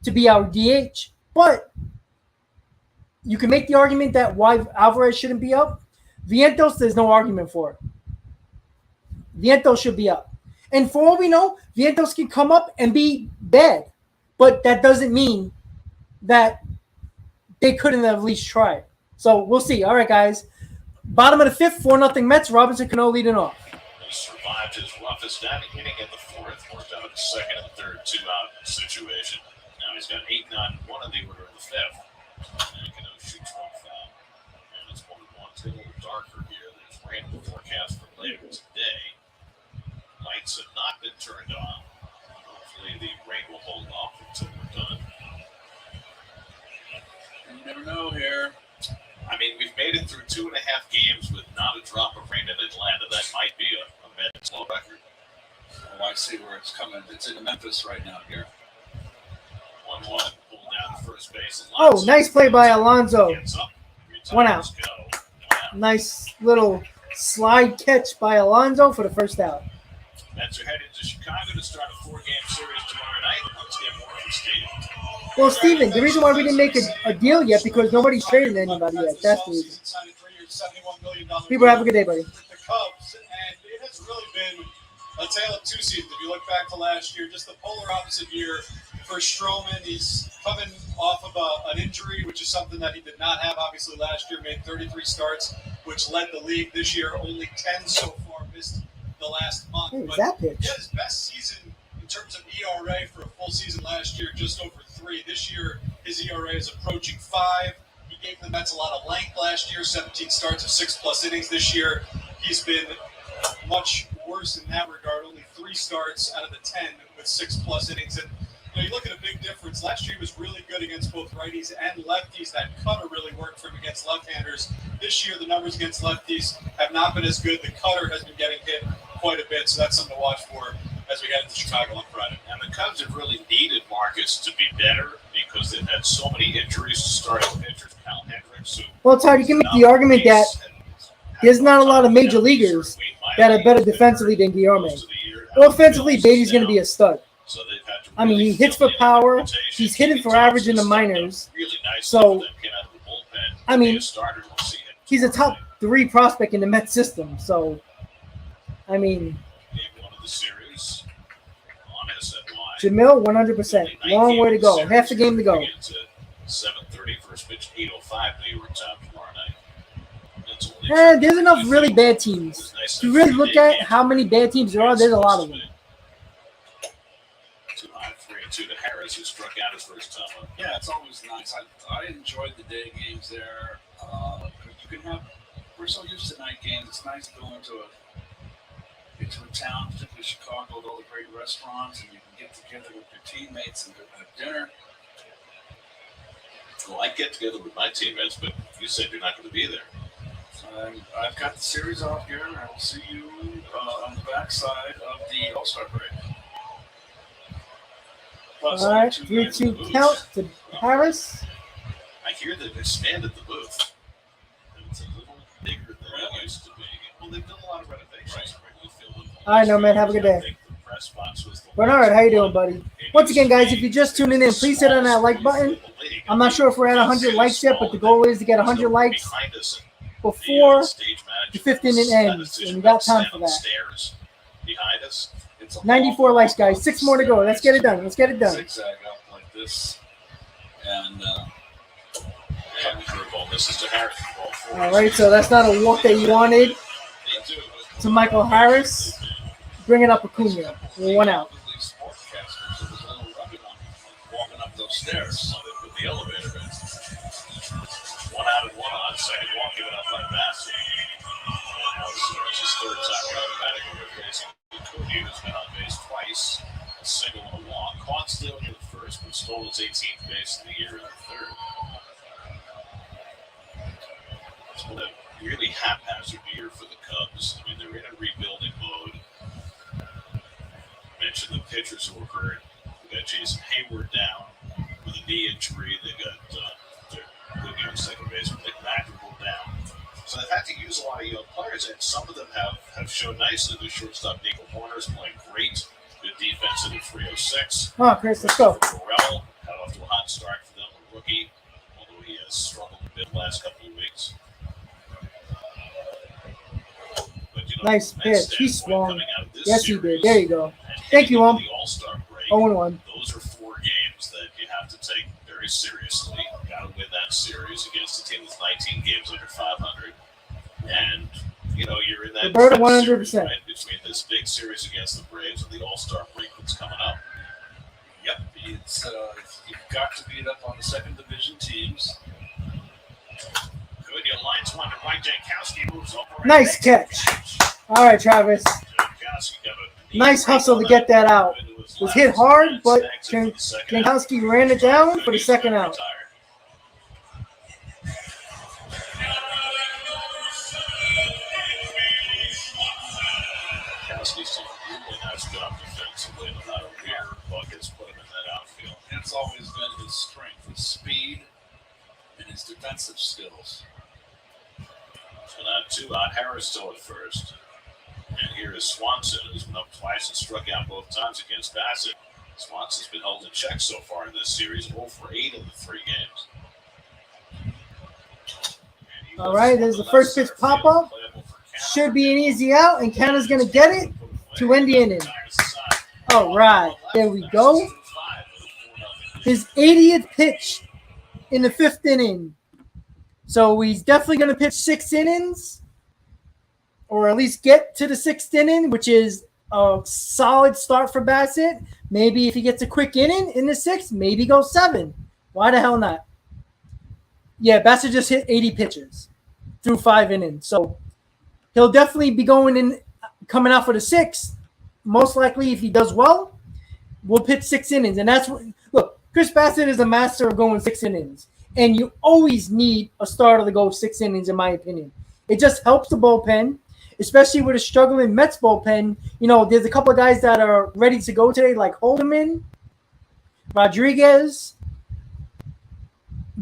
to be our DH. But you can make the argument that why Alvarez shouldn't be up. Vientos, there's no argument for it. Vientos should be up. And for all we know, Vientos can come up and be bad. But that doesn't mean that they couldn't have at least tried. So we'll see. All right, guys. Bottom of the 5th, 4-0 Mets. Robinson Cano leading off. He survived his roughest inning in the 4th, worked out his 2nd and 3rd 2-out situation. Now he's got 8, 9, 1 in the order of the 5th. And Cano shoots 1 foul. And it's 1-1. It's a little darker here. There's rain in the forecast for later today. Lights have not been turned on. Hopefully the rain will hold off until we're done. You never know here. I mean, we've made it through 2.5 games with not a drop of rain in Atlanta. That might be a Mets low record. Oh, I see where it's coming. It's in Memphis right now here. 1-1. Pulled down to first base. Oh, nice play by Alonso. Gets up. 1 out. Go. 1 out. Nice little slide catch by Alonso for the first out. Mets are headed to Chicago to start a 4-game series tomorrow night. Let's get more from Steve. Well, Steven, the reason why we didn't make a deal yet because nobody's traded anybody yet. That's the reason. Signed a 3-year, $71 million People, have a good day, buddy. with the Cubs, and it has really been a tale of two seasons. If you look back to last year, just the polar opposite year for Stroman. He's coming off of an injury, which is something that he did not have, obviously, last year. Made 33 starts, which led the league. This year, only 10 so far, missed the last month. Hey, but that pitch. he had his best season in terms of ERA for a full season last year, just over 3. This year, his ERA is approaching 5. He gave the Mets a lot of length last year, 17 starts of 6+ innings. This year, he's been much worse in that regard, only 3 starts out of the 10 with 6+ innings. And you look at a big difference. Last year he was really good against both righties and lefties. That cutter really worked for him against left-handers. This year the numbers against lefties have not been as good. The cutter has been getting hit quite a bit, so that's something to watch for as we head into Chicago on Friday. And the Cubs have really needed Marcus to be better because they've had so many injuries to starting pitchers. Cal Hendricks, Well, Todd, you can make the argument that there's not a lot of major leaguers that are better defensively than Guillorme. Offensively, Beatty's going to be a stud. So they've had to I mean, he hits for power. He's hitting for average in the minors. So, I mean, he's a top 3 prospect in the Mets system. So, I mean, Jamil, 100%. Long way to go. Half the game to go. 7:30, first pitch, 8:05, New York time tomorrow night. And there's enough really bad teams. If you really look at how many bad teams there are, there's a lot of them. 3-2 to Harris, who struck out his first time up. Yeah, it's always nice. I enjoyed the day games there. You can have. We're so used to night games. It's nice to go into a town, particularly Chicago, with all the great restaurants, and you can get together with your teammates and have dinner. Well, I get together with my teammates, but you said you're not going to be there. I've got the series off here, and I will see you on the backside of the All-Star break. Plus, All right, 3-2 count to Harris. I hear they've expanded the booth. It's a little bigger than it used to be. Well, they've done a lot of renovations. All right, no, man, have a good day. Bernard, how you doing, buddy? Once again, guys, if you're just tuning in, please hit on that like button. I'm not sure if we're at 100 likes yet, but the goal is to get 100 likes before the 5th inning ends, and we got time for that. 94 likes, guys. 6 more to go. Let's get it done. Let's get it done. Zigzag up like this, and curveball misses to Harris. All right, so that's not a walk that you wanted to Michael Harris. Bringing up Acuna. We're 1 out. walking up those stairs. With the elevator in. 1 out and 1 on. Second walk given up by Bass. Now it's his 3rd time around the batting order facing Acuna, who's been on base twice. A single and a walk. Caught still in the first, but stole his 18th base of the year in the 3rd. It's been a really haphazard year for the Cubs. I mean, they're in a rebuilding mode. Mentioned the pitchers who were hurt. We got Jason Hayward down with a knee injury. They got their good young second baseman Nick Madrigal down. So they've had to use a lot of young players, and some of them have shown nicely. The shortstop Nico Horner's playing great. Good defense in the 306. Come on, Chris, let's go. Morel got off to a hot start for them, a rookie, although he has struggled a bit the last couple of weeks. But, nice pitch. He swung. Yes, he series, did. There you go. Thank you, Mom. The All-Star break, 0-1. those are 4 games that you have to take very seriously. You got to win that series against a team that's 19 games under 500. And, you know, you're in that Roberta, 100%. series, right, between this big series against the Braves and the All-Star break that's coming up. Yep, it's you've got to beat up on the second division teams. Good, your lines one to right. Jankowski moves over. Nice catch. All right, Travis. Jankowski got a Nice hustle to get that out. Was hit hard, but Jankowski ran it down for the second out. Jankowski's done a really nice job defensively, no matter where buckets put him in that outfield. That's always been his strength, his speed, and his defensive skills. So now 2 out. Harris still at first. And here is Swanson, who's been up twice and struck out both times against Bassett. Swanson's been held in check so far in this series, 0 for 8 in the 3 games. All right, there's the first pitch pop-up. Should be an easy out, and Canada's going to get it to end the inning. All right, there we go. His 80th pitch in the 5th inning. So he's definitely going to pitch 6 innings, or at least get to the 6th inning, which is a solid start for Bassett. Maybe if he gets a quick inning in the 6th, maybe go 7. Why the hell not? Yeah, Bassett just hit 80 pitches through 5 innings. So he'll definitely be coming out for the 6th. Most likely, if he does well, we'll pitch 6 innings. And that's what – look, Chris Bassett is a master of going 6 innings. And you always need a starter to go 6 innings, in my opinion. It just helps the bullpen, especially with a struggling Mets bullpen. You know, there's a couple of guys that are ready to go today, like Holderman, Rodriguez,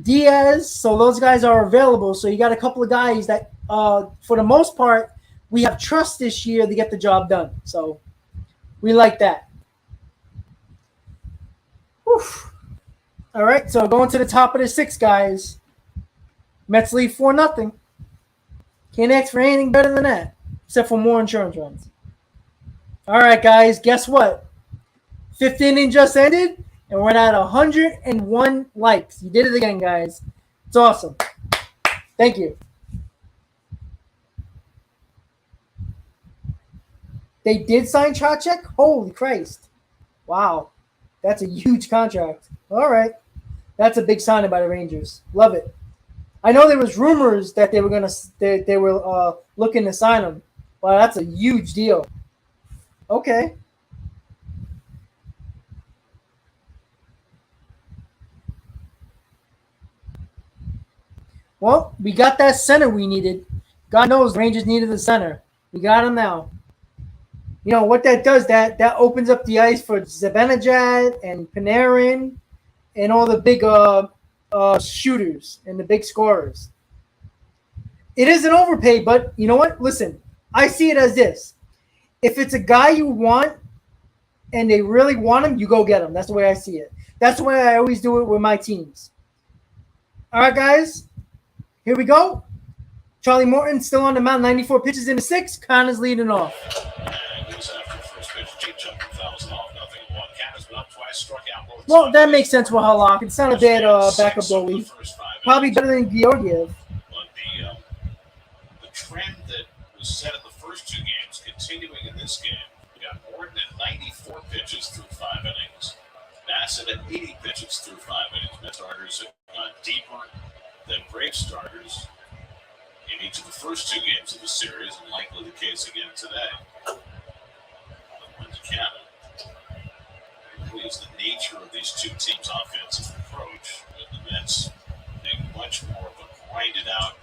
Diaz. So those guys are available. So you got a couple of guys that, for the most part, we have trust this year to get the job done. So we like that. Whew. All right, so going to the top of the 6th, guys. Mets lead 4-0. Can't ask for anything better than that, except for more insurance runs. All right, guys, guess what? 5th inning just ended, and we're at 101 likes. You did it again, guys. It's awesome. Thank you. They did sign Trocheck? Holy Christ. Wow. That's a huge contract. All right. That's a big signing by the Rangers. Love it. I know there was rumors that they were looking to sign him, but that's a huge deal. Okay. Well, we got that center we needed. God knows the Rangers needed the center. We got him now. You know what that does? That opens up the ice for Zibanejad and Panarin and all the big shooters and the big scorers. It is an overpay, but you know what? Listen, I see it as this. If it's a guy you want and they really want him, you go get him. That's the way I see it. That's the way I always do it with my teams. All right, guys. Here we go. Charlie Morton still on the mound, 94 pitches in the 6th. Connor's leading off. Well, that makes sense with Halak. It's not a bad backup goalie. Probably better than Georgiev. But the trend that was set in the first 2 games, continuing in this game, we got Morton at 94 pitches through 5 innings. Bassett at 80 pitches through 5 innings. Mets starters have gone deeper than Braves starters in each of the first 2 games of the series, and likely the case again today. Went to Canada. Is the nature of these 2 teams' offensive approach, with the Mets being much more of a grinded-out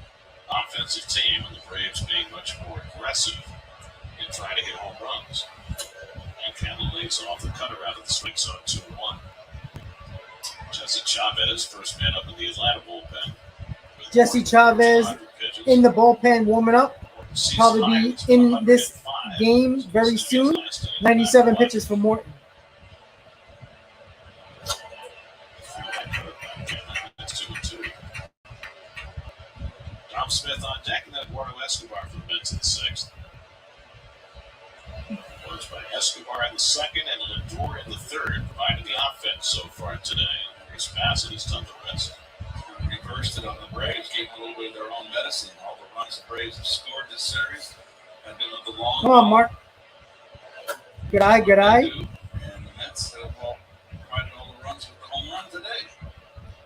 offensive team, and the Braves being much more aggressive in trying to hit home runs. And Canada lays off the cutter out of the swing zone 2-1. Jesse Chavez, first man up in the Atlanta bullpen. Jesse Chavez in the bullpen warming up. Probably be in this game very soon. 97 pitches for Morton. Smith on deck, and then Eduardo Escobar for the Mets in the 6th. Words by Escobar in the 2nd and Lindor in the 3rd, providing the offense so far today. Chris Bassett has done the rest. Reversed it on the Braves, gave them a little bit of their own medicine. All the runs the Braves have scored this series have been of the long Come on, Mark. Good eye, good eye. And the Mets have provided all the runs with the home run today.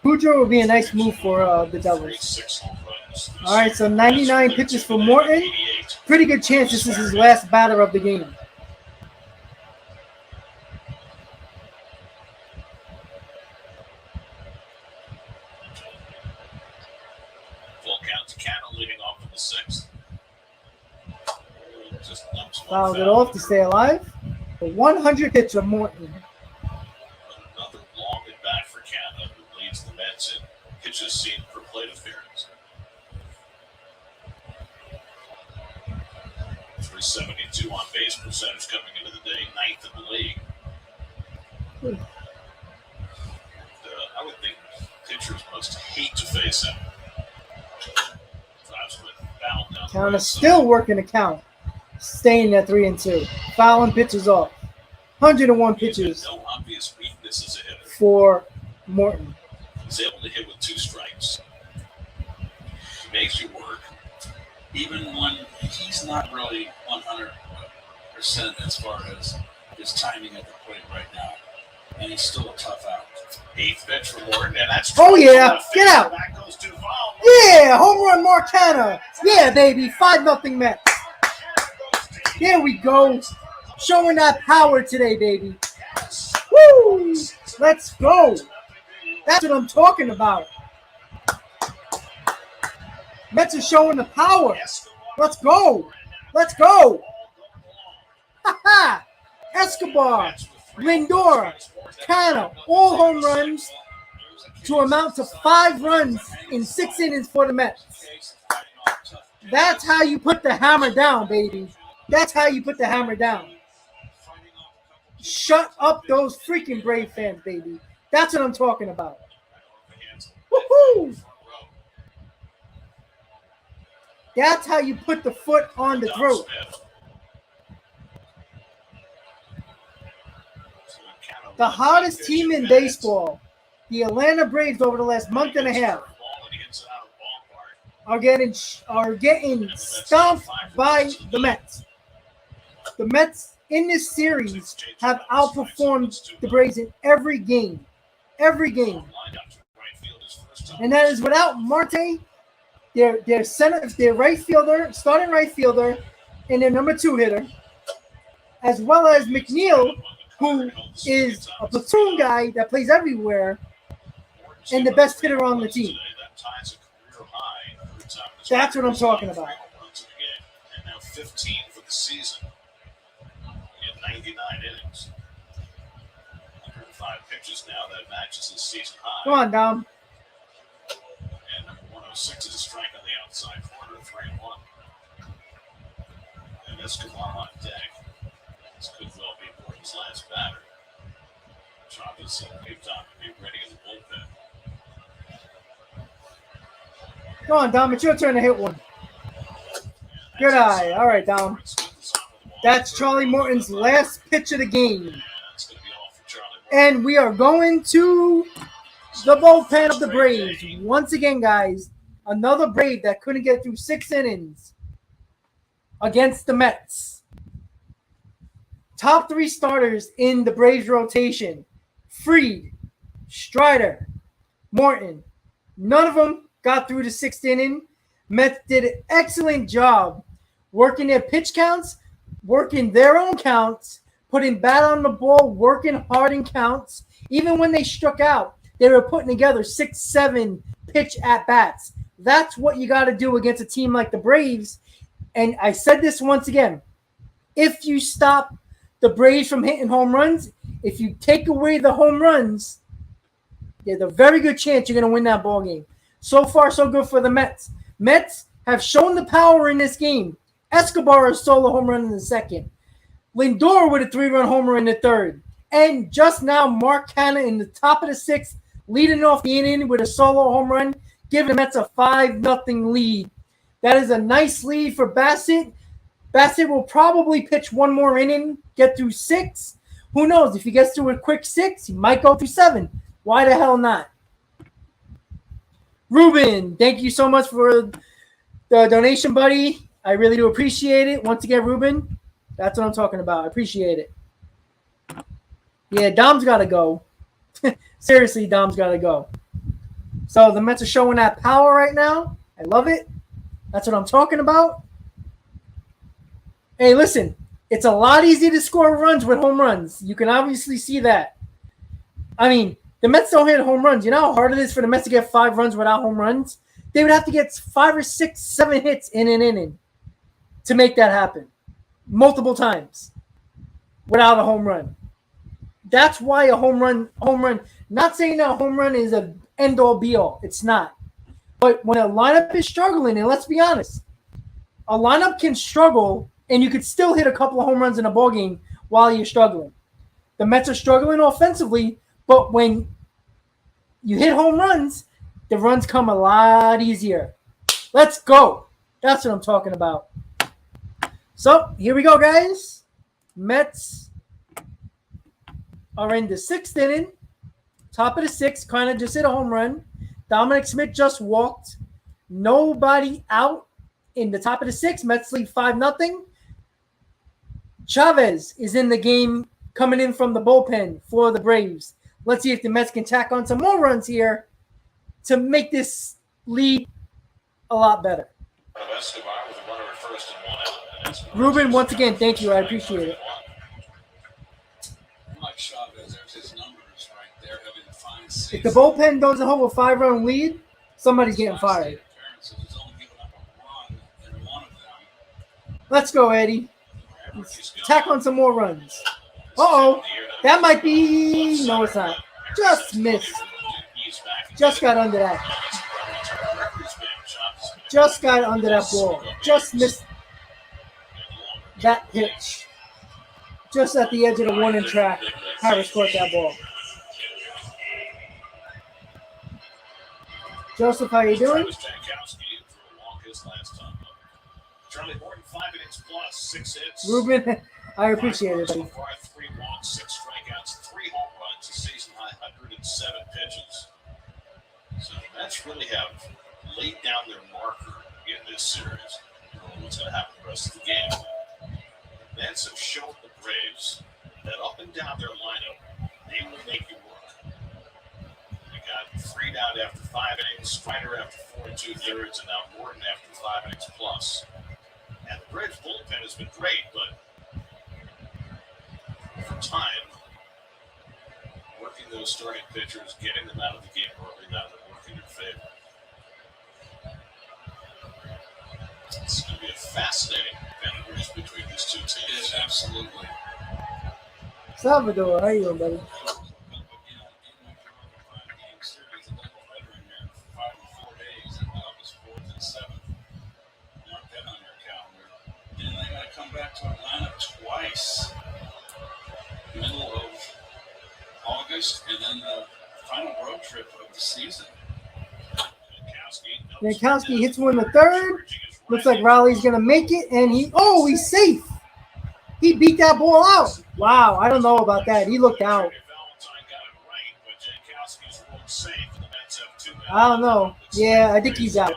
Boudreaux would be a nice move for the Devils. All right, so 99 pitches for Morton. Pretty good chance this is his last batter of the game. Full count to Canada leading off in the 6th. Fouled it off to stay alive. The 100 pitch of Morton. Another long at bat for Canada, who leads the Mets in pitches seen per plate appearance. .372 on base percentage coming into the day, 9th in the league. And, I would think pitchers must hate to face him. Count is still working the count, staying at 3-2, fouling pitches off. 101 pitches no obvious weakness as a hitter for Morton. He's able to hit with 2 strikes. He makes you work. Even when he's not really 100% as far as his timing at the plate right now. And he's still a tough out. 8th pitch for Morton, and that's oh yeah, get out! That goes too far. Yeah, home run Marcana. Yeah, baby, 5-0 Mets. There we go, showing that power today, baby. Woo! Let's go. That's what I'm talking about. Mets are showing the power. Let's go. Let's go. Ha ha! Escobar, Lindor, Cano, all home runs to amount to 5 runs in 6 innings for the Mets. That's how you put the hammer down, baby. That's how you put the hammer down. Shut up those freaking Brave fans, baby. That's what I'm talking about. Woohoo! That's how you put the foot on the throat. The hottest team in baseball, the Atlanta Braves, over the last month and a half, are getting stomped by the Mets. The Mets in this series have outperformed the Braves in every game. Every game. And that is without Marte, their right fielder, starting right fielder, and their number 2 hitter, as well as McNeil, who is a platoon guy that plays everywhere and the best hitter on the team. That's what I'm talking about. And now 15 for the season in 99 innings. 105 pitches now. That matches his season high. Come on, Dom. And number 106 is a strike on the outside corner, 3-1. And Escobar on deck. This could well be Morton's last batter. Chavez and Dave Tom to be ready in the bullpen. Come on, Dom. It's your turn to hit one. Good eye. All right, Dom. That's Charlie Morton's last pitch of the game. And we are going to the bullpen of the Braves. Once again, guys, another Brave that couldn't get through 6 innings against the Mets. Top 3 starters in the Braves rotation: Fried, Strider, Morton. None of them got through the 6th inning. Mets did an excellent job working their pitch counts, working their own counts, putting bat on the ball, working hard in counts. Even when they struck out, they were putting together 6-7 pitch at-bats. That's what you got to do against a team like the Braves. And I said this once again. If you stop the Braves from hitting home runs, if you take away the home runs, there's a very good chance you're going to win that ball game. So far, so good for the Mets. Mets have shown the power in this game. Escobar a solo home run in the 2nd. Lindor with a 3-run homer in the 3rd. And just now, Mark Canha in the top of the 6th, leading off the inning with a solo home run, giving the Mets a 5-0 lead. That is a nice lead for Bassett. Bassett will probably pitch one more inning, get through 6. Who knows? If he gets through a quick 6, he might go through 7. Why the hell not? Ruben, thank you so much for the donation, buddy. I really do appreciate it. Once again, Ruben, that's what I'm talking about. I appreciate it. Yeah, Dom's got to go. Seriously, Dom's got to go. So the Mets are showing that power right now. I love it. That's what I'm talking about. Hey, listen, it's a lot easier to score runs with home runs. You can obviously see that. I mean, the Mets don't hit home runs. You know how hard it is for the Mets to get 5 runs without home runs? They would have to get 5 or 6, 7 hits in an inning to make that happen. Multiple times without a home run. That's why a home run, not saying that a home run is an end-all be-all. It's not. But when a lineup is struggling, and let's be honest, a lineup can struggle and you could still hit a couple of home runs in a ball game while you're struggling. The Mets are struggling offensively, but when you hit home runs, the runs come a lot easier. Let's go. That's what I'm talking about. So here we go, guys. Mets are in the 6th inning. Top of the 6th, kind of just hit a home run. Dominic Smith just walked. Nobody out in the top of the 6th. Mets lead 5-0. Chavez is in the game coming in from the bullpen for the Braves. Let's see if the Mets can tack on some more runs here to make this lead a lot better. Ruben, once again, thank you. I appreciate it. Like Chavez, there's his numbers right there, having a fine If the bullpen doesn't hold a 5-run lead, somebody's getting fired. Let's go, Eddie. Let's tack on some more runs. Uh-oh. That might be... No, it's not. Just missed. Just got under that. Just got under that ball. Just missed that pitch. Just at the edge of the warning track, Harris caught that ball. Joseph, how you doing? Ruben, I appreciate it, buddy. 3 walks, 6 strikeouts, 3 home runs, a season high 107 pitches. So the Mets really have laid down their marker in this series. I don't know what's going to happen the rest of the game. The Mets have shown the Braves that up and down their lineup, they will make you work. We got Fried out after 5 innings, Strider after 4 2/3, and now Morton after 5 innings plus. And the Braves bullpen has been great, but for time, working those starting pitchers, getting them out of the game early, that would work in your favor. It's going to be a fascinating penetrations between these two teams. Yes, absolutely. Salvador, how you doing, buddy? Back to Atlanta twice, middle of August, and then the final road trip of the season. Jankowski hits one in the 3rd. Looks like Raleigh's gonna make it, and he's safe. He beat that ball out. Wow, I don't know about that. He looked out. I don't know. Yeah, I think he's out.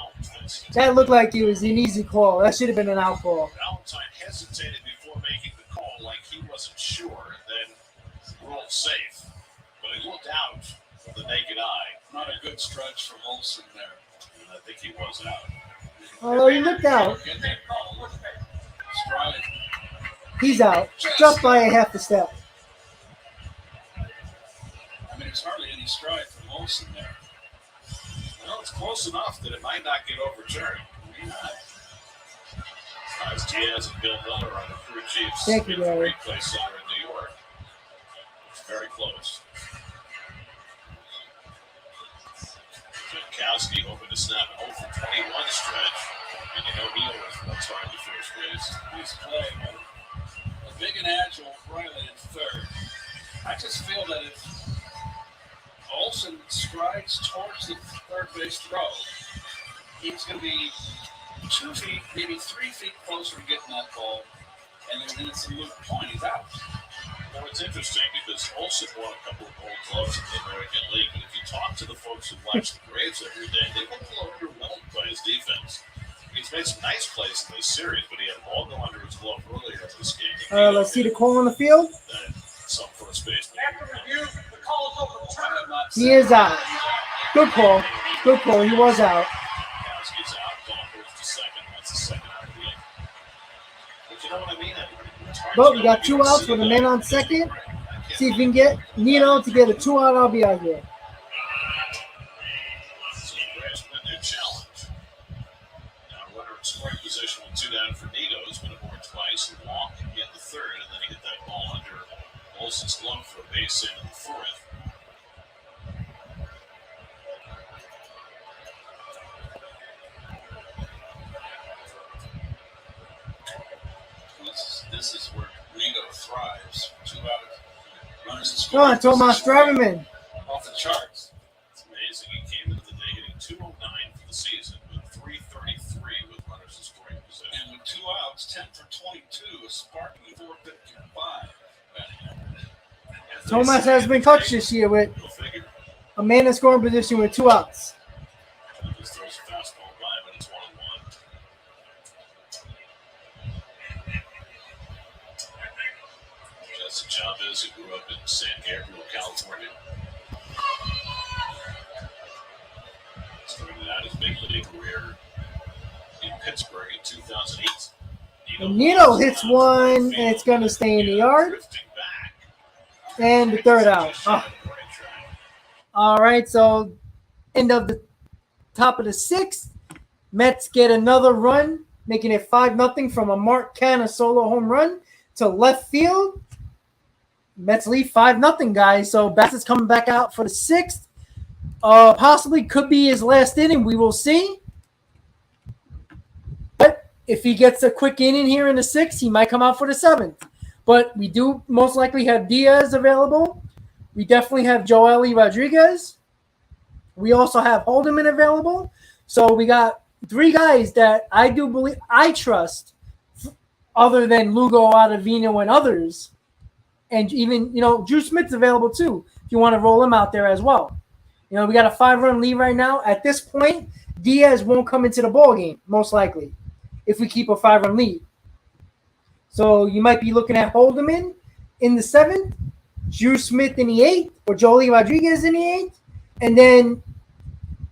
That looked like it was an easy call. That should have been an out call. Valentine hesitated before making the call like he wasn't sure, then ruled safe. But he looked out with the naked eye. Not a good stretch from Olsen there. And I think he was out. Although he looked out. Stride. He's out. Just by a half a step. I mean, there's hardly any stride from Olsen there. Well, it's close enough that it might not get overturned. As Diaz and Bill Miller on the crew chiefs Thank you, Gary. replay center in New York. It's very close. Jankowski hoping to snap an 0 for 21 stretch. And you know he always runs hard to first base. He's playing a big and agile Riley at 3rd. I just feel that if Olsen strides towards the 3rd base throw, he's going to be 2 feet, maybe 3 feet closer to getting that ball, and then it's a moot point. He's out. Well, it's interesting because Olsen won a couple of gold gloves in the American League, but if you talk to the folks who watch the Braves every day, they were a little underwhelmed by his defense. He's made some nice plays in this series, but he had a ball go under his glove earlier in this game. Let's see the call on the field. Some first baseman. He is out. Good call. Good call. He was out. Jankowski's out. Ball goes to second. That's the second out of the game. But you know what I mean? But we got 2 outs with a man on second. See if we can get Nino to get a 2-out RBI here. So the Braves win their challenge. Now runner in scoring position with 2 down for Nito. He's been aboard twice. He walked in the 3rd, and then he hit that ball under Olsen's glove for a base hit in the 4th. This is where Ringo thrives. 2 out, runners in Come on, scoring Tomas, position. drive him in. Off the charts. It's amazing. He came into the day hitting 209 for the season with 333 with runners in scoring position. And with 2 outs, 10 for 22, a sparkling 455 batting average. Tomas has been clutch this year with Go figure. a man in scoring position with 2 outs. Just throws a fastball by, but it's 1-1. Jesse Chavez, who grew up in San Gabriel, California. Started out his big league career in Pittsburgh in 2008. And Nino hits one, and it's going to stay in the yard. Drifting back. And the third out. Oh. All right, so end of the top of the 6th. Mets get another run, making it 5-0 from a Mark Canha solo home run to left field. Mets lead 5-0, guys. So Bassett's coming back out for the 6th. Possibly could be his last inning. We will see. But if he gets a quick inning here in the 6th, he might come out for the 7th. But we do most likely have Diaz available. We definitely have Joely Rodriguez. We also have Holderman available. So we got 3 guys that I do believe I trust, other than Lugo, Ottavino, and others. And even, Drew Smith's available too, if you want to roll him out there as well. We got a 5-run lead right now. At this point, Diaz won't come into the ball game, most likely, if we keep a 5-run lead. So you might be looking at Holderman in the 7th, Drew Smith in the 8th, or Joely Rodriguez in the 8th, and then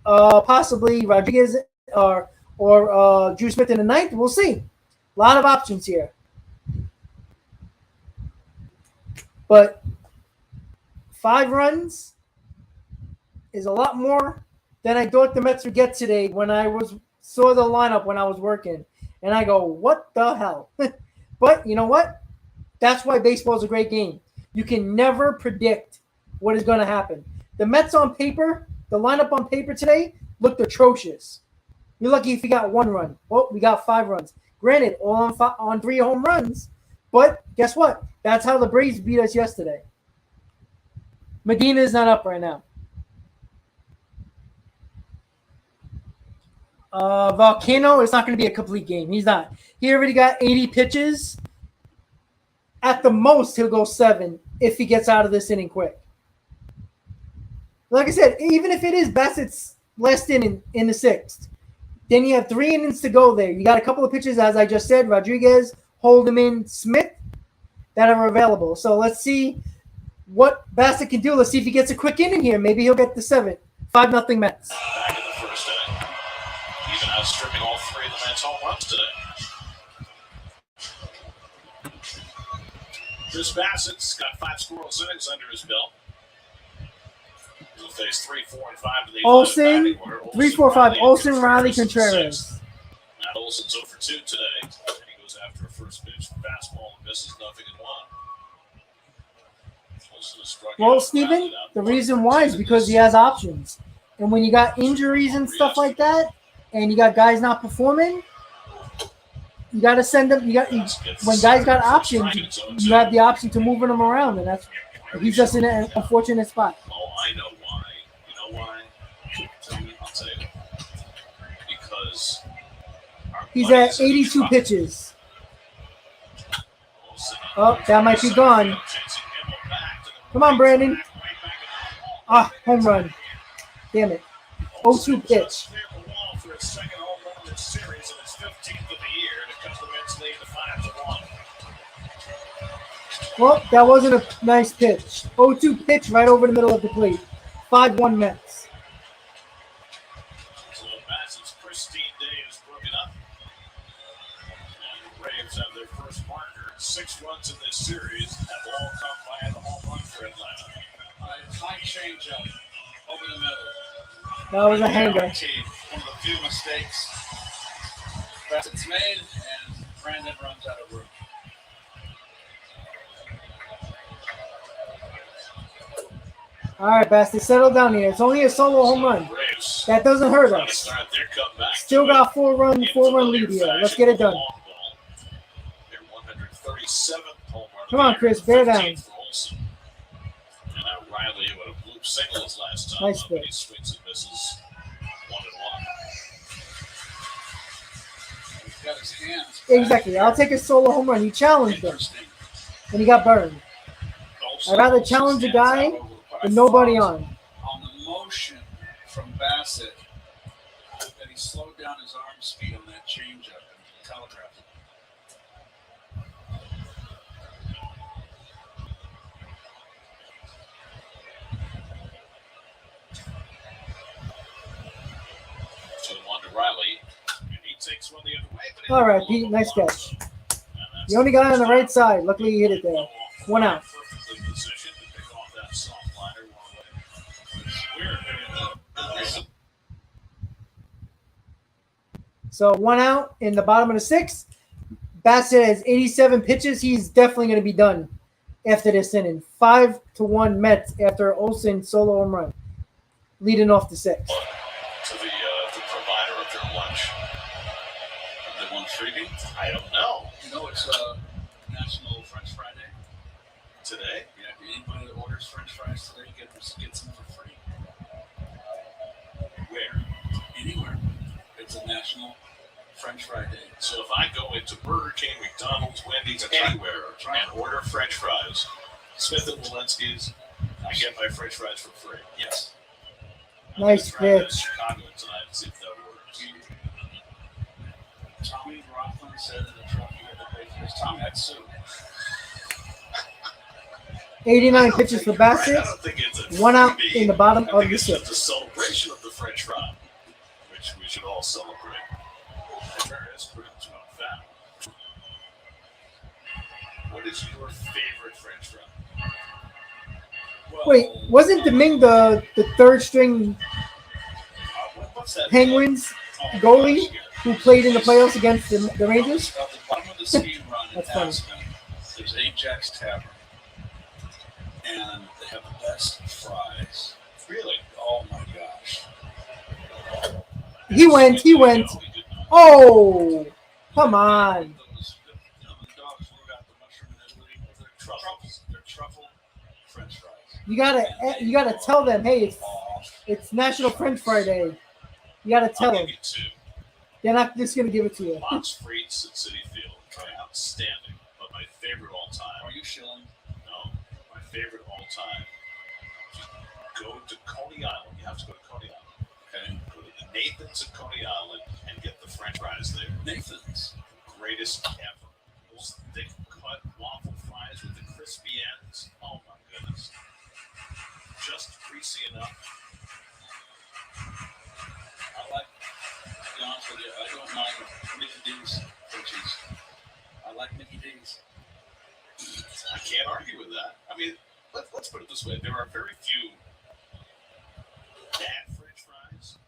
possibly Rodriguez or Drew Smith in the 9th. We'll see. A lot of options here. But 5 runs is a lot more than I thought the Mets would get today when I saw the lineup when I was working. And I go, what the hell? But you know what? That's why baseball is a great game. You can never predict what is going to happen. The Mets on paper, the lineup on paper today looked atrocious. You're lucky if you got 1 run. Well, we got 5 runs. Granted, all on 3 home runs. But guess what? That's how the Braves beat us yesterday. Medina is not up right now. Volcano is not going to be a complete game. He's not. He already got 80 pitches. At the most, he'll go 7 if he gets out of this inning quick. Like I said, even if it is Bassett's last inning in the 6th, then you have 3 innings to go there. You got a couple of pitches, as I just said, Rodriguez, Holderman, Smith, that are available. So let's see what Bassett can do. Let's see if he gets a quick inning here. Maybe he'll get the 7th. 5-0 Mets. Back in the first inning. Even outstripping all 3 of the Mets home runs today. Chris Bassett's got 5 scoreless innings under his belt. He'll face 3, 4, and 5 to the Olsen, 3, 4, 5. Olsen, Riley, Contreras. Matt Olsen's 0 for 2 today. And he goes after a first pitch fastball and misses nothing in 1. Well, Steven, the reason why is because he has options. And when you got injuries and stuff like that, and you got guys not performing, you got to send them. When guys got options, you have the option to moving them around, and he's just in an unfortunate spot. Oh, I know why. You know why? I'll tell you. Because he's at 82 pitches. Oh, that might be gone. Come on, Brandon. Home run. Damn it. 0-2 pitch. Well, that wasn't a nice pitch. 0-2 pitch right over the middle of the plate. 5-1 Mets. So Bassett's pristine day is broken up. And the Braves have their first marker. 6 runs in this series have all come via the home run for Atlanta. High change up over the middle. That was a hanger. One of the few mistakes Bassett's made, and Brandon runs out of room. All right, Bassett, settle down here. It's only a solo home run. That doesn't hurt us. Still got 4-run lead here. Let's get it done. Their 130th seventh home run. Come on, Chris, bear down. 15th for Olsen. And now Riley with a bloop single his last time. Nice But pitch. he swings and misses 1-1. He's got his hands back. Exactly. I'll take a solo home run. He challenged him, Interesting. and he got burned. I'd rather challenge a guy with nobody on. On the motion from Bassett, that he slowed down his arm speed on that changeup and telegraphed it. So 1 to Riley. And he takes one the other way. But All right, Pete, nice catch. The only guy on the right side. Luckily, he hit it there. 1 out. Perfectly positioned to pick off that soft liner one way. Weird. So 1 out in the bottom of the 6th. Bassett has 87 pitches. He's definitely going to be done after this inning. 5-1 Mets after Olsen solo home run, leading off the 6th. To the provider of their lunch. They won freebie. I don't know. You know, it's National French Fry Day Today? Yeah, anybody that orders French fries today gets them for free. Where? Anywhere. It's a National French Fry Day. So if I go into Burger King, McDonald's, Wendy's, anywhere, and order French fries, Smith and Walensky's, I get my French fries for free. Yes. Nice I'm gonna try that in pitch. Chicago tonight and see if that works. Tommy Rothman said in the truck he had to pay for his Tommy had soup. 89 pitches for I Bassett. don't think it's a 1 out freebie. in the bottom I of think the it's just a 6th. celebration of the French fry, which we should all celebrate. There is credence on that. What is your favorite French fry? Well, Wait, wasn't Domingue the third string What's that? Penguins Oh, goalie gosh, who played in the playoffs against the Rangers? At the bottom of the speed run in That's funny. Aspen, there's Ajax Tavern. And they have the best fries. Really? Oh my gosh. He went. Oh, come on. Those, the dogs wrote out the mushroom in Italy. They're truffle French fries. You gotta tell them, hey, it's National French Fry Day. You gotta tell I'll them. give you 2. They're not just gonna give it to you. Box Frites at City Field. Outstanding. But my favorite all time. Are you shilling? No. My favorite all time. Go to Coney Island. You have to go to Coney Island. Okay. Go to the Nathan's at Coney Island and get the French fries there. Nathan's. Greatest ever. Those thick cut waffle fries with the crispy ends. Oh my goodness. Just greasy enough. I like, to be honest with you, I don't mind Mickey D's for cheese. I like Mickey D's. I can't argue with that. I mean, let's put it this way. There are very few bad French fries.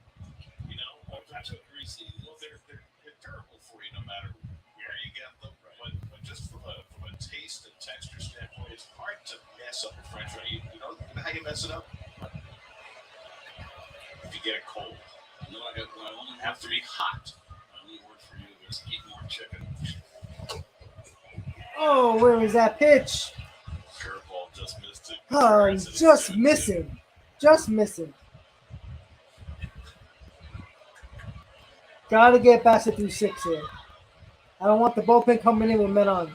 You know, Not too greasy. well, they're terrible for you no matter where you get them. But just from a taste and texture standpoint, it's hard to mess up a French fry. You know how you mess it up? If you get it cold. You know, I only It have to be hot. My only word for you is eat more chicken. Oh, where was that pitch? Curveball just missed it. Oh, just missing. Just missing. Gotta get Bassett through 6 here. I don't want the bullpen coming in with men on.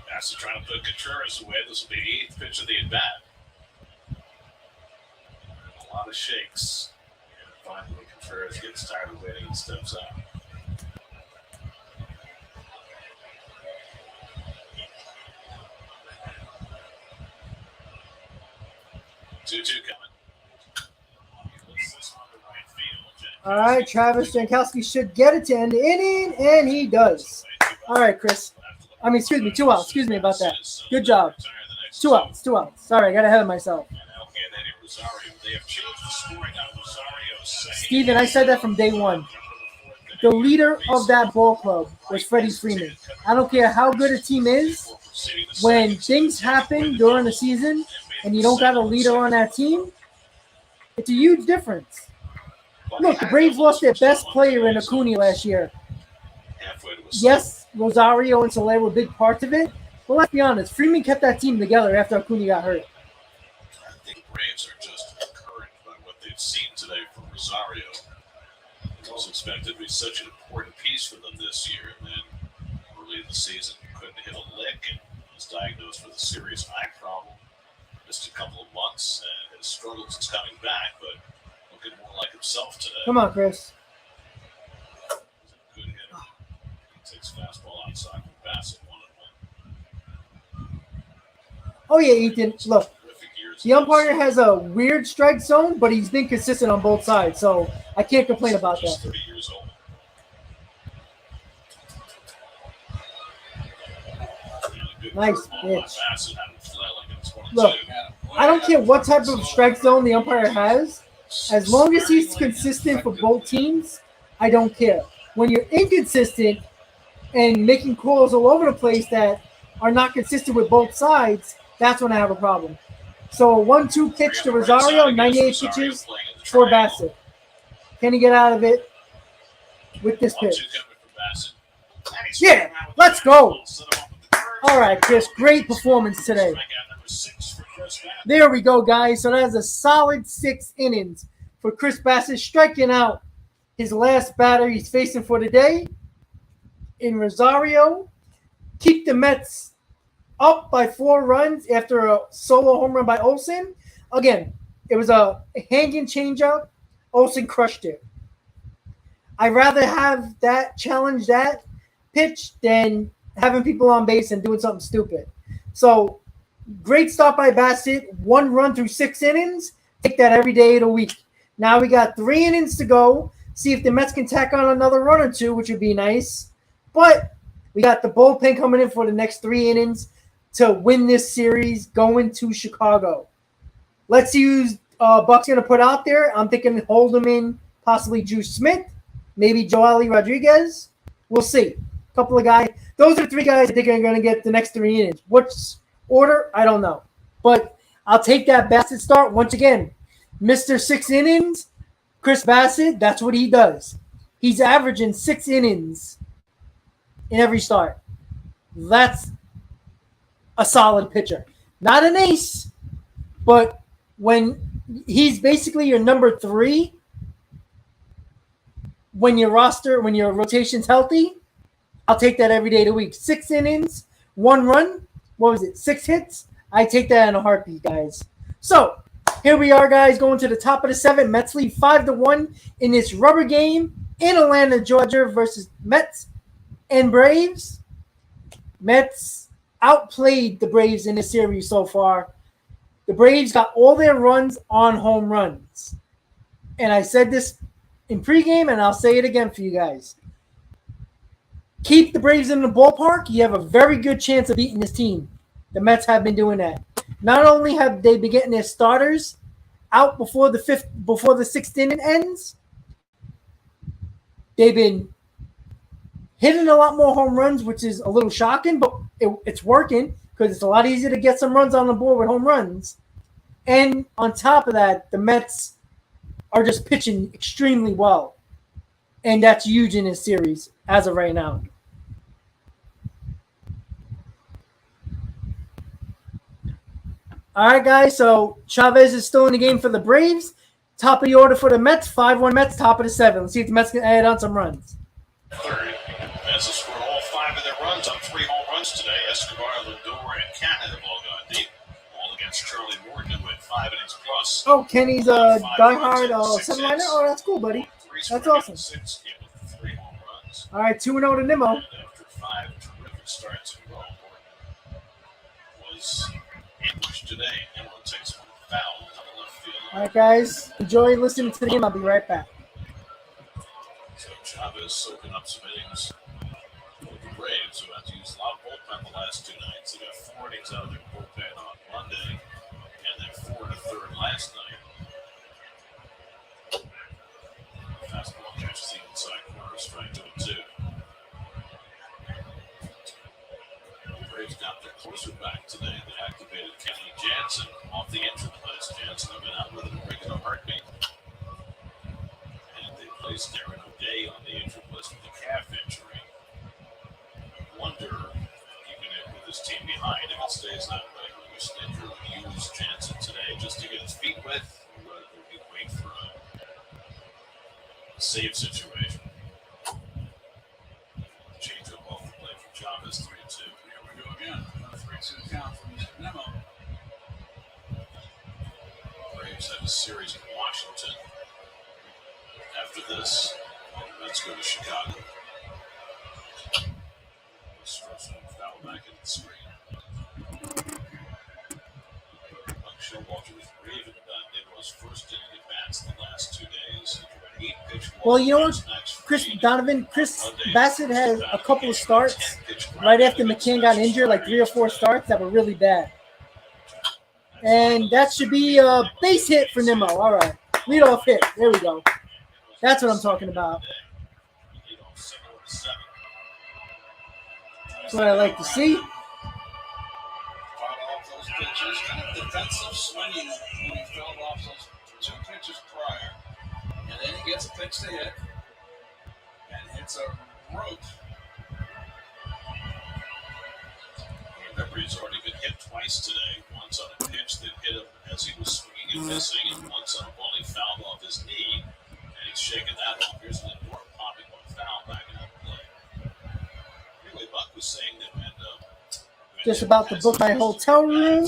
Bassett trying to put Contreras away. This will be the 8th pitch of the at-bat. A lot of shakes. And finally, Contreras gets tired of waiting and steps out. Two coming. He looks this one to right field. All right, Travis Jankowski should get it to end the inning, and he does. All right, Chris. I mean, excuse me, 2 outs. Excuse me about that. Good job. 2 outs, 2 outs. Sorry, I got ahead of myself. Steven, I said that from day one. The leader of that ball club was Freddie Freeman. I don't care how good a team is. When things happen during the season and you don't got a leader on that team, it's a huge difference. Look, the Braves lost their best player in Acuna last year. Yes, Rosario and Soler were big parts of it, Well, let's be honest. Freeman kept that team together after Acuna got hurt. I think Braves are just encouraged by what they've seen today from Rosario. It was expected to be such an important piece for them this year, and then early in the season couldn't hit a lick and was diagnosed with a serious eye problem. Missed a couple of months and has struggled since coming back, but looking more like himself today. Come on, Chris. He's a good hitter. He takes fastball outside from Bassett 1-1. Oh, yeah, Ethan. Look, Terrific years the umpire has a weird strike zone, but he's been consistent on both sides, so I can't complain about Just that. 30 years old. Nice pitch. Bassett had him flailing. It's 1-2. Look, I don't care what type of strike zone the umpire has. As long as he's consistent for both teams, I don't care. When you're inconsistent and making calls all over the place that are not consistent with both sides, that's when I have a problem. So a 1-2 pitch to Rosario, 98 pitches for Bassett. Can he get out of it with this pitch? Yeah, let's go. All right, Chris, great performance today. There we go, guys. So that's a solid 6 innings for Chris Bassett, striking out his last batter he's facing for the day in Rosario. Keep the Mets up by 4 runs after a solo home run by Olsen. Again, it was a hanging changeup. Olsen crushed it. I'd rather have that challenge that pitch than having people on base and doing something stupid. So, great start by Bassett. 1 run through 6 innings. Take that every day of the week. Now we got 3 innings to go. See if the Mets can tack on another run or 2, which would be nice. But we got the bullpen coming in for the next 3 innings to win this series going to Chicago. Let's see who's Buck's going to put out there. I'm thinking Holderman, possibly Drew Smith, maybe Joely Rodriguez. We'll see. A couple of guys. Those are 3 guys I think are going to get the next 3 innings. Which order? I don't know. But I'll take that Bassett start. Once again, Mr. 6 innings, Chris Bassett, that's what he does. He's averaging 6 innings in every start. That's a solid pitcher. Not an ace, but when he's basically your number 3, when your rotation's healthy, I'll take that every day of the week. 6 innings, 1 run. What was it? 6 hits? I take that in a heartbeat, guys. So, here we are, guys, going to the top of the 7th. Mets lead 5-1 in this rubber game in Atlanta, Georgia versus Mets and Braves. Mets outplayed the Braves in this series so far. The Braves got all their runs on home runs. And I said this in pregame, and I'll say it again for you guys. Keep the Braves in the ballpark, you have a very good chance of beating this team. The Mets have been doing that. Not only have they been getting their starters out before the 6th inning ends, they've been hitting a lot more home runs, which is a little shocking, but it's working because it's a lot easier to get some runs on the board with home runs. And on top of that, the Mets are just pitching extremely well. And that's huge in this series as of right now. All right, guys, so Chavez is still in the game for the Braves. Top of the order for the Mets, 5-1 Mets, top of the 7th. Let's see if the Mets can add on some runs. Third, Mets have scored all 5 of their runs on 3 home runs today. Escobar, Lindor, and Cannon have all gone deep. All against Charlie Morton, who went 5 innings plus. Oh, Kenny's a diehard 7-liner? Oh, that's cool, buddy. That's awesome. 6 with 3 home runs. All right, 2-0 to Nimmo. And after 5 terrific starts in a row, Morton was ambushed today. Nimmo takes one foul to the left field. All right, guys, enjoy listening to the game. I'll be right back. So Chavez soaking up some innings with the Braves, who had to use a lot of bullpen the last 2 nights. They got 4 innings out of their bullpen on Monday, and then 4 in the 3rd last night. Fastball catches the inside corner, strike 2-2. The Braves got their closer back today. They activated Kenny Jansen off the injured list. Jansen had been out with a regular heartbeat. And they placed Darren O'Day on the injured list with a calf injury. I wonder, even with his his team behind if it stays that way. I wish they'd really use Jansen today just to get his feet wet rather than wait for a save situation. Change up off the play for Chavez, 3-2. Here we go again. Another 3-2 count from Nemo. Braves have a series in Washington. After this, let's go to Chicago. Foul back in the screen. Buck Showalter was raving about Nimmo's first inning at bats the last 2 days. He threw an 8-pitch Well, you know what, Chris Bassett had a couple of starts right after McCann got injured, like 3 or 4 starts that were really bad. And that should be a base hit for Nimmo. All right. Leadoff hit. There we go. That's what I'm talking about. That's what I like to see. Fought off those pitches. Kind of defensive swinging when he fouled off those 2 pitches prior. And then he gets a pitch to hit. And hits a rope. Remember, he's already been hit twice today. Once on a pitch that hit him as he was swinging and missing, and once on a ball he fouled off his knee, and he's shaking that off. Here's Lindor popping one foul back in the play. Anyway, Buck was saying that when Just about to book my hotel room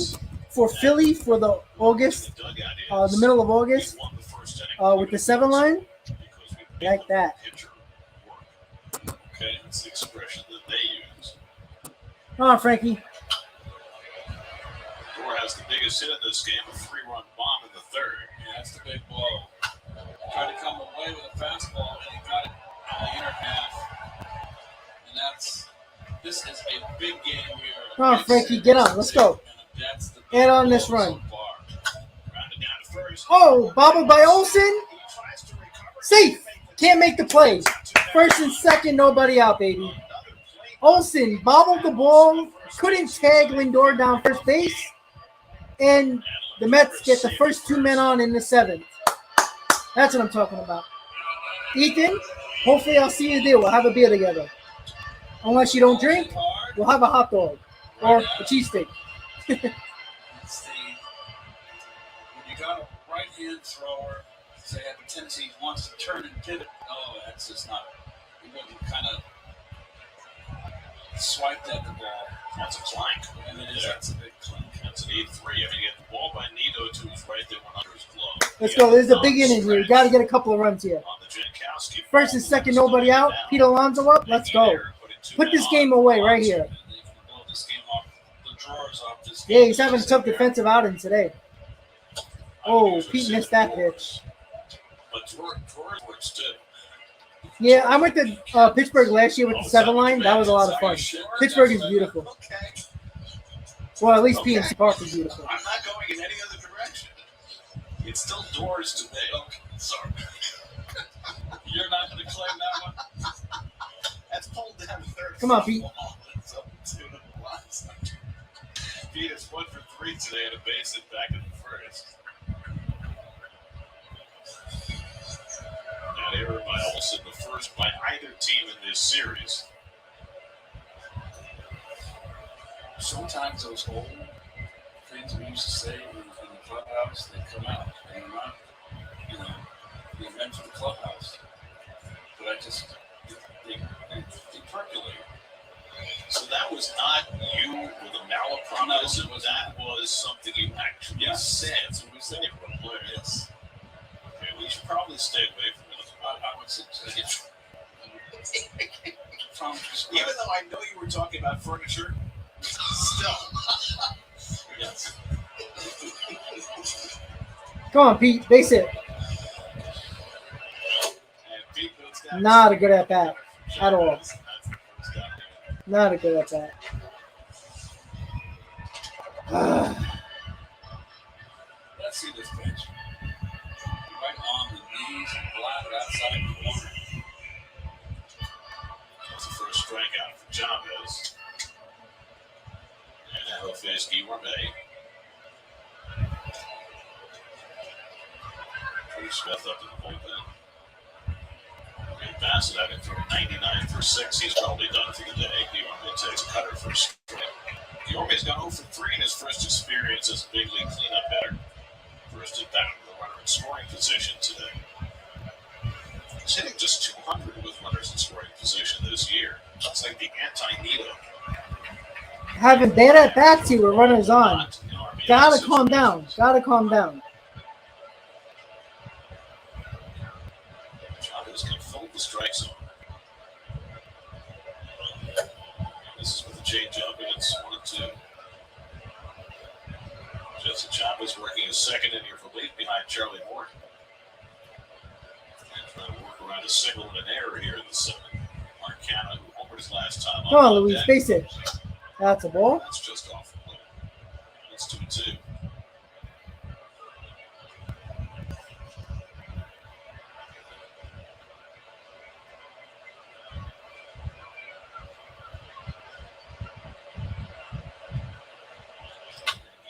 for Philly for the August, the middle of August, with the 7 line. Like that. Okay, that's the expression that they use. Come on, Frankie. Gore has the biggest hit in this game, a 3-run bomb in the 3rd. Yeah, that's the big blow. Tried to come away with a fastball, and he got it in the inner half. And this is a big game here. Come on, Frankie, get on. Let's go. Add on this run. Oh, bobbled by Olsen. Safe. Can't make the play. First and second, nobody out, baby. Olsen bobbled the ball, couldn't tag Lindor down first base, and the Mets get the first 2 men on in the 7th. That's what I'm talking about. Ethan, hopefully I'll see you there. We'll have a beer together. Unless you don't drink, we'll have a hot dog or a cheesesteak. When you got a right-hand thrower, say at the tendency wants to turn and pivot. Oh, that's just not. He wouldn't kind of swiped at the ball. That's a clank. And it is. That's a big clank. That's an 8-3. I mean, you get the ball by Nito to his right that went under his glove. Let's go. There's a big inning here. You got to get a couple of runs here. First and second, nobody out. Pete Alonso up. Let's go. Put this game away right here. Yeah, he's having a tough defensive outing today. Oh, Pete missed that pitch. But Torres works too. Yeah, I went to Pittsburgh last year with the 7 line. That was a lot of fun. Pittsburgh is beautiful. Well, at least PNC Park is beautiful. I'm not going in any other direction. It's still doors to me. Okay, sorry. You're not going to claim that one? That's pulled down the 3rd. Come on, Pete. Pete is 1 for 3 today and a base hit back in the 1st. That error by Olsen, the first by either team in this series. Sometimes those old things we used to say in the clubhouse, they come out. They're not, they're meant for the clubhouse. But they percolate. So that was not you with a malapropism. That was something you actually said. So we said it were players. Okay, we should probably stay away from it. I would suggest. Even though I know you were talking about furniture, still. Yes. Come on, Pete. Base hit. Not a good at bat at all. Not a good at bat. Let's see this pitch. Right on the knees and flat outside the corner. That's the first strikeout for Chavez. And that'll face York Mets. Drew Smith up in the bullpen. And Bassett having thrown 99 for 6. He's probably done for the day. York Mets takes a cutter for a strike. Giorme's gone 0 for 3 in his first experience as a big league cleanup hitter. First at bat with a runner in scoring position today. He's hitting just 200 with runners in scoring position this year. That's like the anti-Nito. Having bad at bats here with runners on. Gotta calm down. Gotta calm down. Chavez can fold the strike zone. This is with the changeup, and it's 1-2. Jesse Chavez working his second inning for relief behind Charlie Morton. And trying to work around a single and an error here in the seventh. Marcano, who homered his last time. Come on, Luis, face it. That's a ball. That's just off the plate. It's 2-2.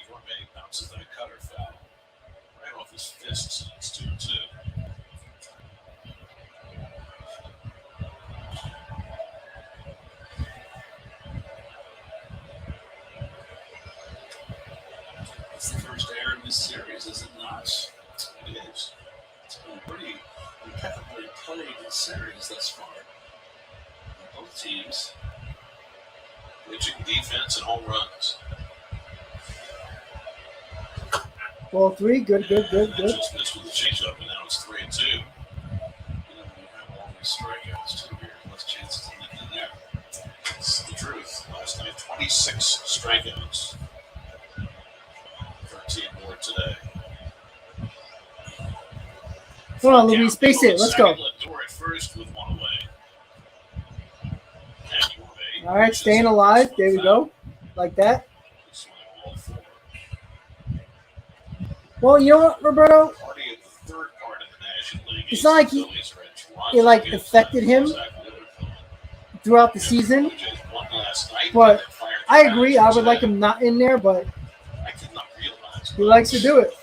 York bounces that cutter foul right off his fists, and it's 2-2. It's the first error in this series, is it not? It is. It's been a pretty impeccably played series thus far. Both teams. Pitching, defense, and home runs. Ball 3. Good. Just missed with the changeup, and now it's 3-2. You know, when you have all these strikeouts too here, less chances of hitting in there. It's the truth. Last night, 26 strikeouts. 13 more today. Come on, Luis, face it. Let's go. Lindor at first with one away. All right, staying alive. There we go. Like that. Well, you know what, Roberto? It's not like it like affected him throughout the season. But I agree. I would like him not in there, but he likes to do it.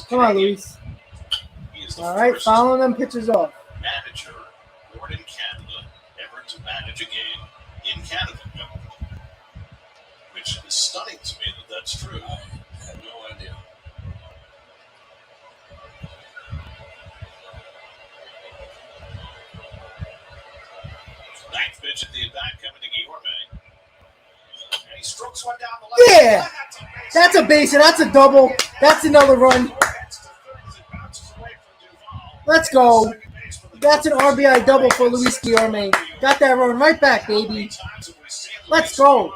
Come on, Luis. All right, following them pitches off. Manager born in Canada, ever to manage a game in Canada. Which is stunning to me that that's true. I had no idea. Ninth pitch at the at-bat coming to Guillorme. And he strokes one down the left. Yeah, that's a base. That's a double. That's another run. Let's go. That's an RBI double for Luis Guillorme. Got that run right back, baby. Let's go.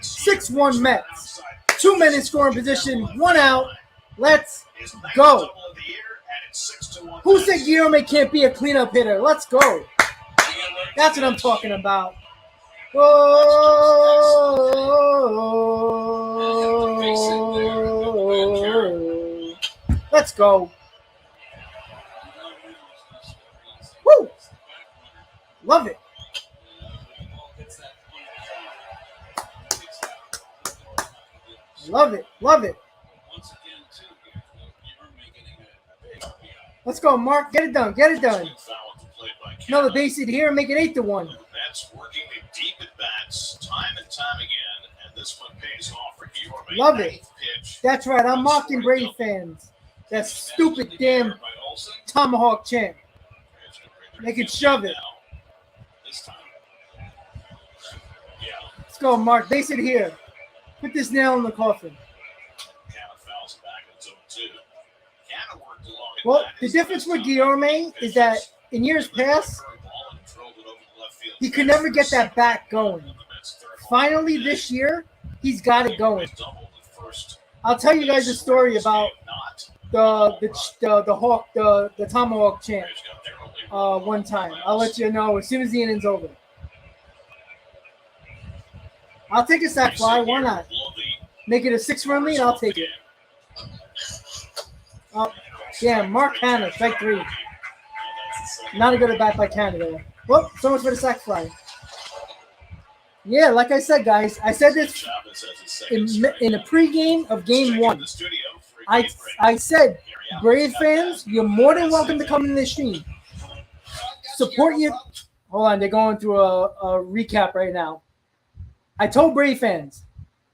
6-1 Mets. 2 men in scoring position. 1 out. Let's go. Who said Guillorme can't be a cleanup hitter? Let's go. That's what I'm talking about. Whoa. Let's go. Woo. Love it. Love it. Love it. Let's go, Mark. Get it done. Get it done. Another base hit here and make it 8-1. That's working the deep at bats time and time again, and this one pays off for Guillorme. Love it. That's right. I'm mocking Brady fans. That stupid damn tomahawk chant. They can shove it. Let's go, Mark. Base it here. Put this nail in the coffin. Well, the difference with Guillorme is that in years past, he could never get that bat going. Finally, this year, he's got it going. I'll tell you guys a story about the tomahawk chant one time. I'll let you know as soon as the inning's over. I'll take a sack fly. Why not? Make it a 6-run lead. I'll take it. Oh, yeah, Mark Hanna, strike 3. Not a good at bat by Canada. Well, so much for the sack fly. Yeah, like I said, guys, I said this in the pregame of Game 1. I said, Brave fans, you're more than welcome to come in this stream. Support your. Hold on, they're going through a recap right now. I told Brave fans,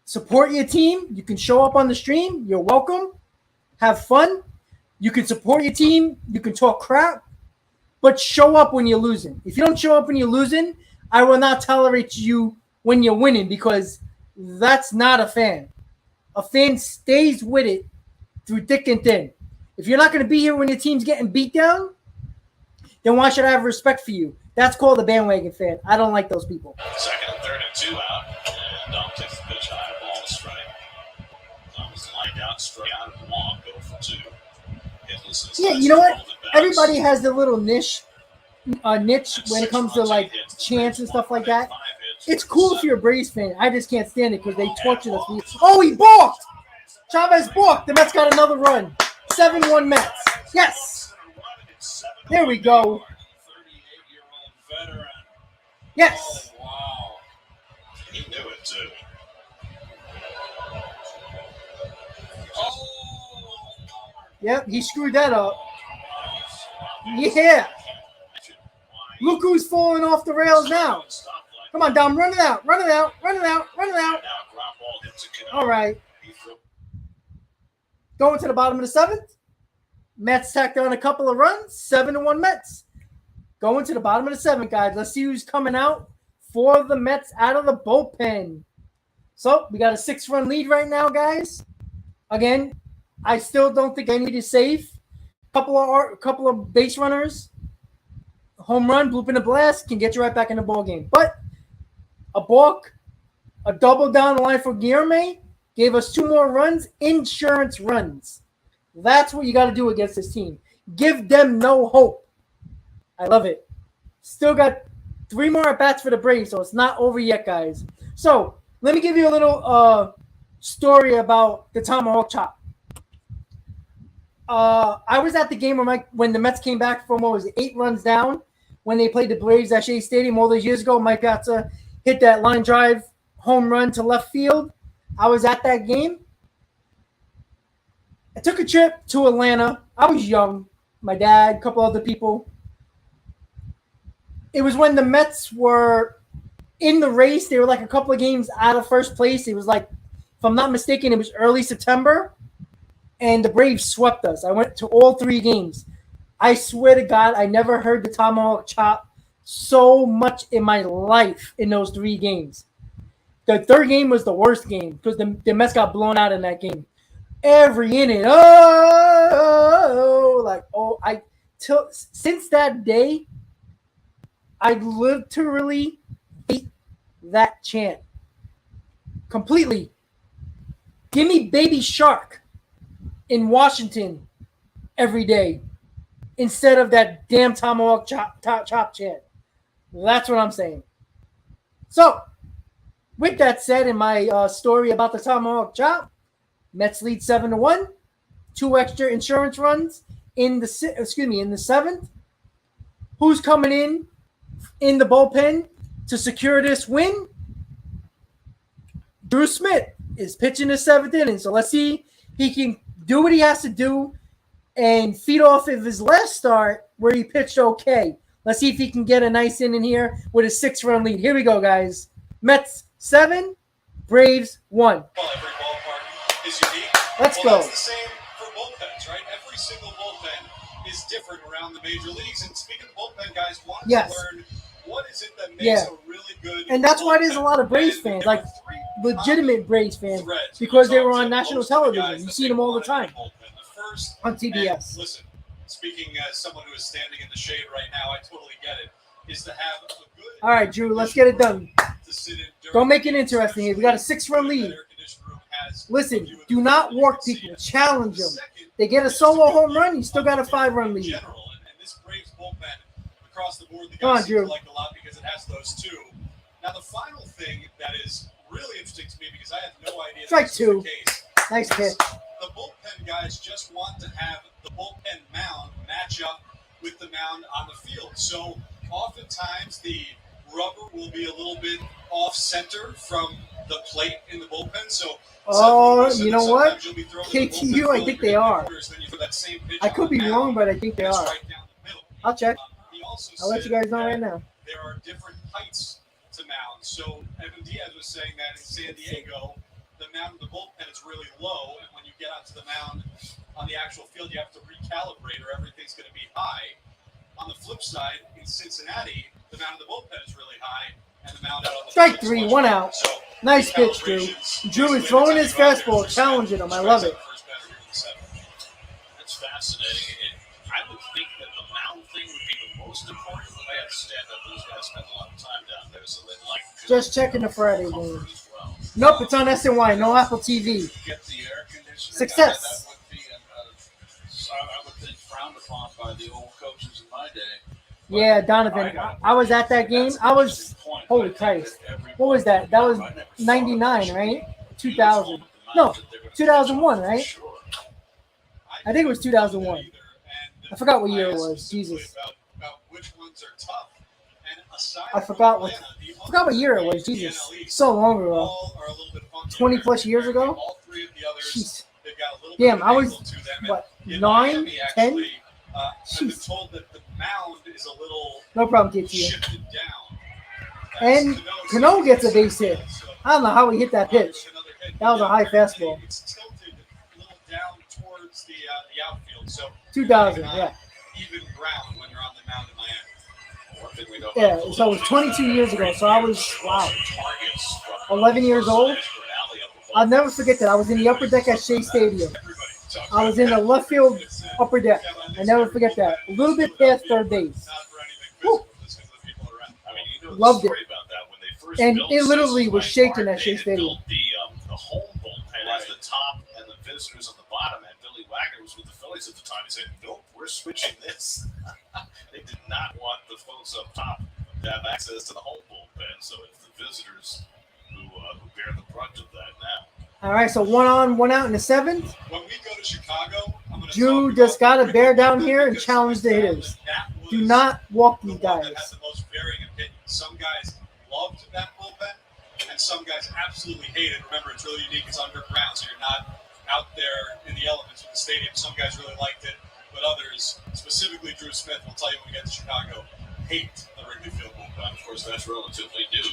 support your team. You can show up on the stream. You're welcome. Have fun. You can support your team. You can talk crap. But show up when you're losing. If you don't show up when you're losing, I will not tolerate you when you're winning, because that's not a fan. A fan stays with it through thick and thin. If you're not going to be here when your team's getting beat down, then why should I have respect for you? That's called a bandwagon fan. I don't like those people. Second and third and 2 out. And Dom takes the pitch high, ball to strike. Thomas lined out, struck out of the long, go for 2. Yeah, you know what? Everybody has their little niche when it comes to like chants and stuff like that. It's cool if you're a Braves fan. I just can't stand it because they tortured us. Oh, he balked! Chavez balked. The Mets got another run. 7-1 Mets. Yes. There we go. 38-year-old veteran. Yes. Oh, wow. He knew it too. Oh. Yep, he screwed that up. Yeah. Look who's falling off the rails now. Come on, Dom, run it out. Run it out. Run it out. Run it out. All right. Going to the bottom of the 7th. Mets tacked on a couple of runs. 7-1 Mets. Going to the bottom of the 7th, guys. Let's see who's coming out for the Mets out of the bullpen. So we got a 6-run lead right now, guys. Again, I still don't think I need to save. Couple of base runners, home run, bloop and a blast can get you right back in the ball game. But a balk, a double down the line for Guillermo gave us 2 more runs, insurance runs. That's what you got to do against this team. Give them no hope. I love it. Still got 3 more at bats for the Braves, so it's not over yet, guys. So let me give you a little story about the tomahawk chop. I was at the game when the Mets came back from, 8 runs down when they played the Braves at Shea Stadium all those years ago. Mike Piazza hit that line drive home run to left field. I was at that game. I took a trip to Atlanta. I was young. My dad, a couple other people. It was when the Mets were in the race. They were like a couple of games out of first place. It was like, if I'm not mistaken, it was early September. And the Braves swept us. I went to all 3 games. I swear to God, I never heard the tomahawk chop so much in my life in those 3 games. The 3rd game was the worst game because the Mets got blown out in that game. Every inning, since that day, I literally hate that chant completely. Give me Baby Shark in Washington every day instead of that damn tomahawk chop chant. That's what I'm saying. So, with that said, in my story about the tomahawk chop, Mets lead 7-1, 2 extra insurance runs in the 7th. Who's coming in the bullpen to secure this win? Drew Smith is pitching the 7th inning. So let's see if he can do what he has to do and feed off of his last start where he pitched okay. Let's see if he can get a nice inning here with a 6-run lead. Here we go, guys. Mets 7, Braves 1. Well, every ballpark is unique. Let's go. That's the same for bullpens, right? Every single bullpen is different around the major leagues. And speaking of bullpen, guys, want to learn what is it that makes a really good and that's why there's a lot of Braves fans, like legitimate Braves fans, because they were on national television. You see them all the time on TBS. Listen, speaking as someone who is standing in the shade right now, I totally get it, is to have a good... All right, Drew, let's get it done. Don't make it interesting here. We got a 6-run lead. Listen, do not walk people. Challenge them. They get a solo home run, you still got a 5-run lead. And this Braves bullpen across the board, the Come on, guys Drew. like a lot because it has those 2. Now, the final thing that is really interesting to me, because I have no idea Strike this is 2. the case. Nice pitch. The bullpen guys just want to have the bullpen mound match up with the mound on the field. So oftentimes the rubber will be a little bit off center from the plate in the bullpen. So you know what? KTU, I think they are. I could be wrong, but I think they are. I'll check. I'll let you guys know right now. There are different heights to mound. So Evan Diaz was saying that in San Diego, the mound of the bullpen is really low, and when you get onto the mound on the actual field, you have to recalibrate or everything's going to be high. On the flip side, in Cincinnati, the mound of the bullpen is really high, and the mound out on the Strike three, one out. So Nice pitch, Drew. Drew is throwing his fastball, challenging him. I love it. That's fascinating. I would think that the mound thing would be the most important, but I understand that those guys spend a lot of time down there, so they'd like to Just checking the Friday game. as well. Nope, it's on SNY. No Apple TV. Get the air conditioning. Success. That would be, I would think, frowned upon by the old coaches in my day. But Yeah, Donovan. I was at that game. I was, holy Christ. What was that? That was 99, right? 2000. No, 2001, right? Sure. I think it was 2001. I forgot what year it was. Jesus. About which ones are tough. And aside I from forgot Atlanta, what year it was. Jesus. So long ago. all are a little bit funky. 20 plus years ago? All three of the others, Jeez. they've got a little Damn, bit of I an was, angle to them. what, And in 9, Miami, 10? actually, I've been Jeez. told that the mound is a little No problem, KT. shifted down. And Cano gets a base hit. I don't know how he hit that pitch. That was a high fastball. It's tilted a little down towards the outfield. So 2000, yeah. even ground when you're on the mound in Miami. One thing we know Yeah, about so it was 22 years ago. So I was, wow, targets from 11 years old. Ashford Alley up above. I'll never forget that. I was in the upper deck at Shea Stadium. Everybody talks I was in the left field upper deck. I never forget that. A little bit past third base. not for anything Woo. physical, just because the people around. I mean, you know the Loved story about that when they first And built it literally Citizens was Bank shaking Park, at Shea they had Stadium. built the home bullpen as the top and the visitors on the bottom. And Billy Wagner was with the Phillies at the time. He said, "Nope, we're switching this." They did not want the folks up top to have access to the home bullpen, so it's the visitors who bear the brunt of that now. All right, so 1 on, 1 out in the 7th. When we go to Chicago, I'm going to Drew just got to bear down here and challenge the hitters. Do not walk the these one that guys. has the most varying opinions. Some guys loved that bullpen, and some guys absolutely hate it. Remember, it's really unique. It's underground, so you're not out there in the elements of the stadium. Some guys really liked it, but others, specifically Drew Smith, will tell you when we get to Chicago, hate the Wrigley Field bullpen. Of course, that's relatively new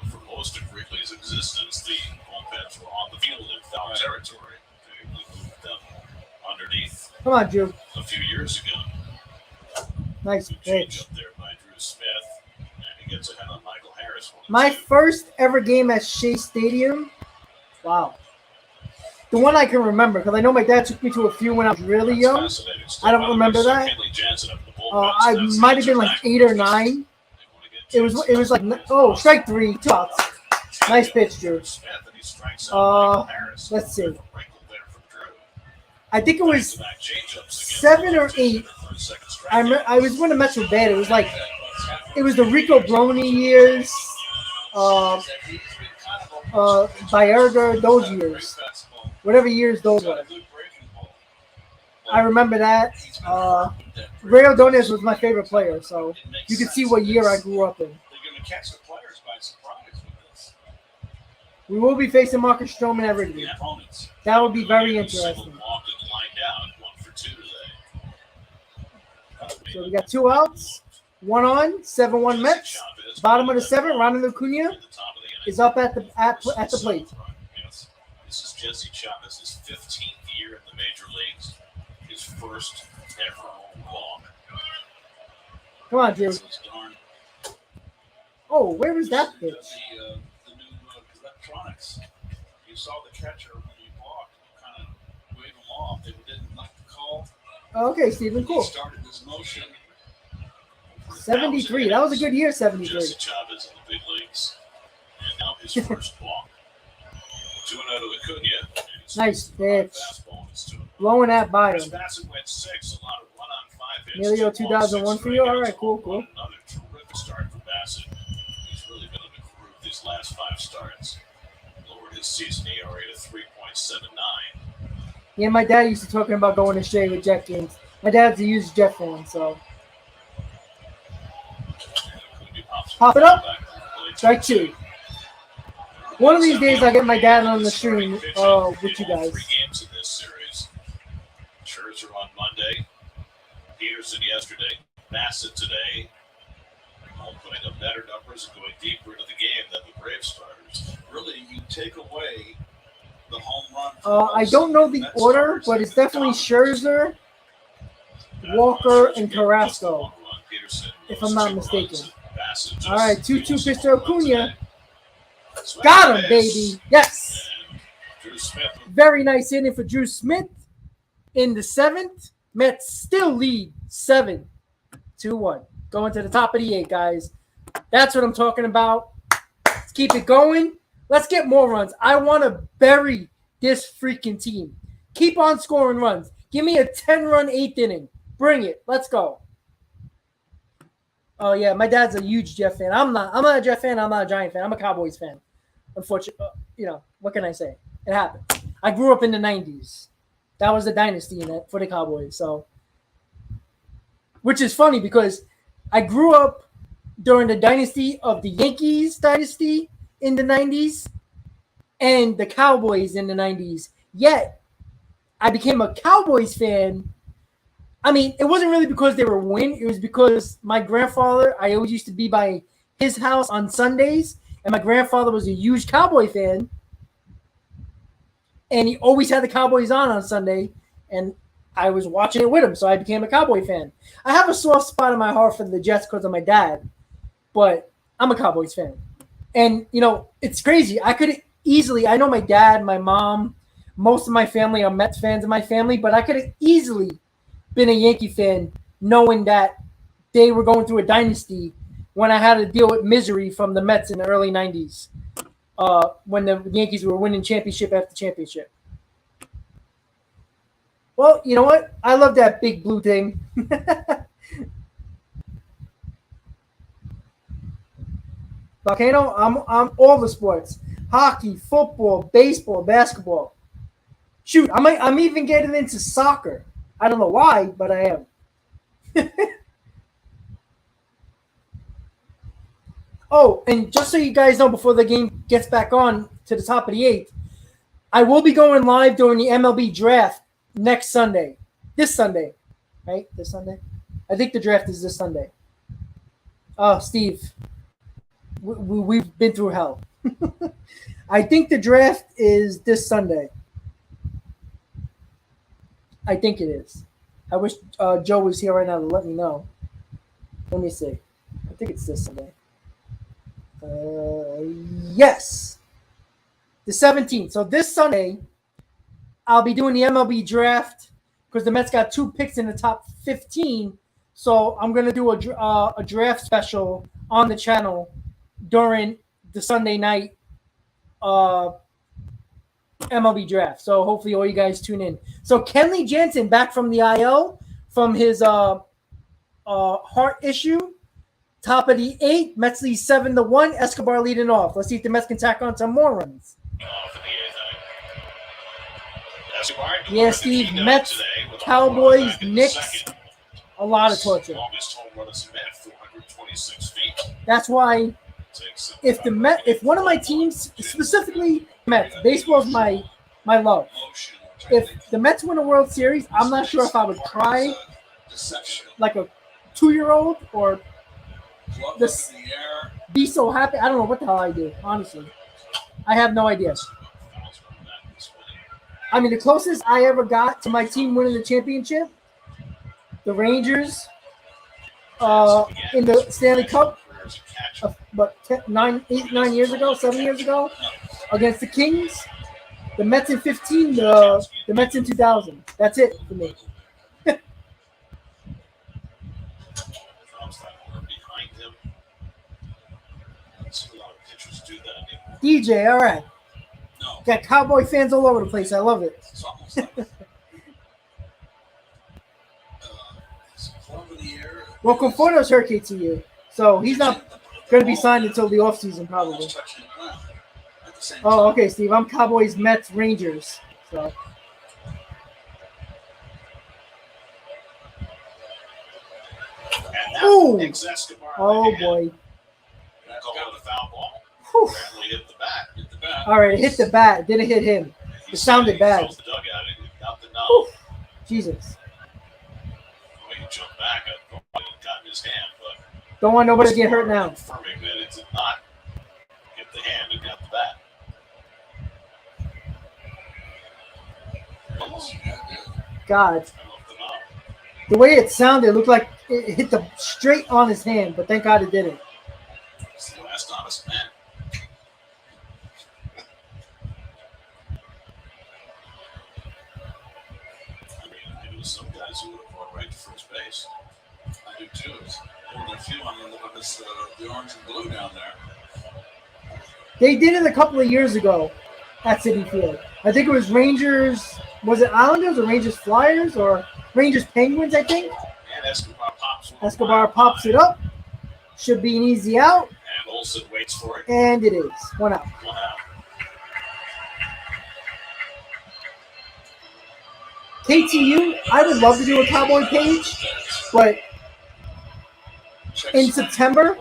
for most of Wrigley's existence. The bullpens were on the field in foul territory. They moved them underneath Come on, Drew. a few years ago. Nice Good change pitch. up there by Drew Smith, and he gets ahead on Michael Harris. My first ever game at Shea Stadium. Wow. The one I can remember, because I know my dad took me to a few when I was really young. I don't remember that. I might have been like 8 or 9. It was like, oh, strike 3, 2 outs. Nice pitch, Drew. Let's see. I think it was 7 or 8. I was when the Mets were bad. It was like, it was the Rico Brony years, Bayerga, those years. Whatever years those were. I remember that. Ray Ordonez was my favorite player, so you can see what year I grew up in. They're going to catch the players by surprise with this. We will be facing Marcus Stroman at Wrigley. Opponents. That would be very interesting. So we got 2 outs, 1 on, 7-1 Mets. Bottom of the 7th, Ronald Acuna is up at the plate. Yes. This is Jesse Chavez's 15th year in the major leagues, his first ever home run. Come on, Drew. Those darn- Oh, where was that pitch? The new electronics. You saw the catcher when he walked, kind of wave him off. They didn't like the call. Okay, Stephen, cool. He started his motion. 73. That was a good year, 73. Jesse Chavez in the big leagues, and now his first walk. 2-0 to Acuna. Nice pitch. Fastball, and it's 2-0. Blowing that by Chris him. Bassett went 6, a lot of 1-on-5 hits. Nearly 2 2001 walks, 6 for you? All strikeouts, right, cool, cool. Another terrific start for Bassett. He's really been in the groove these last 5 starts. Lowered his season ERA to 3.79. Yeah, my dad used to talking about going to Shea with Jet games. My dad's a huge Jet fan, so. Pop it up. Strike 2. One of these days, I get my dad on the stream with you guys. 3 games in this series. Scherzer on Monday, Peterson yesterday, Bassett today. All putting up better numbers and going deeper into the game than the Braves starters. Really, you take away the home run. I don't know the order, but it's definitely Scherzer, Walker, and Carrasco, if I'm not mistaken. All right, 2-2 pitch to Acuna. Got him, baby. Yes. Very nice inning for Drew Smith. In the 7th, Mets still lead 7-2-1. Going to the top of the 8, guys. That's what I'm talking about. Let's keep it going. Let's get more runs. I want to bury this freaking team. Keep on scoring runs. Give me a 10-run 8th inning. Bring it. Let's go. Oh, yeah, my dad's a huge Jet fan. I'm not a Jet fan. I'm not a Giant fan. I'm a Cowboys fan. Unfortunately, what can I say? It happened. I grew up in the 90s. That was the dynasty for the Cowboys. So, which is funny because I grew up during the dynasty of the Yankees dynasty in the 90s and the Cowboys in the 90s. Yet, I became a Cowboys fan. I mean, it wasn't really because they were winning. It was because my grandfather, I always used to be by his house on Sundays, and my grandfather was a huge Cowboy fan. And he always had the Cowboys on Sunday, and I was watching it with him, so I became a Cowboy fan. I have a soft spot in my heart for the Jets because of my dad, but I'm a Cowboys fan. And, it's crazy. I know my dad, my mom, most of my family are Mets fans in my family, but I could have easily been a Yankee fan knowing that they were going through a dynasty when I had to deal with misery from the Mets in the early 90s when the Yankees were winning championship after championship. Well, you know what? I love that big blue thing. Volcano, I'm all the sports. Hockey, football, baseball, basketball. Shoot, I'm even getting into soccer. I don't know why, but I am. Oh, and just so you guys know, before the game gets back on to the top of the 8th, I will be going live during the MLB draft next Sunday. This Sunday, right? This Sunday? I think the draft is this Sunday. Oh, Steve, we've been through hell. I think the draft is this Sunday. I think it is. I wish Joe was here right now to let me know. Let me see. I think it's this Sunday. Yes. The 17th. So this Sunday, I'll be doing the MLB draft because the Mets got 2 picks in the top 15. So I'm going to do a draft special on the channel during the Sunday night MLB draft. So hopefully all you guys tune in. So Kenley Jansen back from the IL from his heart issue. Top of the 8th, Mets lead 7-1. Escobar leading off. Let's see if the Mets can tack on some more runs. Yeah, Steve, Mets, Cowboys, Knicks, a lot of torture. That's why if one of my teams, specifically Mets, baseball's my love. If the Mets win a World Series, I'm not sure if I would cry like a 2-year-old or just be so happy. I don't know what the hell I do, honestly. I have no idea. I mean, the closest I ever got to my team winning the championship, the Rangers, in the Stanley Cup, but 9 years ago, 7 years ago, against the Kings. The Mets in 15, the Mets in 2000. That's it for me. DJ, all right. No. Got Cowboy fans all over the place. I love it. It's almost like club of the year. Well, Conforto's hurt KTU, so he's not going to be signed until the offseason probably. Oh, okay, Steve. I'm Cowboys, Mets, Rangers. So. Ooh. Oh, boy. Whew. All right, it hit the bat. Didn't hit him. It sounded bad. Whew. Jesus. Don't want nobody to get hurt now. Confirming that it did not get the hand and got the bat. God. I love the knob. The way it sounded, it looked like it hit the straight on his hand, but thank God it didn't. It's the last honest man. I mean, there was some guys who would have gone right to first base. I do too. There's more than a few on the orange and blue down there. They did it a couple of years ago at Citi Field. I think it was Rangers. Was it Islanders or Rangers Flyers or Rangers Penguins, I think? And Escobar pops it up. Should be an easy out. And Olsen waits for it. And it is. 1 out. 1 out. KTU, I would love to do a Cowboy page, but in September,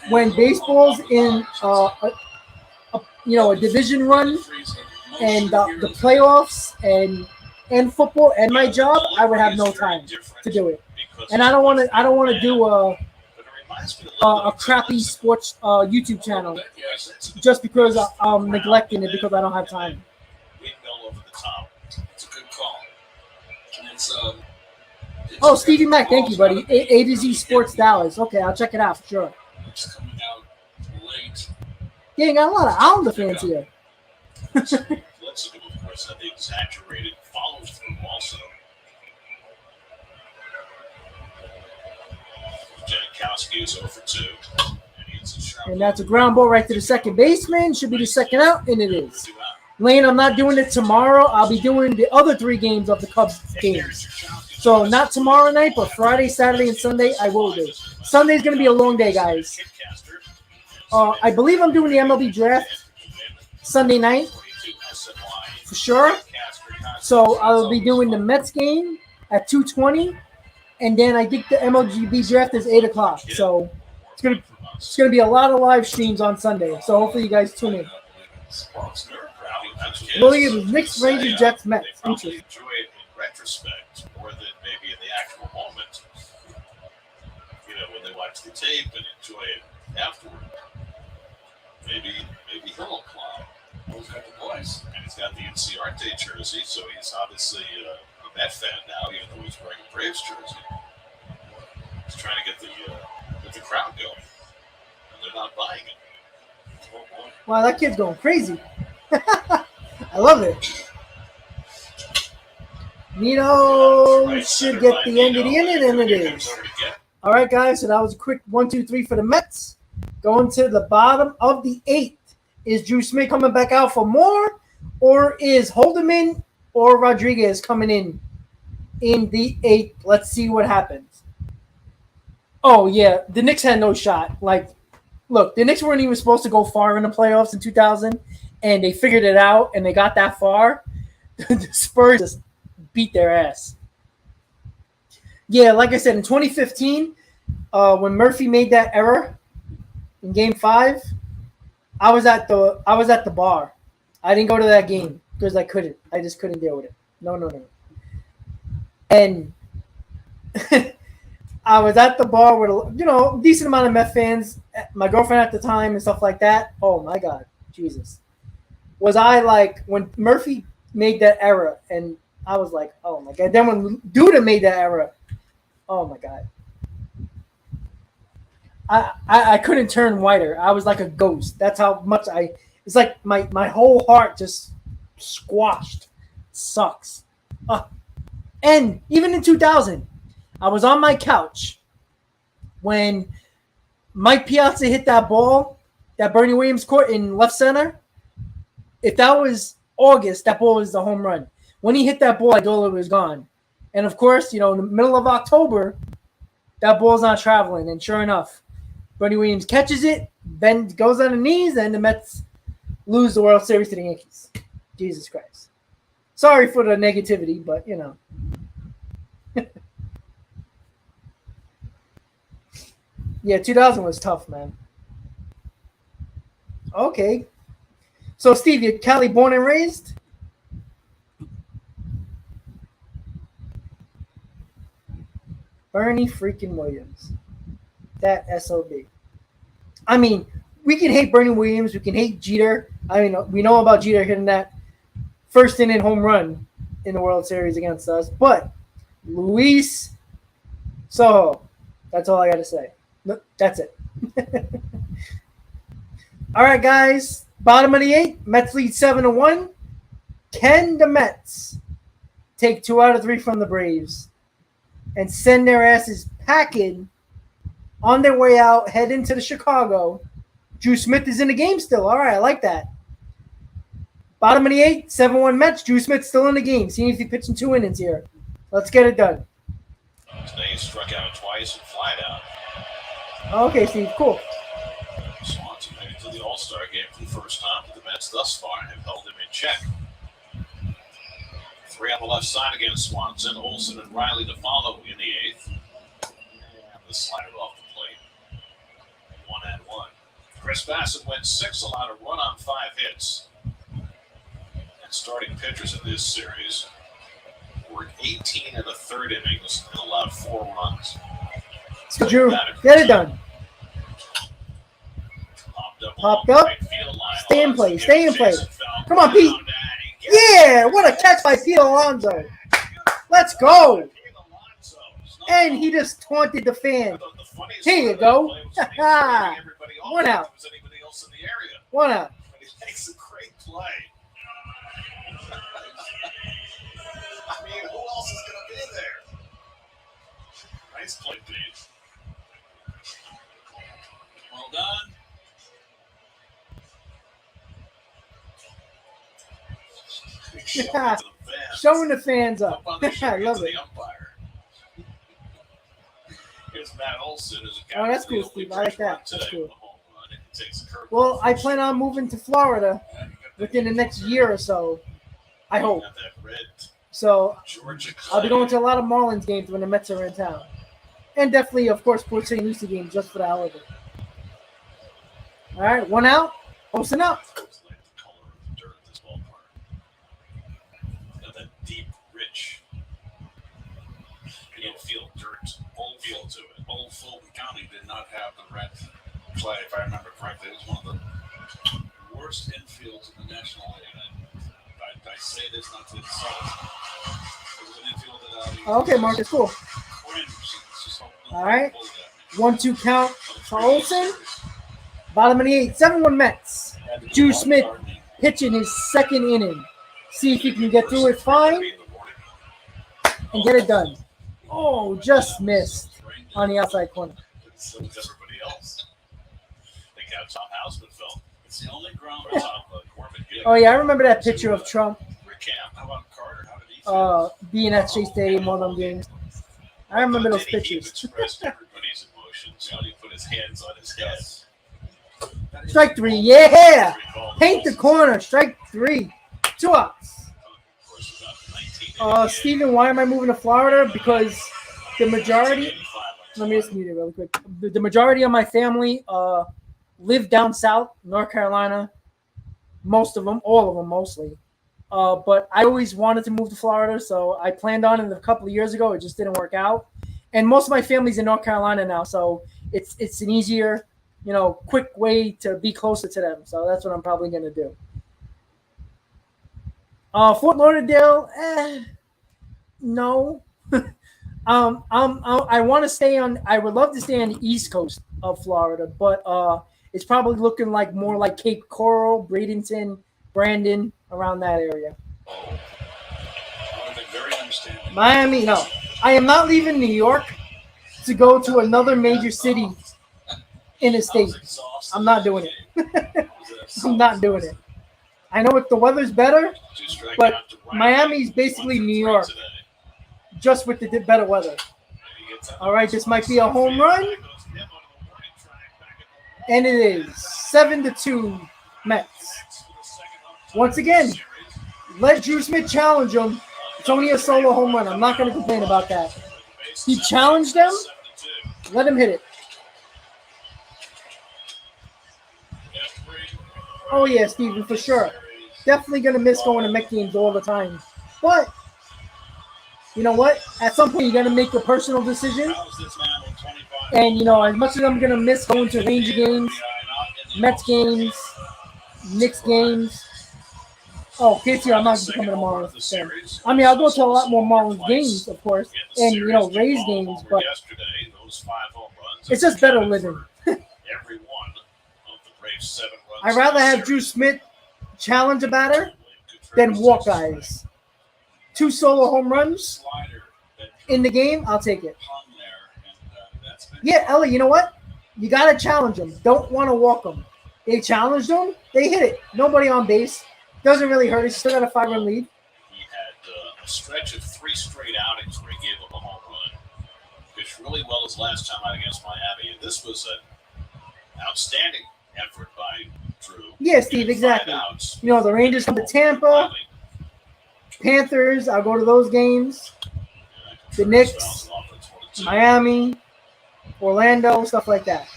when baseball's in a division run and the playoffs and football and my job, I would have no time to do it. And I don't want to do a crappy sports YouTube channel just because I'm neglecting it because I don't have time. Windmill over the top. It's a good call. And Oh, Stevie Mac, thank you, buddy. A to Z Sports Dallas. Okay, I'll check it out for sure. It's coming out late. Yeah, you got a lot of Islander fans here. Let's of course, had the exaggerated follow-through also. Janikowski is over 2. And that's a ground ball right to the second baseman. Should be the second out, and it is. Lane, I'm not doing it tomorrow. I'll be doing the other 3 games of the Cubs games. So not tomorrow night, but Friday, Saturday, and Sunday I will do. Sunday's going to be a long day, guys. I believe I'm doing the MLB draft Sunday night for sure. So I'll be doing the Mets game at 2:20, and then I think the MLB draft is 8 o'clock. So it's gonna be a lot of live streams on Sunday. So hopefully you guys tune in. Williams, Knicks, Rangers, Jets, Mets. Interesting. Enjoy it in retrospect more than maybe in the actual moment. When they watch the tape and enjoy it afterward. Maybe he'll apply. He's got the voice. And he's got the NCRT jersey, so he's obviously a Met fan now, even though he's wearing a Braves jersey. He's trying to get the crowd going, and they're not buying it. Wow, that kid's going crazy. I love it. Nino should get the end of the inning, and it is. All right, guys, so that was a quick 1, 2, 3 for the Mets. Going to the bottom of the 8th. Is Drew Smith coming back out for more, or is Holderman or Rodriguez coming in the 8th? Let's see what happens. Oh, yeah, the Knicks had no shot. Look, the Knicks weren't even supposed to go far in the playoffs in 2000, and they figured it out, and they got that far. The Spurs just beat their ass. Yeah, like I said, in 2015, when Murphy made that error in Game 5, I was at the bar. I didn't go to that game because I couldn't. I just couldn't deal with it. No. And I was at the bar with a decent amount of Met fans, my girlfriend at the time and stuff like that. Oh my God, Jesus. Was I when Murphy made that error, and I was like, oh my God. Then when Duda made that error, oh my God. I couldn't turn whiter. I was like a ghost. That's how much it's like my whole heart just squashed. Sucks. And even in 2000, I was on my couch when Mike Piazza hit that ball that Bernie Williams caught in left center. If that was August, that ball was the home run. When he hit that ball, I thought it was gone. And of course, in the middle of October, that ball's not traveling. And sure enough, Bernie Williams catches it, Ben goes on the knees, and the Mets lose the World Series to the Yankees. Jesus Christ. Sorry for the negativity, but, Yeah, 2000 was tough, man. Okay. So, Steve, you're Cali born and raised? Bernie freaking Williams. that SOB. I mean, we can hate Bernie Williams. We can hate Jeter. I mean, we know about Jeter hitting that first inning home run in the World Series against us. But Luis Soho, that's all I got to say. No, that's it. All right, guys. Bottom of the 8th, Mets lead 7-1. Can the Mets take 2 out of 3 from the Braves and send their asses packing on their way out, head into the Chicago? Drew Smith is in the game still. All right, I like that. Bottom of the 8th, 7-1 Mets. Drew Smith still in the game. Seeing if he's pitching 2 innings here. Let's get it done. Today he struck out twice and flied out. Okay, Steve, cool. Swanson made it to the All-Star game for the first time, but the Mets thus far have held him in check. 3 on the left side against Swanson, Olsen and Riley to follow in the 8th. And the slider off the plate. 1-1. Chris Bassett went 6, allowed a run on 5 hits. And starting pitchers in this series were 18 in the 3rd innings and allowed 4 runs. So Drew, get it done. Popped up. Stay in play. Stay in play. Come on, Pete. Yeah, what a catch by Pete Alonso. Let's go. And he just taunted the fan. Here you go. 1 out. 1 out. He makes a great play. I mean, who else is going to be there? Nice play, Pete. Well done. Showing the fans up. I love it. Here's Matt Olson. Oh, that's cool, Steve. I like that. That's cool. Well, I plan on moving to Florida within the next year or so. I hope. So I'll be going to a lot of Marlins games when the Mets are in town. And definitely, of course, Port St. Lucie games just for the hell of it. All right, 1 out. Olsen up. Got that deep, rich infield dirt, old feel to it. Old Fulton County did not have the red clay, if I remember correctly. It was one of the worst infields in the National League. I say this not to insult. It was an infield that Okay, Marcus, cool. All right. 1-2 count for Olsen. Bottom of the 8th, 7-1 Mets. Drew Smith pitching his 2nd inning. See if he can get through it fine and get it done. Oh, just missed on the outside corner. So does everybody else. Think how Tom Houseman felt. It's the only ground. Oh, yeah, I remember that picture of Trump How about Carter? How did he feel? being at Shea Stadium one of them games. I remember those He pictures. expressed everybody's emotions when he put his hands on his head. Strike 3, yeah! Paint the corner, strike 3. 2 outs. Steven, why am I moving to Florida? Because the majority, let me just mute it really quick. The majority of my family live down south, North Carolina. Most of them, all of them mostly. But I always wanted to move to Florida, so I planned on it a couple of years ago. It just didn't work out. And most of my family's in North Carolina now, so it's an easier, quick way to be closer to them. So that's what I'm probably going to do. Fort Lauderdale, no. I want to stay on. I would love to stay on the East Coast of Florida, but it's probably looking more like Cape Coral, Bradenton, Brandon, around that area. Very understanding. Miami, no. I am not leaving New York to go to another major city in the state. I'm not doing it. I'm not doing it. I know if the weather's better, but Miami's basically New York, just with the better weather. All right, this might be a home run, and it is 7-2 Mets. Once again, let Drew Smith challenge him. It's only a solo home run. I'm not going to complain about that. He challenged them. Let him hit it. Oh, yeah, Steven, for sure. Definitely going to miss going to Met games all the time. But, you know what? At some point, you got to make a personal decision. And, as much as I'm going to miss going to Ranger games, Mets games, Knicks games. Oh, Casey, I'm not coming to Marlins. So, I mean, I'll go to a lot more Marlins games, of course, and, Rays games, but it's just better living. I'd rather have Drew Smith challenge a batter than walk guys. 2 solo home runs in the game, I'll take it. Yeah, Ellie, you know what? You got to challenge them. Don't want to walk them. They challenged them. They hit it. Nobody on base. Doesn't really hurt. He's still got a 5-run lead. He had a stretch of 3 straight outings where he gave up a home run. Pitched really well his last time out against Miami. And this was an outstanding effort by Drew. Yeah, Steve, exactly. The Rangers come to Tampa. Panthers, I'll go to those games. The Knicks, Miami, Orlando, stuff like that.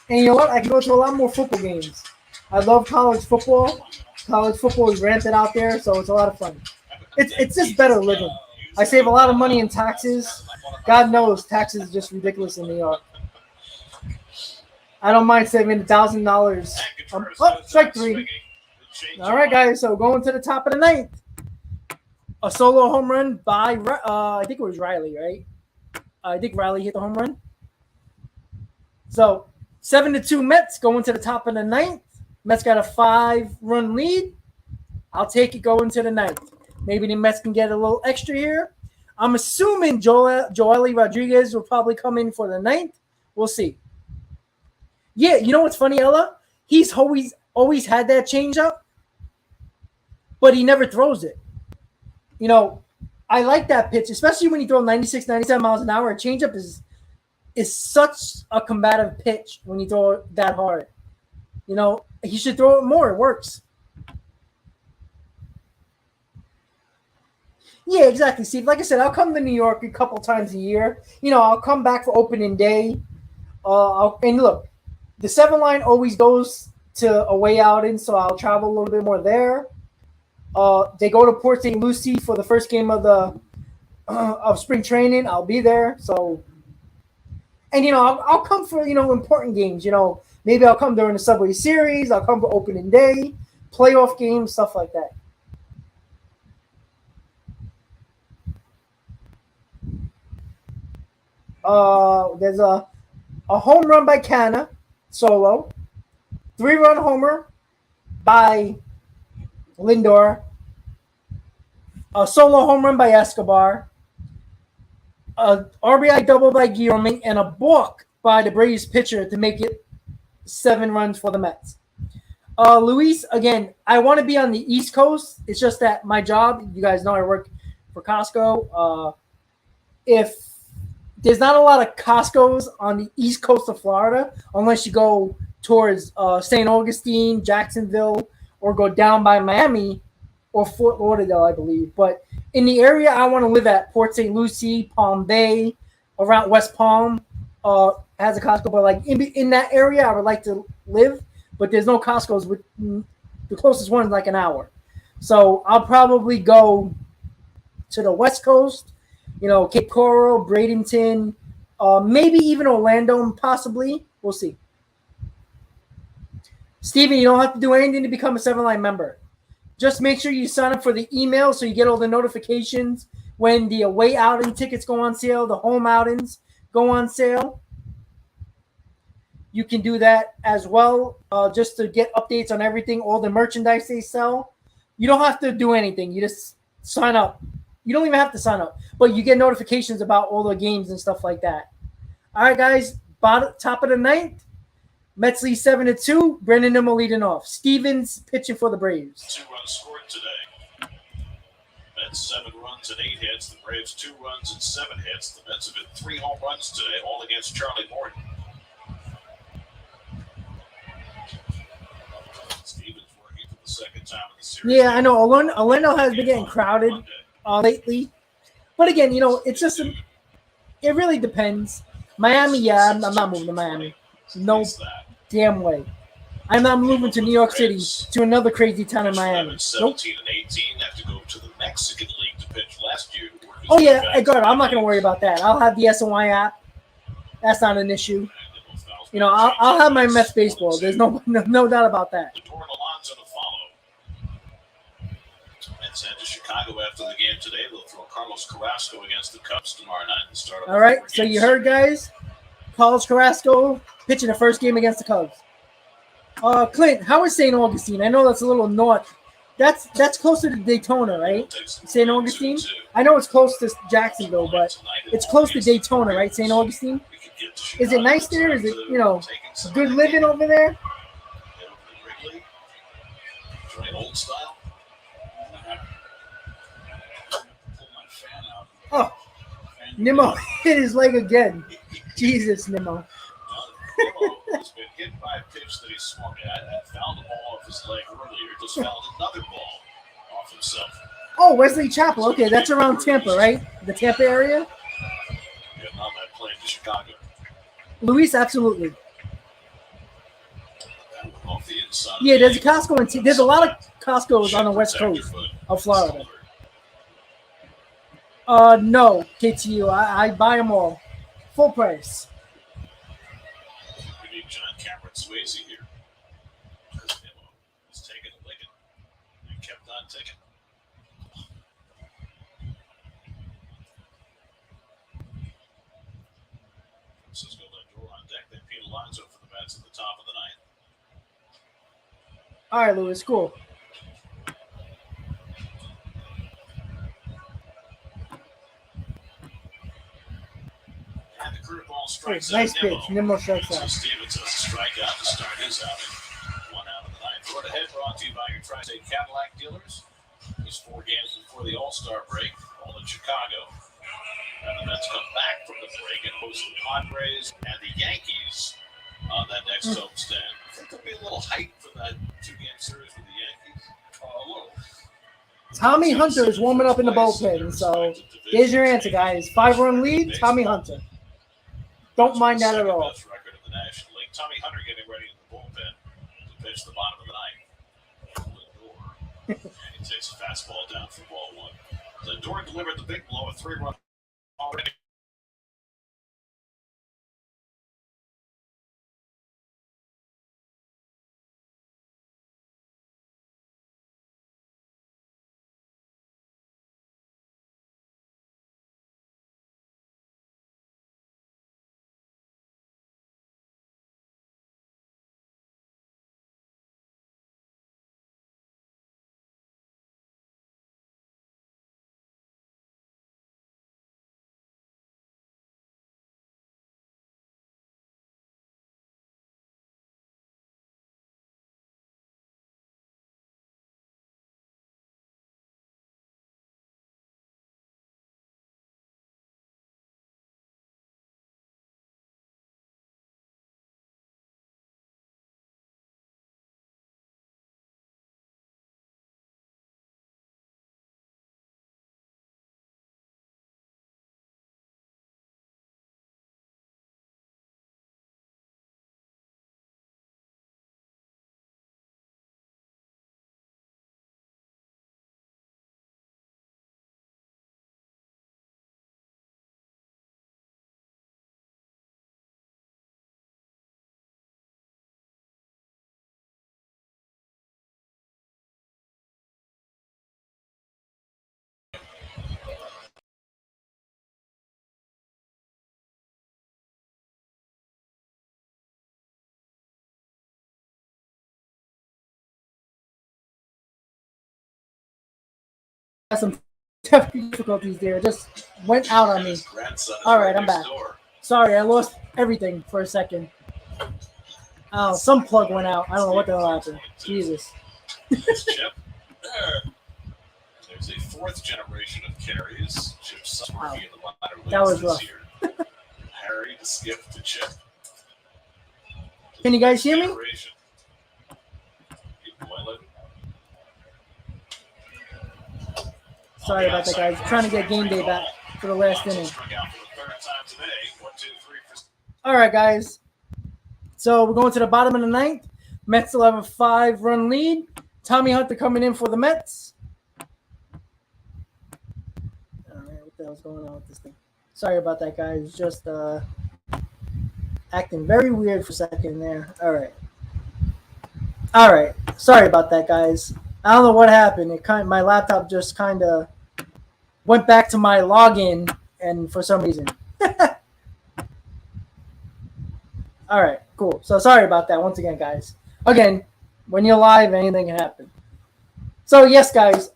And you know what? I can go to a lot more football games. I love college football. College football is rampant out there, so it's a lot of fun. It's just better living. I save a lot of money in taxes. God knows taxes is just ridiculous in New York. I don't mind saving $1,000. Strike 3. All right, guys. So going to the top of the 9th. A solo home run by, I think it was Riley, right? I think Riley hit the home run. So 7-2 Mets going to the top of the 9th. Mets got a 5-run lead. I'll take it going to the 9th. Maybe the Mets can get a little extra here. I'm assuming Joely Rodriguez will probably come in for the 9th. We'll see. Yeah, you know what's funny, Ella? He's always had that changeup, but he never throws it. I like that pitch, especially when you throw 96, 97 miles an hour. A changeup is such a combative pitch when you throw it that hard. He should throw it more. It works. Yeah, exactly, Steve. Like I said, I'll come to New York a couple times a year. I'll come back for opening day. And look, the 7 line always goes to away outing, so I'll travel a little bit more there. They go to Port St. Lucie for the first game of spring training. I'll be there. So, and I'll come for important games. Maybe I'll come during the Subway Series. I'll come for opening day, playoff games, stuff like that. There's a home run by Canna, solo. 3-run homer by Lindor. A solo home run by Escobar. A RBI double by Guillorme, and a balk by the Braves pitcher to make it 7 runs for the Mets. Luis, again, I want to be on the East Coast. It's just that my job, you guys know I work for Costco. If there's not a lot of Costco's on the East Coast of Florida, unless you go towards St. Augustine, Jacksonville, or go down by Miami or Fort Lauderdale, I believe. But in the area I want to live at, Port St. Lucie, Palm Bay, around West Palm, has a Costco. But like in that area, I would like to live. But there's no Costco's. The closest one is like an hour. So I'll probably go to the West Coast, Cape Coral, Bradenton, maybe even Orlando, possibly. We'll see. Steven, you don't have to do anything to become a 7-line member. Just make sure you sign up for the email so you get all the notifications when the away outing tickets go on sale, the home outings go on sale. You can do that as well, just to get updates on everything, all the merchandise they sell. You don't have to do anything. You just sign up. You don't even have to sign up, but you get notifications about all the games and stuff like that. All right, guys, top of the 9th. Mets lead 7-2. Brendan Nimmo leading off. Stevens pitching for the Braves. 2 runs scored today. Mets 7 runs and 8 hits. The Braves 2 runs and 7 hits. The Mets have hit 3 home runs today, all against Charlie Morton. Stevens working for the second time in the series. Yeah, I know. Orlando has been getting crowded lately. But again, it's just it really depends. Miami, yeah, I'm not moving to Miami. No damn way. I'm not moving to New York City to another crazy town in Miami. 17 and 18 have to go to the Mexican League to pitch last year. Oh yeah, I'm not going to worry about that. I'll have the SNY app. That's not an issue. You know, I'll have my Mets baseball. There's no doubt about that. Lindor and Alonso to follow. And sent to Chicago after the game today. They'll throw Carlos Carrasco against the Cubs tomorrow night to start. All right, so you heard, guys. Carlos Carrasco pitching the first game against the Cubs. Clint, how is St. Augustine? I know that's a little north. That's closer to Daytona, right? St. Augustine? I know it's close to Jacksonville, but it's close to Daytona, right? St. Augustine? Is it nice there? Is it, good living over there? Old style. Oh, Nimmo hit his leg again. Jesus, Nimmo. He's been hit by a pitch that he swung at. Found the ball off his leg earlier. Just found another ball off himself. Oh, Wesley Chapel. Okay, that's around Tampa, right? The Tampa area? Yeah, now that playing to Chicago. Luis, absolutely. Off the inside. Yeah, there's a Costco. There's a lot of Costco's on the west coast of Florida. No, KTU. I buy them all. Full price. We need John Cameron Swayze here. Because Nimmo was taking a licking and kept on ticking. Francisco Lindor on deck. Then Pete Alonso for the Mets at the top of the ninth. All right, Lewis, cool. And the curveball strikes Nice out pitch. Nimmo strikes So out. Stevens has a strikeout to start his outing. 1 out of the ninth. Road ahead brought to you by your Tri-State Cadillac dealers. There's 4 games before the All-Star break, all in Chicago. And the Mets come back from the break and host the Padres and the Yankees on that next homestand. I think there'll be a little hype for that 2-game series with the Yankees. A little. Tommy Hunter is warming up in the bullpen. So there's your answer, guys. 5-run lead, Tommy Hunter. Don't mind that at all. Best record in the National League. Tommy Hunter getting ready in the bullpen to pitch the bottom of the ninth. Lindor. And he takes a fastball down for ball 1. Lindor delivered the big blow, a 3-run already. Some difficulties there. Just went out on me. All right, I'm back. Sorry, I lost everything for a second. Oh, some plug went out. I don't know what the hell happened. Jesus. There's a 4th generation of carries. Chip's rookie in the minor leagues That was this rough. year. Harry to Skip to Chip. Can you guys hear me? Generation. Sorry about that, guys. Trying to get game day back for the last inning. All right, guys. So we're going to the bottom of the ninth. Mets still have a 5-run lead. Tommy Hunter coming in for the Mets. All right, what the hell's going on with this thing? Sorry about that, guys. Just Acting very weird for a second there. All right. Sorry about that, guys. I don't know what happened. My laptop just kind of went back to my login, and for some reason. All right, cool. So sorry about that once again, guys. Again, when you're live, anything can happen. So yes, guys.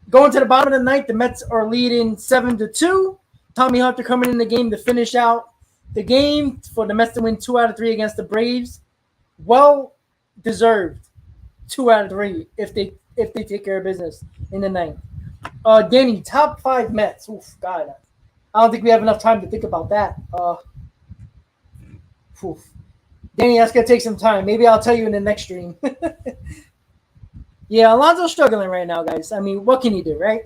Going to the bottom of the ninth, the Mets are leading 7-2. Tommy Hunter coming in the game to finish out the game for the Mets to win 2 out of 3 against the Braves. Well deserved 2 out of 3 if they take care of business in the ninth. Danny, top 5 Mets. Oof, God, I don't think we have enough time to think about that. Danny, that's gonna take some time. Maybe I'll tell you in the next stream. Yeah, Alonso's struggling right now, guys. I mean, what can you do, right?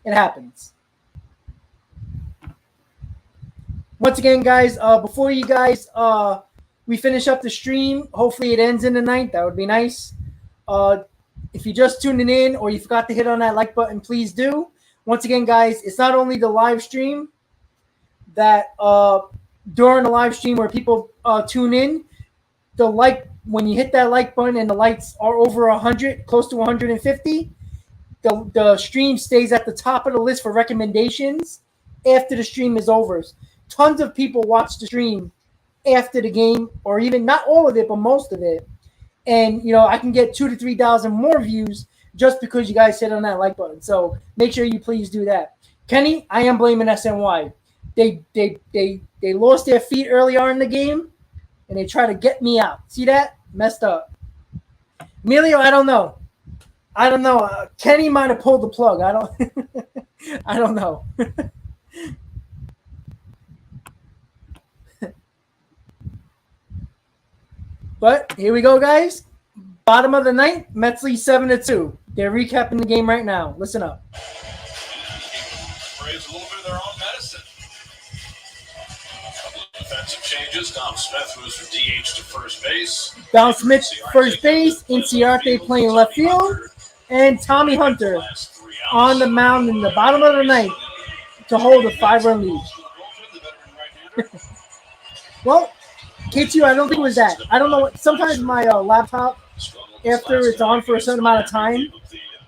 It happens. Once again, guys, before you guys we finish up the stream, hopefully it ends in the ninth. That would be nice. If you're just tuning in or you forgot to hit on that like button, please do. Once again, guys, it's not only the live stream that during the live stream where people tune in, when you hit that like button and the likes are over 100, close to 150, the stream stays at the top of the list for recommendations after the stream is over. Tons of people watch the stream after the game, or even not all of it, but most of it. And, I can get 2,000 to 3,000 more views just because you guys hit on that like button. So make sure you please do that. Kenny, I am blaming SNY. They lost their feet early on in the game, and they try to get me out. See that? Messed up. Emilio, I don't know. Kenny might have pulled the plug. I don't know. But here we go, guys. Bottom of the ninth, Mets lead 7-2. They're recapping the game right now. Listen up. Braves a little bit of their own medicine. A couple of defensive changes. Dom Smith moves from DH to first base. Dom Smith, first base. Inciarte playing left field. And Tommy Hunter on the mound in the bottom of the ninth to hold a 5-run lead. Well, K2, I don't think it was that. I don't know. Sometimes my laptop, after it's on for a certain amount of time,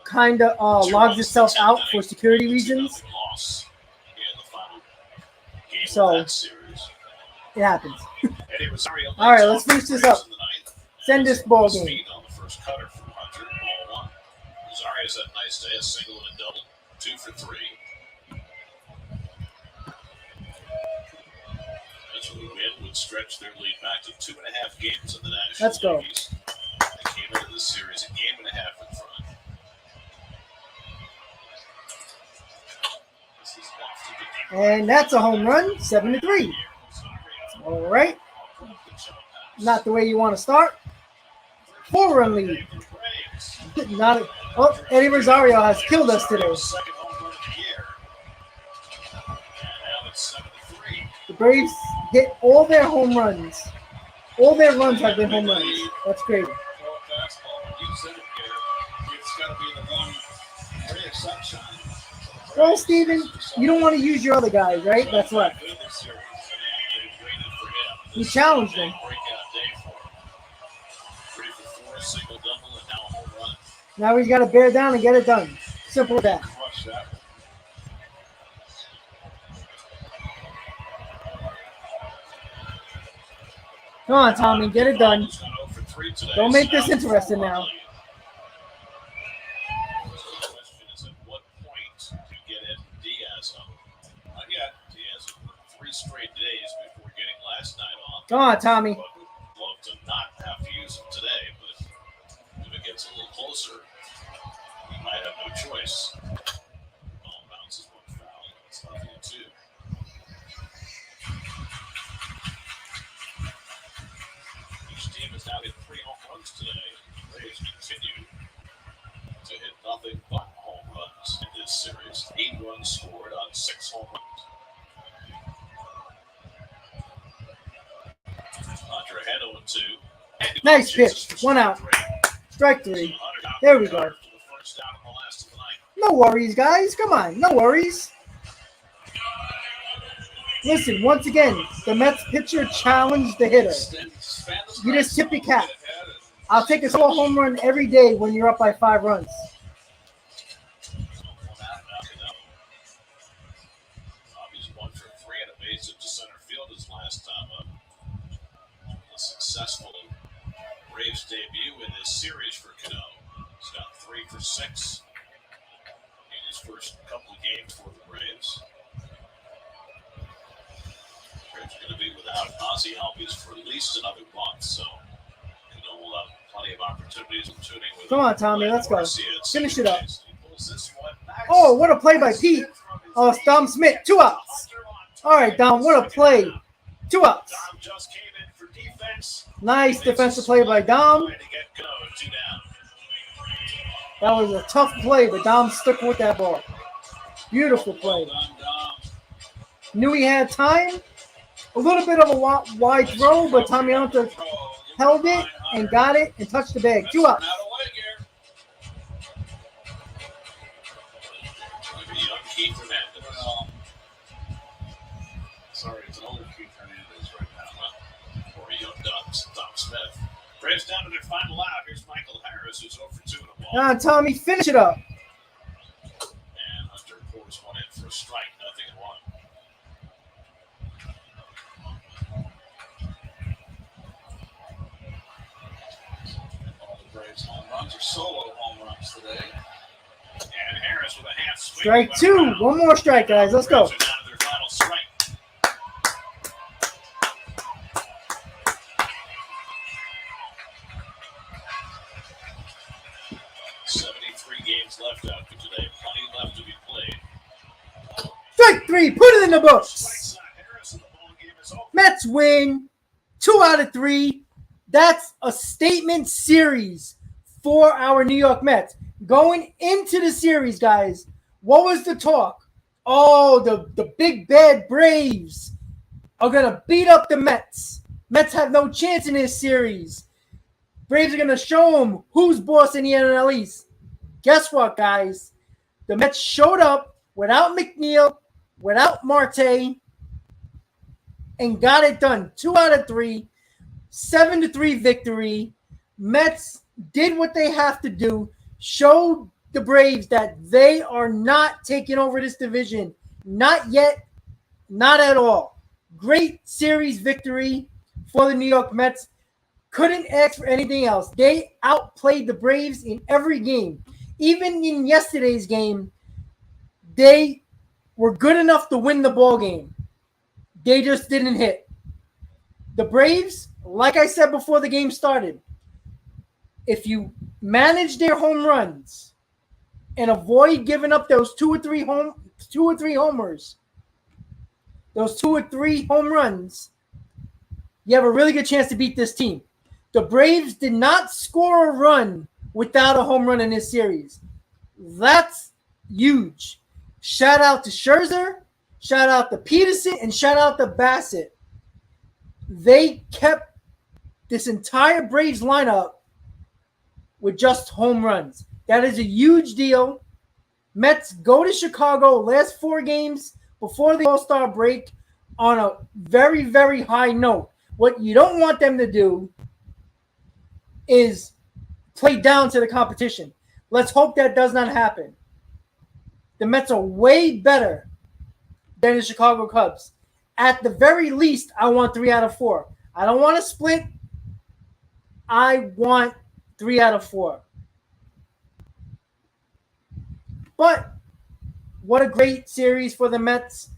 kind of logs itself out for security reasons. So it happens. All right, let's finish this up. Send this ball game. Rosario's had a nice day, a single and a double, 2 for 3. That's what the win would stretch their lead back to 2.5 games in the National Let's go. League East. They came into this series a game and a half in front. This is off to the And that's a home run, 7-3. All right. Not the way you want to start. 4-run lead. Eddie Rosario has killed us today. The Braves hit all their home runs. All their runs have been home runs. That's great. Well, Steven, you don't want to use your other guys, right? That's right. You challenged him. Now he's got to bear down and get it done. Simple as that. Come on, Tommy, get it done. Don't make this interesting now. Come on, Tommy. Love to not have to use him today, but if it gets a little closer, we might have no choice. Ball bounces one foul. It's nothing two. Each team has now hit 3 home runs today. The Braves continue to hit nothing but home runs in this series. 8 runs scored on 6 home runs. Hunter ahead 0-2. Nice pitch. 1 out. Strike 3. There we go. No worries, guys. Come on. No worries. Listen, once again, the Mets pitcher challenged the hitter. You just tip your cap. I'll take a solo home run every day when you're up by 5 runs. He's 1 for 3 and a base hit to center field his last time up. A successful Braves debut in this series for Cano. He's got 3 for 6 in his first couple of games for the Braves. Braves are going to be without Ozzie Albies for at least another month, so Cano will have plenty of opportunities of tuning with. Come on, Tommy, let's go. Finish it up. Oh, what a play by Pete. Oh, Dom Smith, 2 outs. All right, Dom, what a play. 2 outs. Nice defensive play by Dom. That was a tough play, but Dom stuck with that ball. Beautiful play. Knew he had time. A little bit of a wide throw, but Tommy Hunter held it and got it and touched the bag. 2 outs. Sorry, it's an older Keith Hernandez right now. Or a young Dom Smith. Braves down to their final out. Here's Michael Harris, who's 0 for 2 in a ball. Come on, Tommy, finish it up. And Hunter pours one in for a strike, 0-1. All the Braves home runs are solo home runs today. And Harris with a half swing. Strike 2. One more strike, guys. Let's go. Braves are down to their final strike. 73 games left after today. Plenty left to be played. Strike 3. Put it in the books. Strikes out Harris and the ball game is over. Mets win 2 out of 3. That's a statement series for our New York Mets. Going into the series, guys, what was the talk? Oh, the big bad Braves are going to beat up the Mets. Mets have no chance in this series. Braves are going to show them who's boss in the NL East. Guess what, guys? The Mets showed up without McNeil, without Marte, and got it done. 2 out of 3, 7-3 victory. Mets did what they have to do, showed the Braves that they are not taking over this division. Not yet, not at all. Great series victory for the New York Mets. Couldn't ask for anything else. They outplayed the Braves in every game. Even in yesterday's game, they were good enough to win the ball game. They just didn't hit. The Braves, like I said before the game started, if you manage their home runs and avoid giving up those 2 or 3 homers, those 2 or 3 home runs, you have a really good chance to beat this team. The Braves did not score a run without a home run in this series. That's huge. Shout out to Scherzer, shout out to Peterson, and shout out to Bassett. They kept this entire Braves lineup with just home runs. That is a huge deal. Mets go to Chicago last 4 games before the All-Star break on a very, very high note. What you don't want them to do is play down to the competition. Let's hope that does not happen. The Mets are way better than the Chicago Cubs. At the very least, I want 3 out of 4. I don't want to split. I want 3 out of 4. But what a great series for the Mets.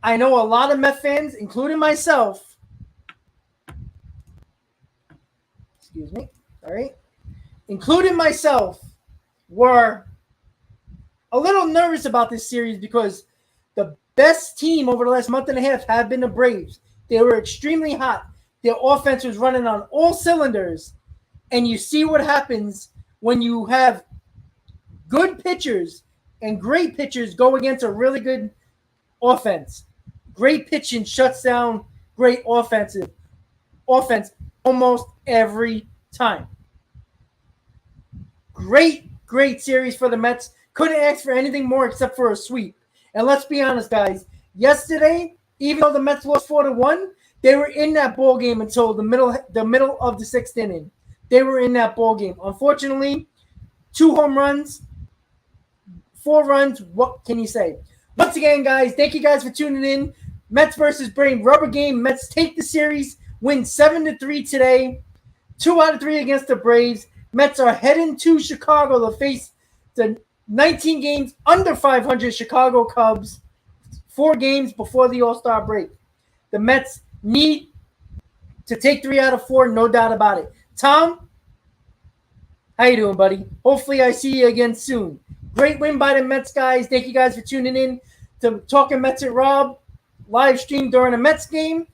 I know a lot of Met fans, including myself. Excuse me. All right. Including myself, were a little nervous about this series because the best team over the last month and a half have been the Braves. They were extremely hot. Their offense was running on all cylinders. And you see what happens when you have good pitchers and great pitchers go against a really good offense. Great pitching shuts down great offense almost every time. Great series for the Mets. Couldn't ask for anything more except for a sweep. And let's be honest, guys. Yesterday, Even though the Mets lost 4-1, they were in that ball game until the middle of the 6th inning. They were in that ball game. Unfortunately, 2 home runs, 4 runs. What can you say? Once again, guys, thank you guys for tuning in. Mets versus Braves rubber game. Mets take the series, win 7-3 today. 2 out of 3 against the Braves. Mets are heading to Chicago to face the 19 games under 500 Chicago Cubs. 4 games before the All-Star break. The Mets need to take 3 out of 4, no doubt about it. Tom, how you doing, buddy? Hopefully I see you again soon. Great win by the Mets, guys. Thank you guys for tuning in to Talking Mets at Rob live stream during a Mets game.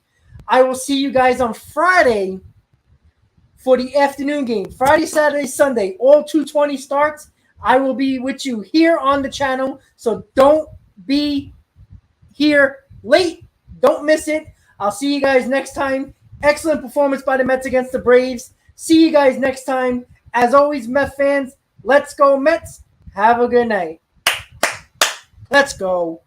I will see you guys on Friday for the afternoon game. Friday, Saturday, Sunday, all 2:20 starts. I will be with you here on the channel, so don't be here late. Don't miss it. I'll see you guys next time. Excellent performance by the Mets against the Braves. See you guys next time. As always, Mets fans, let's go Mets. Have a good night. Let's go.